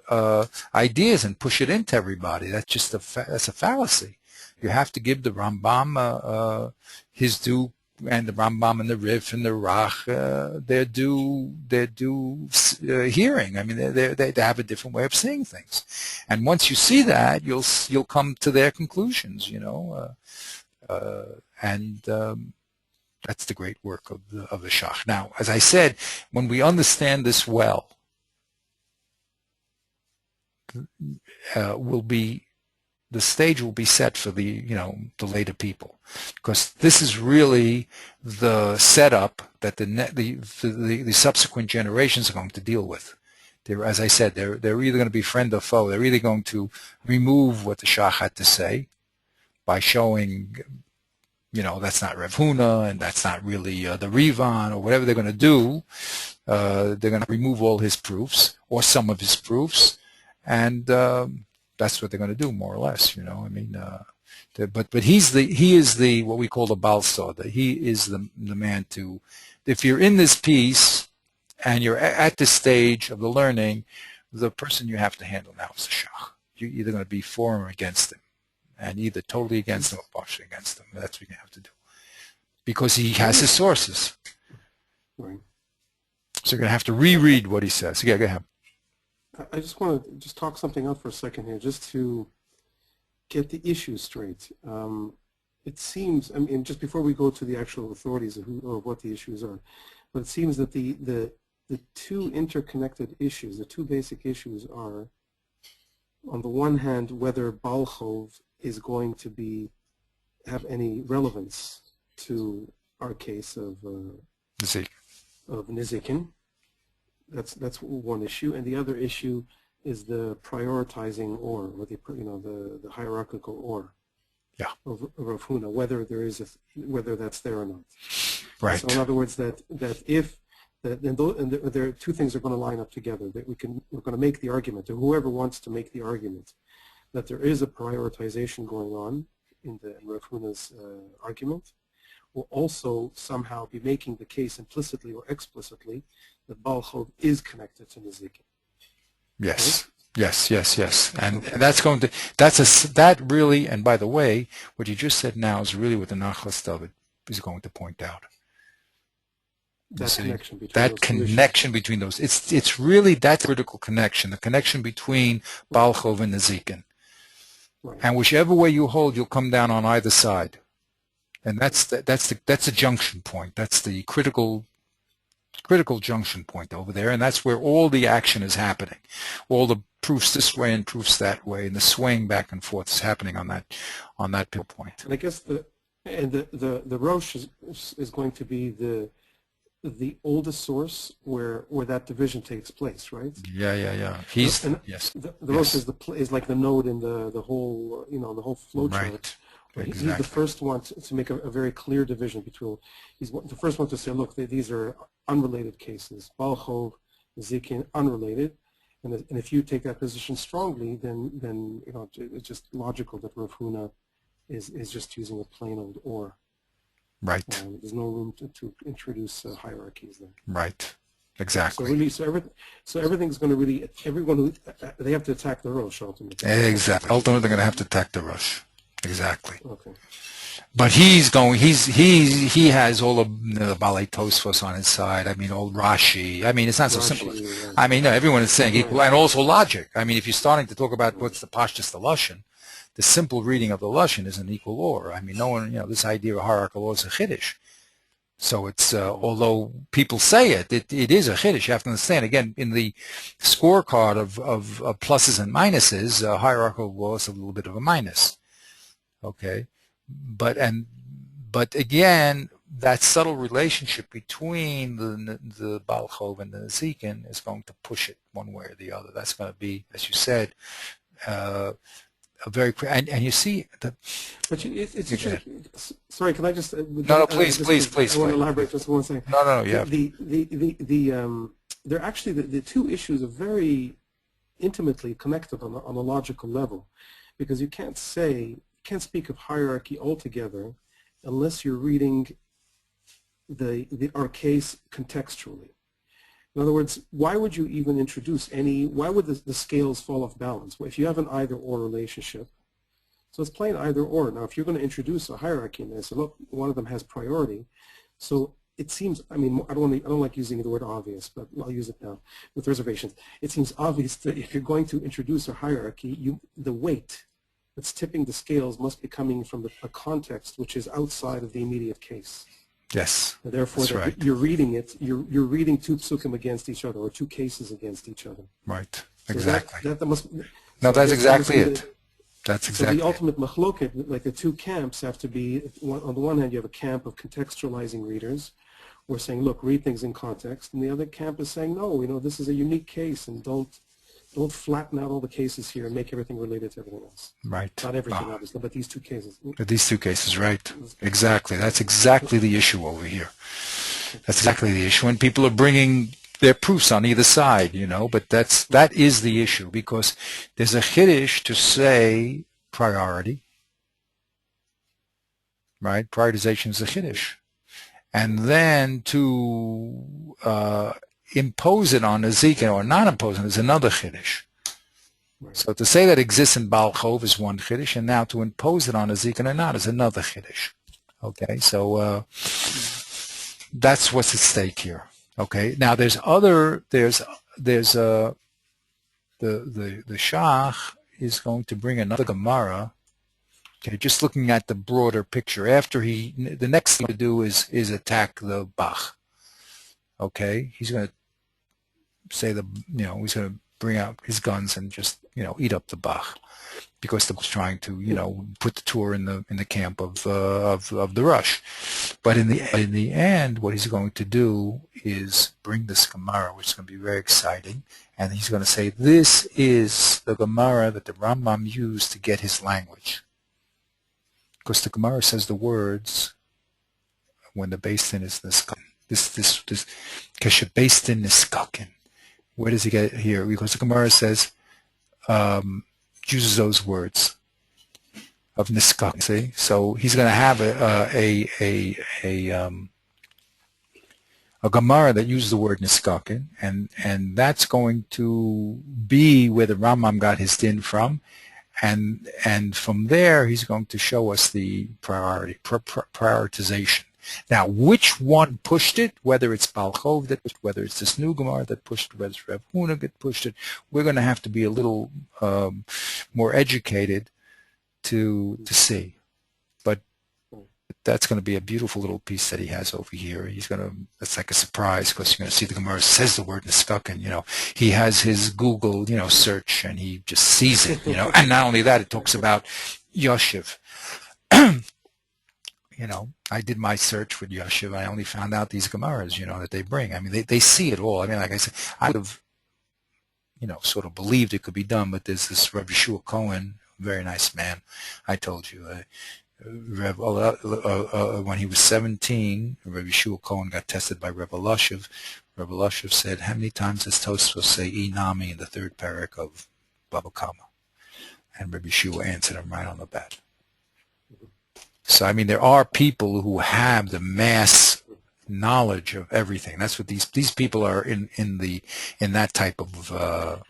ideas and push it into everybody. That's just that's a fallacy. You have to give the Rambam his due, and the Rambam and the Rif and the Rach their due hearing. I mean, they have a different way of seeing things, and once you see that, you'll come to their conclusions. And that's the great work of the Shach. Now, as I said, when we understand this well, the stage will be set for the later people, because this is really the setup that the subsequent generations are going to deal with. As I said, they're either going to be friend or foe. They're either going to remove what the Shach had to say by showing, that's not Rav Huna and that's not really the Rivan, or whatever they're going to do. They're going to remove all his proofs or some of his proofs, and that's what they're going to do, more or less. But he is the what we call the Baal Soda. He is the man to. If you're in this piece and you're at this stage of the learning, the person you have to handle now is the Shach. You're either going to be for him or against him, and either totally against him or partially against him. That's what you have to do, because he has his sources. Right. So you're going to have to reread what he says. Yeah, go ahead. I just want to talk something out for a second here, just to get the issue straight. It seems, just before we go to the actual authorities of what the issues are, but it seems that the two interconnected issues, the two basic issues are, on the one hand, whether Balchov is going to have any relevance to our case of Nizikin. That's one issue, and the other issue is the prioritizing or the hierarchical or of Rav Huna, whether that's there or not. Right. So in other words, that if there are two things that are going to line up together, that we're going to make the argument, or whoever wants to make the argument, that there is a prioritization going on in Rav Huna's argument, will also somehow be making the case implicitly or explicitly that Balchov is connected to Nezikin. Yes. Right? Yes, yes, yes. And Okay. that's going to, that really, and by the way, what you just said now is really what the Nachlas David is going to point out. You That see, connection between that those two issues. connection between those, it's really that critical connection, the connection between Right. Balchov and Nezikin. Right. And whichever way you hold, you'll come down on either side. And Right. that's the junction point. That's the critical junction point over there, and that's where all the action is happening. All the proofs this way and proofs that way, and the swaying back and forth is happening on that pivot point. And I guess the Rosh is going to be the oldest source where that division takes place, right? Yeah, yeah, yeah. He's And yes, the Rosh yes, is like the node in the whole the whole flow chart. right, He's the exactly, first one to make a very clear division between. He's the first one to say, look, these are unrelated cases. Balchov, Zikin, unrelated. And if you take that position strongly, then it's just logical that Rav Huna is just using a plain old or. right, There's no room to introduce hierarchies there. right, So exactly, really, so everything's going to really everyone who they have to attack the Rosh ultimately. exactly. Ultimately, they're going to have to attack the rush. Exactly. Okay. But he has all of the Balei Tosfos on his side. I mean, old Rashi. I mean, it's not so simple. Rashi, right. I mean, no, everyone is saying equal, Right. and also logic. I mean, if you're starting to talk about Right. what's the Pashtus, the Lashon, the simple reading of the Lashon is an equal or. I mean, no one, this idea of hierarchical law is a Chiddush. So it's, although people say it is a Chiddush. You have to understand, again, in the scorecard of pluses and minuses, hierarchical law is a little bit of a minus. Okay, but again, that subtle relationship between the Balchov and the Zikin is going to push it one way or the other. That's going to be, as you said, a very and you see the. But it's interesting. Sorry, can I just? No, please, please, I want to please. elaborate just one second. No, yeah, They're actually the two issues are very intimately connected on a logical level, because you can't speak of hierarchy altogether unless you're reading our case contextually. In other words, why would you even introduce why would the scales fall off balance? Well, if you have an either-or relationship, so it's plain either-or. Now, if you're going to introduce a hierarchy in this, look, one of them has priority. So it seems, I mean, I don't like using the word obvious, but I'll use it now with reservations. It seems obvious that if you're going to introduce a hierarchy, the weight that's tipping the scales must be coming from a context which is outside of the immediate case. yes, And therefore, that's right, you're reading it. You're reading two psukim against each other, or two cases against each other. right, So exactly. that must. No, So that's exactly it. That's so exactly the it. ultimate machloket, like the two camps, have to be on the one hand, you have a camp of contextualizing readers, who are saying, look, read things in context, and the other camp is saying, no, this is a unique case, and don't flatten out all the cases here and make everything related to everything else. Right. Not everything, obviously, but these two cases. But these two cases, right? Exactly. That's exactly the issue over here. That's exactly the issue. And people are bringing their proofs on either side, but that is the issue, because there's a chiddush to say priority, right? Prioritization is a chiddush. And then to impose it on a Ezekiel or not impose it is another chiddush. Right. So to say that exists in Baal Chov is one chiddush, and now to impose it on a Ezekiel or not is another chiddush. Okay, so that's what's at stake here. Okay, now there's the Shach is going to bring another Gemara. Okay, just looking at the broader picture. After the next thing to do is attack the Bach. Okay, he's going to say he's going to bring out his guns and just eat up the Bach, because the trying to put the tour in the camp of the rush. But in the end, what he's going to do is bring this Gemara, which is going to be very exciting, and he's going to say this is the Gemara that the Rambam used to get his language, because the Gemara says the words when the Beis Din is this keshe Beis Din niskakin. Where does he get it here? Because the Gemara says uses those words of niskak. See, so he's going to have a Gemara that uses the word niskakin, and that's going to be where the Rambam got his din from, and from there he's going to show us the prioritization. Now, which one pushed it, whether it's Balchov that pushed it, whether it's this new Gemara that pushed it, whether it's Rev Huna that pushed it, we're going to have to be a little more educated to see. But that's going to be a beautiful little piece that he has over here. That's like a surprise, because you're going to see the Gemara says the word Niskakin, he has his Google, search, and he just sees it, and not only that, it talks about Yoshev. I did my search with Yoshev. I only found out these Gemaras, that they bring. I mean, they see it all. I mean, like I said, I would have, sort of believed it could be done, but there's this Rabbi Shua Cohen, very nice man. I told you, when he was 17, Rabbi Shua Cohen got tested by Rebbe Lushev. Rebbe Lushev said, how many times does Tosfos say Inami in the third parak of Baba Kama? And Rabbi Shua answered him right on the bat. So, I mean, there are people who have the mass knowledge of everything. That's what these people are in that type of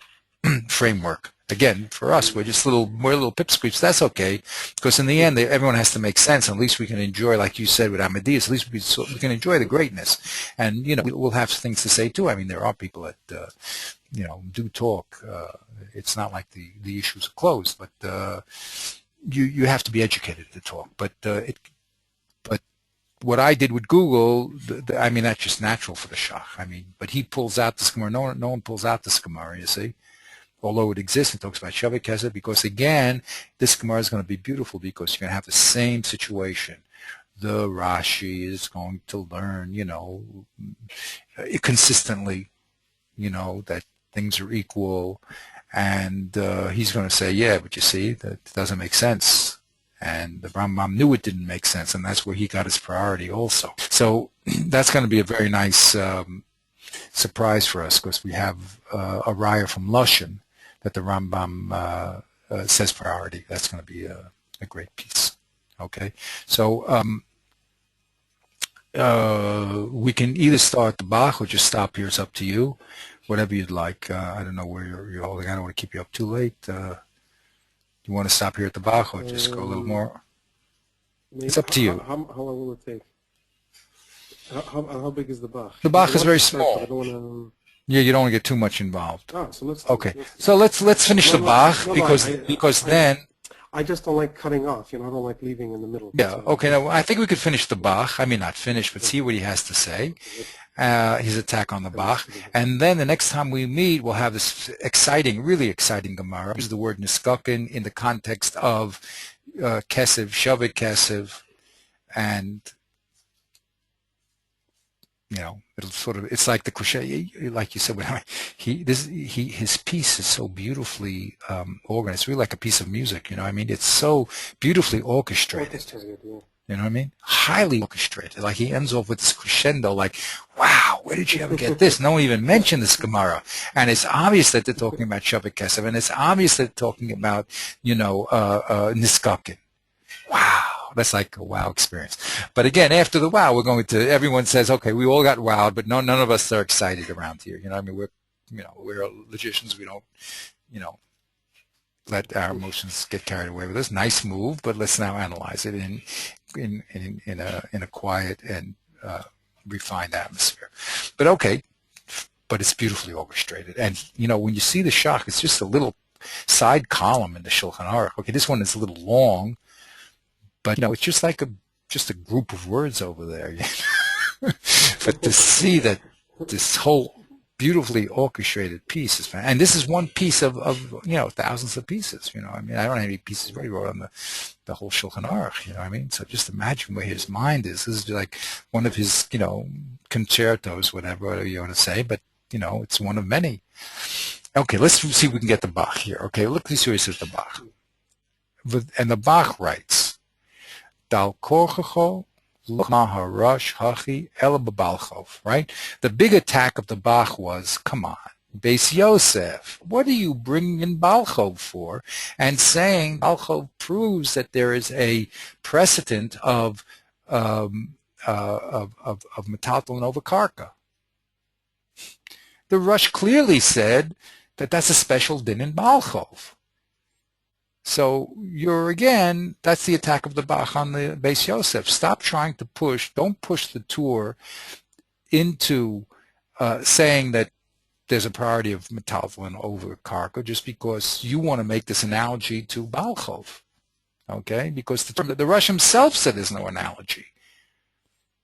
framework. Again, for us, we're little pipsqueaks. That's okay, because in the end, everyone has to make sense. And at least we can enjoy, like you said with Amadeus, at least we can enjoy the greatness. And, we'll have things to say, too. I mean, there are people that, do talk. It's not like the issues are closed, but you have to be educated to talk. But what I did with Google, I mean, that's just natural for the Shach. I mean, but he pulls out the Gemara. No one pulls out the Gemara, you see. Although it exists, it talks about Shavik Kesed, because again, this Gemara is going to be beautiful because you're going to have the same situation. The Rashi is going to learn, consistently, that things are equal, and he's going to say, yeah, but you see, that doesn't make sense. And the Rambam knew it didn't make sense, and that's where he got his priority also. So that's going to be a very nice surprise for us, because we have a raya from Lashon that the Rambam says priority. That's going to be a great piece. Okay, so we can either start the Bach or just stop here. It's up to you, whatever you'd like. I don't know where you're holding. I don't want to keep you up too late. You want to stop here at the Bach or just go a little more? It's up to you. How long will it take? How big is the Bach? The Bach is very small. Yeah, you don't want to get too much involved. Oh, so let's finish the Bach, because then I just don't like cutting off. I don't like leaving in the middle. Yeah. Okay. Now I think we could finish the Bach. I mean, not finish, but see what he has to say. His attack on the Bach, and then the next time we meet, we'll have this really exciting Gemara. Use the word niskakin in the context of kesev, shavik kesev, and it's like the crochet, like you said. His piece is so beautifully organized. It's really like a piece of music. I mean, it's so beautifully orchestrated. You know what I mean? Highly orchestrated. Like he ends off with this crescendo, like, wow, where did you ever get this? No one even mentioned this Gemara. And it's obvious that they're talking about Shavik Kesev, and it's obvious that they're talking about, Niskakin. Wow. That's like a wow experience. But again, after the wow, everyone says, okay, we all got wowed, but none of us are excited around here. I mean, we're logicians. We don't, let our emotions get carried away with us. Nice move, but let's now analyze it in a quiet and refined atmosphere. But okay, but it's beautifully orchestrated. And when you see the Shach, it's just a little side column in the Shulchan Aruch. Okay, this one is a little long, but it's just like a group of words over there. But to see that this whole beautifully orchestrated piece is fantastic. And this is one piece of thousands of pieces. I mean, I don't have any pieces already wrote on the whole Shulchan Aruch. I mean, so just imagine where his mind is. This is like one of his concertos, whatever you want to say, but it's one of many. Okay, let's see if we can get the Bach here. Okay, look, let's see what he says the Bach. And the Bach writes, Dal korchecho maharash hachi el babalchov. Right? The big attack of the Bach was, come on, Beis Yosef, what are you bringing in Balchov for? And saying Balchov proves that there is a precedent of metaltal and over karka. The Rush clearly said that that's a special din in Baal Chov. So that's the attack of the Bach on the Beis Yosef. Stop trying to don't push the Tur into saying that there's a priority of metaltalin over karka just because you want to make this analogy to Baal Chov. Okay? Because the Rush himself said there's no analogy.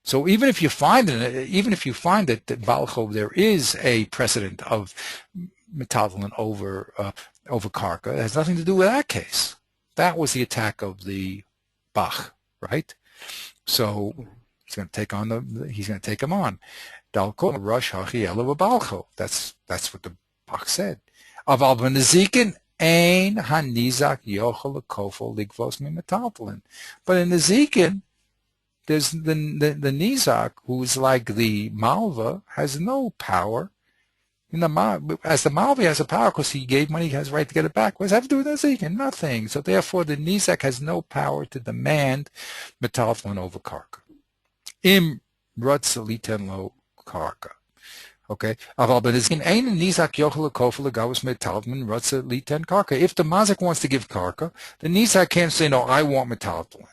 So even if you find that Baal Chov there is a precedent of metaltalin over karka, it has nothing to do with that case. That was the attack of the Bach, right? So he's going to take him on. Dalko Rush Hachi Ela Baal Chov. That's what the Bach said. Aval b'nezikin ein hanizak yochel lekofel ligvos mimetaltalin. But in nezikin, there's the nizak, who's like the malva, has no power. As the malva has a power because he gave money, he has a right to get it back. What does that have to do with nezikin? Nothing. So therefore, the nizak has no power to demand metaltalin over karka. Im rutza liten lo karka. Okay. If the mazik wants to give karka, the nizak can't say, no, I want metaltalin.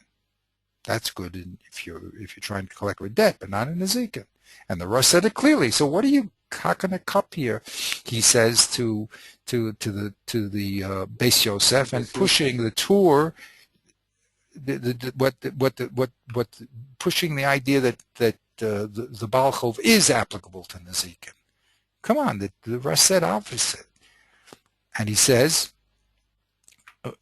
That's good if you're trying to collect a debt, but not in nezikin. And the Rosh said it clearly. So what are you cocking a cup here? He says to the Beis Yosef and pushing the Tur, pushing the idea that the Baal Chov is applicable to nezikin. Come on, the Rosh said opposite. And he says,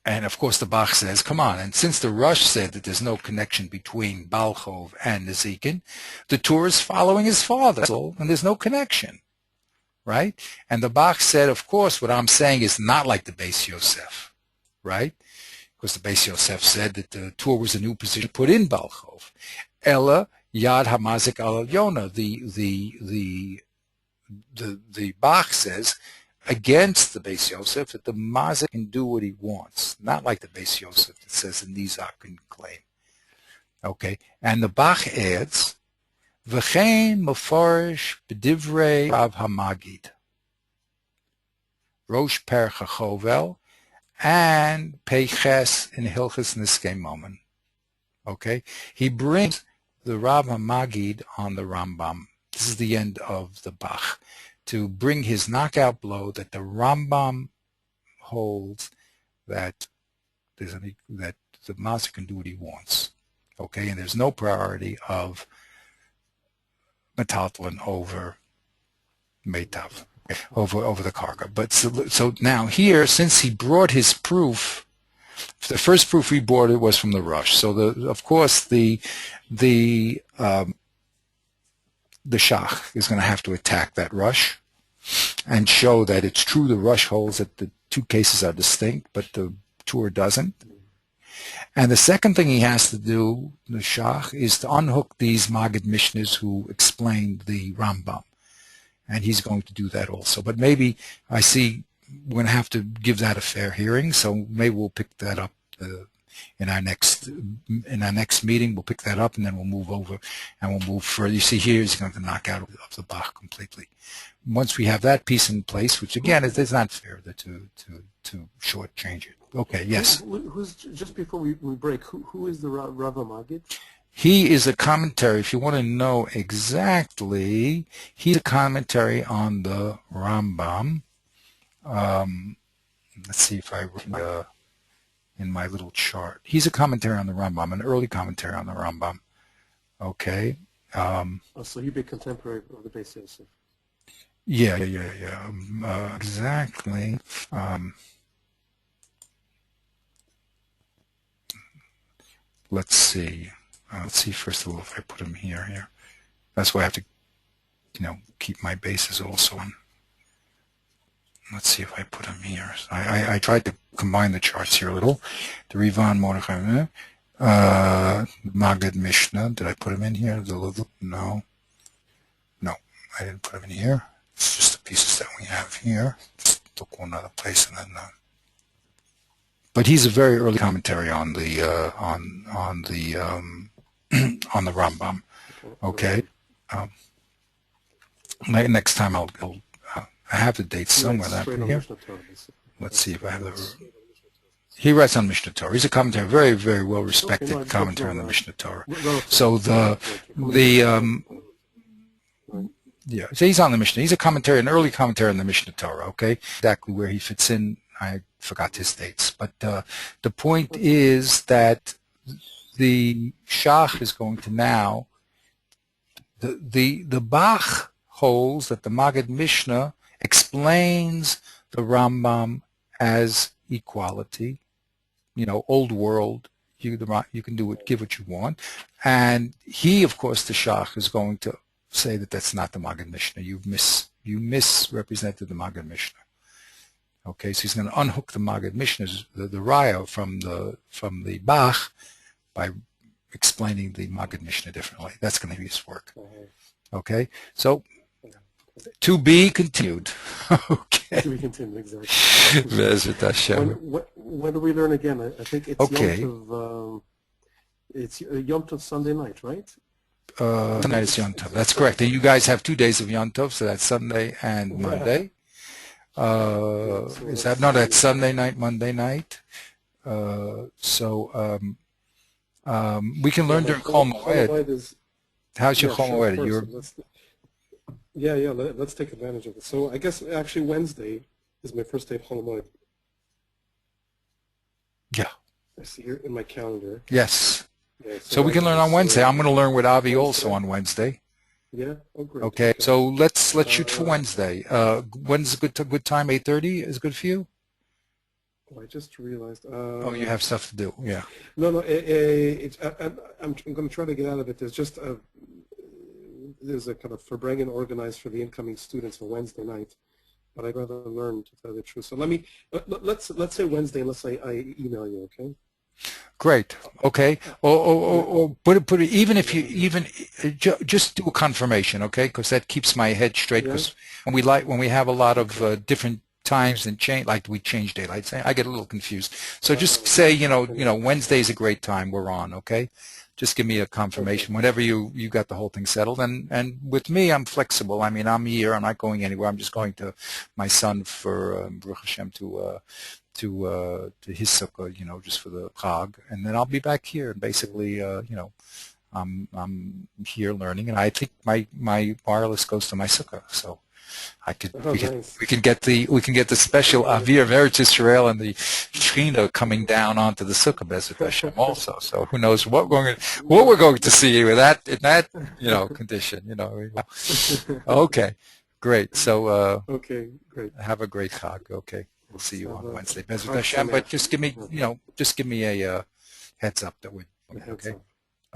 and of course the Bach says, come on, and since the Rosh said that there's no connection between Baal Chov and nezikin, the Tur is following his father, and there's no connection, right? And the Bach said, of course, what I'm saying is not like the Beis Yosef, right? Because the Beis Yosef said that the Tur was a new position put in Baal Chov. Ella Yad Hamazik Al Yona. The Bach says against the Beis Yosef that the mazik can do what he wants, not like the Beis Yosef that says the nizak can claim. Okay, and the Bach adds, "V'chein mefarish b'divrei Rav Hamagid, Rosh Per Chachovel, and Peiches in Hilchas Niskei Momen." Okay, he brings the Rav Hamagid on the Rambam. This is the end of the Bach, to bring his knockout blow that the Rambam holds that that the master can do what he wants. Okay, and there's no priority of metaltalin over meitav, over the karka. But so now here, since he brought his proof, the first proof he brought it was from the Rosh. So of course the Shach is going to have to attack that Rosh and show that it's true the Rosh holds that the two cases are distinct, but the Tur doesn't. And the second thing he has to do, the Shach, is to unhook these Maggid Mishnahs who explained the Rambam. And he's going to do that also. But maybe, I see, we're going to have to give that a fair hearing, so maybe we'll pick that up in our next meeting. We'll pick that up, and then we'll move over and we'll move further. You see here, he's going to knock out of the Bach completely. Once we have that piece in place, which again it's not fair to shortchange it. Okay, yes. Who's just before we break? Who is the Rav Magid? He is a commentary. If you want to know exactly, he's a commentary on the Rambam. Let's see if I read in my little chart. He's a commentary on the Rambam, an early commentary on the Rambam. Okay. So he'd be contemporary of the Beis Yosef. Yeah. Exactly. Let's see. Let's see first of all if I put him here. That's why I have to, keep my bases also on. Let's see if I put him here. I tried to combine the charts here a little. The Rivan Mordechai, Maggid Mishnah. Did I put him in here? No, I didn't put him in here. It's just the pieces that we have here. Just look one other place and then. But he's a very early commentary on the on the Rambam. Okay. Next time I have the dates He writes somewhere. straight on Here. Mishnah Torah, basically. Let's see if I have the. He writes on Mishnah Torah. He's a commentator, very, very well Okay, no, respected I just want to commentator on know the Mishnah Torah. relative. So Right. yeah, so he's on the Mishnah. He's a commentary, an early commentary on the Mishnah Torah. Okay, exactly where he fits in, I forgot his dates, but the point is that the Shach is going to now. The Bach holds that the Maggid Mishnah explains the Rambam as equality. You know, old world. You can do it, give what you want, and he, of course, the Shach is going to say that that's not the Maggid Mishnah. You misrepresented the Maggid Mishnah. Okay, so he's going to unhook the Maggid Mishnah, the Raya from the Bach, by explaining the Maggid Mishnah differently. That's going to be his work. Okay, so to be continued. Okay. To be continued, exactly. When do we learn again? I think it's okay. It's Yom Tov Sunday night, right? Tonight is Yom Tov. That's correct. And you guys have 2 days of Yom Tov, so that's Sunday and Monday. Is that no? That's Sunday night, Monday night. We can learn during Chol Moed. How's your Chol Moed? Let's take advantage of it. So I guess actually Wednesday is my first day of Chol Moed. Yeah. I see here in my calendar. Yes. Yeah, so we can learn on Wednesday. I'm going to learn with Avi also on Wednesday. Yeah. Oh, great. Okay. So let's shoot for Wednesday. When's a good time? 8:30 is good for you? Oh, I just realized. Oh, you have stuff to do. Yeah. No. I'm going to try to get out of it. There's a kind of Verbringen organized for the incoming students for Wednesday night, but I'd rather learn, to tell the truth. So let's say Wednesday, unless I email you, okay? Great. Okay. Or put it even if you just do a confirmation, okay? Because that keeps my head straight. Because when we have a lot of different times and we change daylight saving, I get a little confused. So just say Wednesday's a great time. We're on, okay? Just give me a confirmation whenever you got the whole thing settled. And with me, I'm flexible. I mean, I'm here. I'm not going anywhere. I'm just going to my son for Baruch Hashem to his sukkah, just for the Chag, and then I'll be back here. And basically, I'm here learning, and I think my wireless goes to my sukkah, so we can get the special Avir Eretz Yisrael and the Shechina coming down onto the sukkah Bezrat Hashem also. So who knows what we're going to see with that in that condition. Okay, great. So okay, great. Have a great Chag. Okay. We'll see you on Wednesday, Bezrat Hashem. But just give me a heads up that we're okay.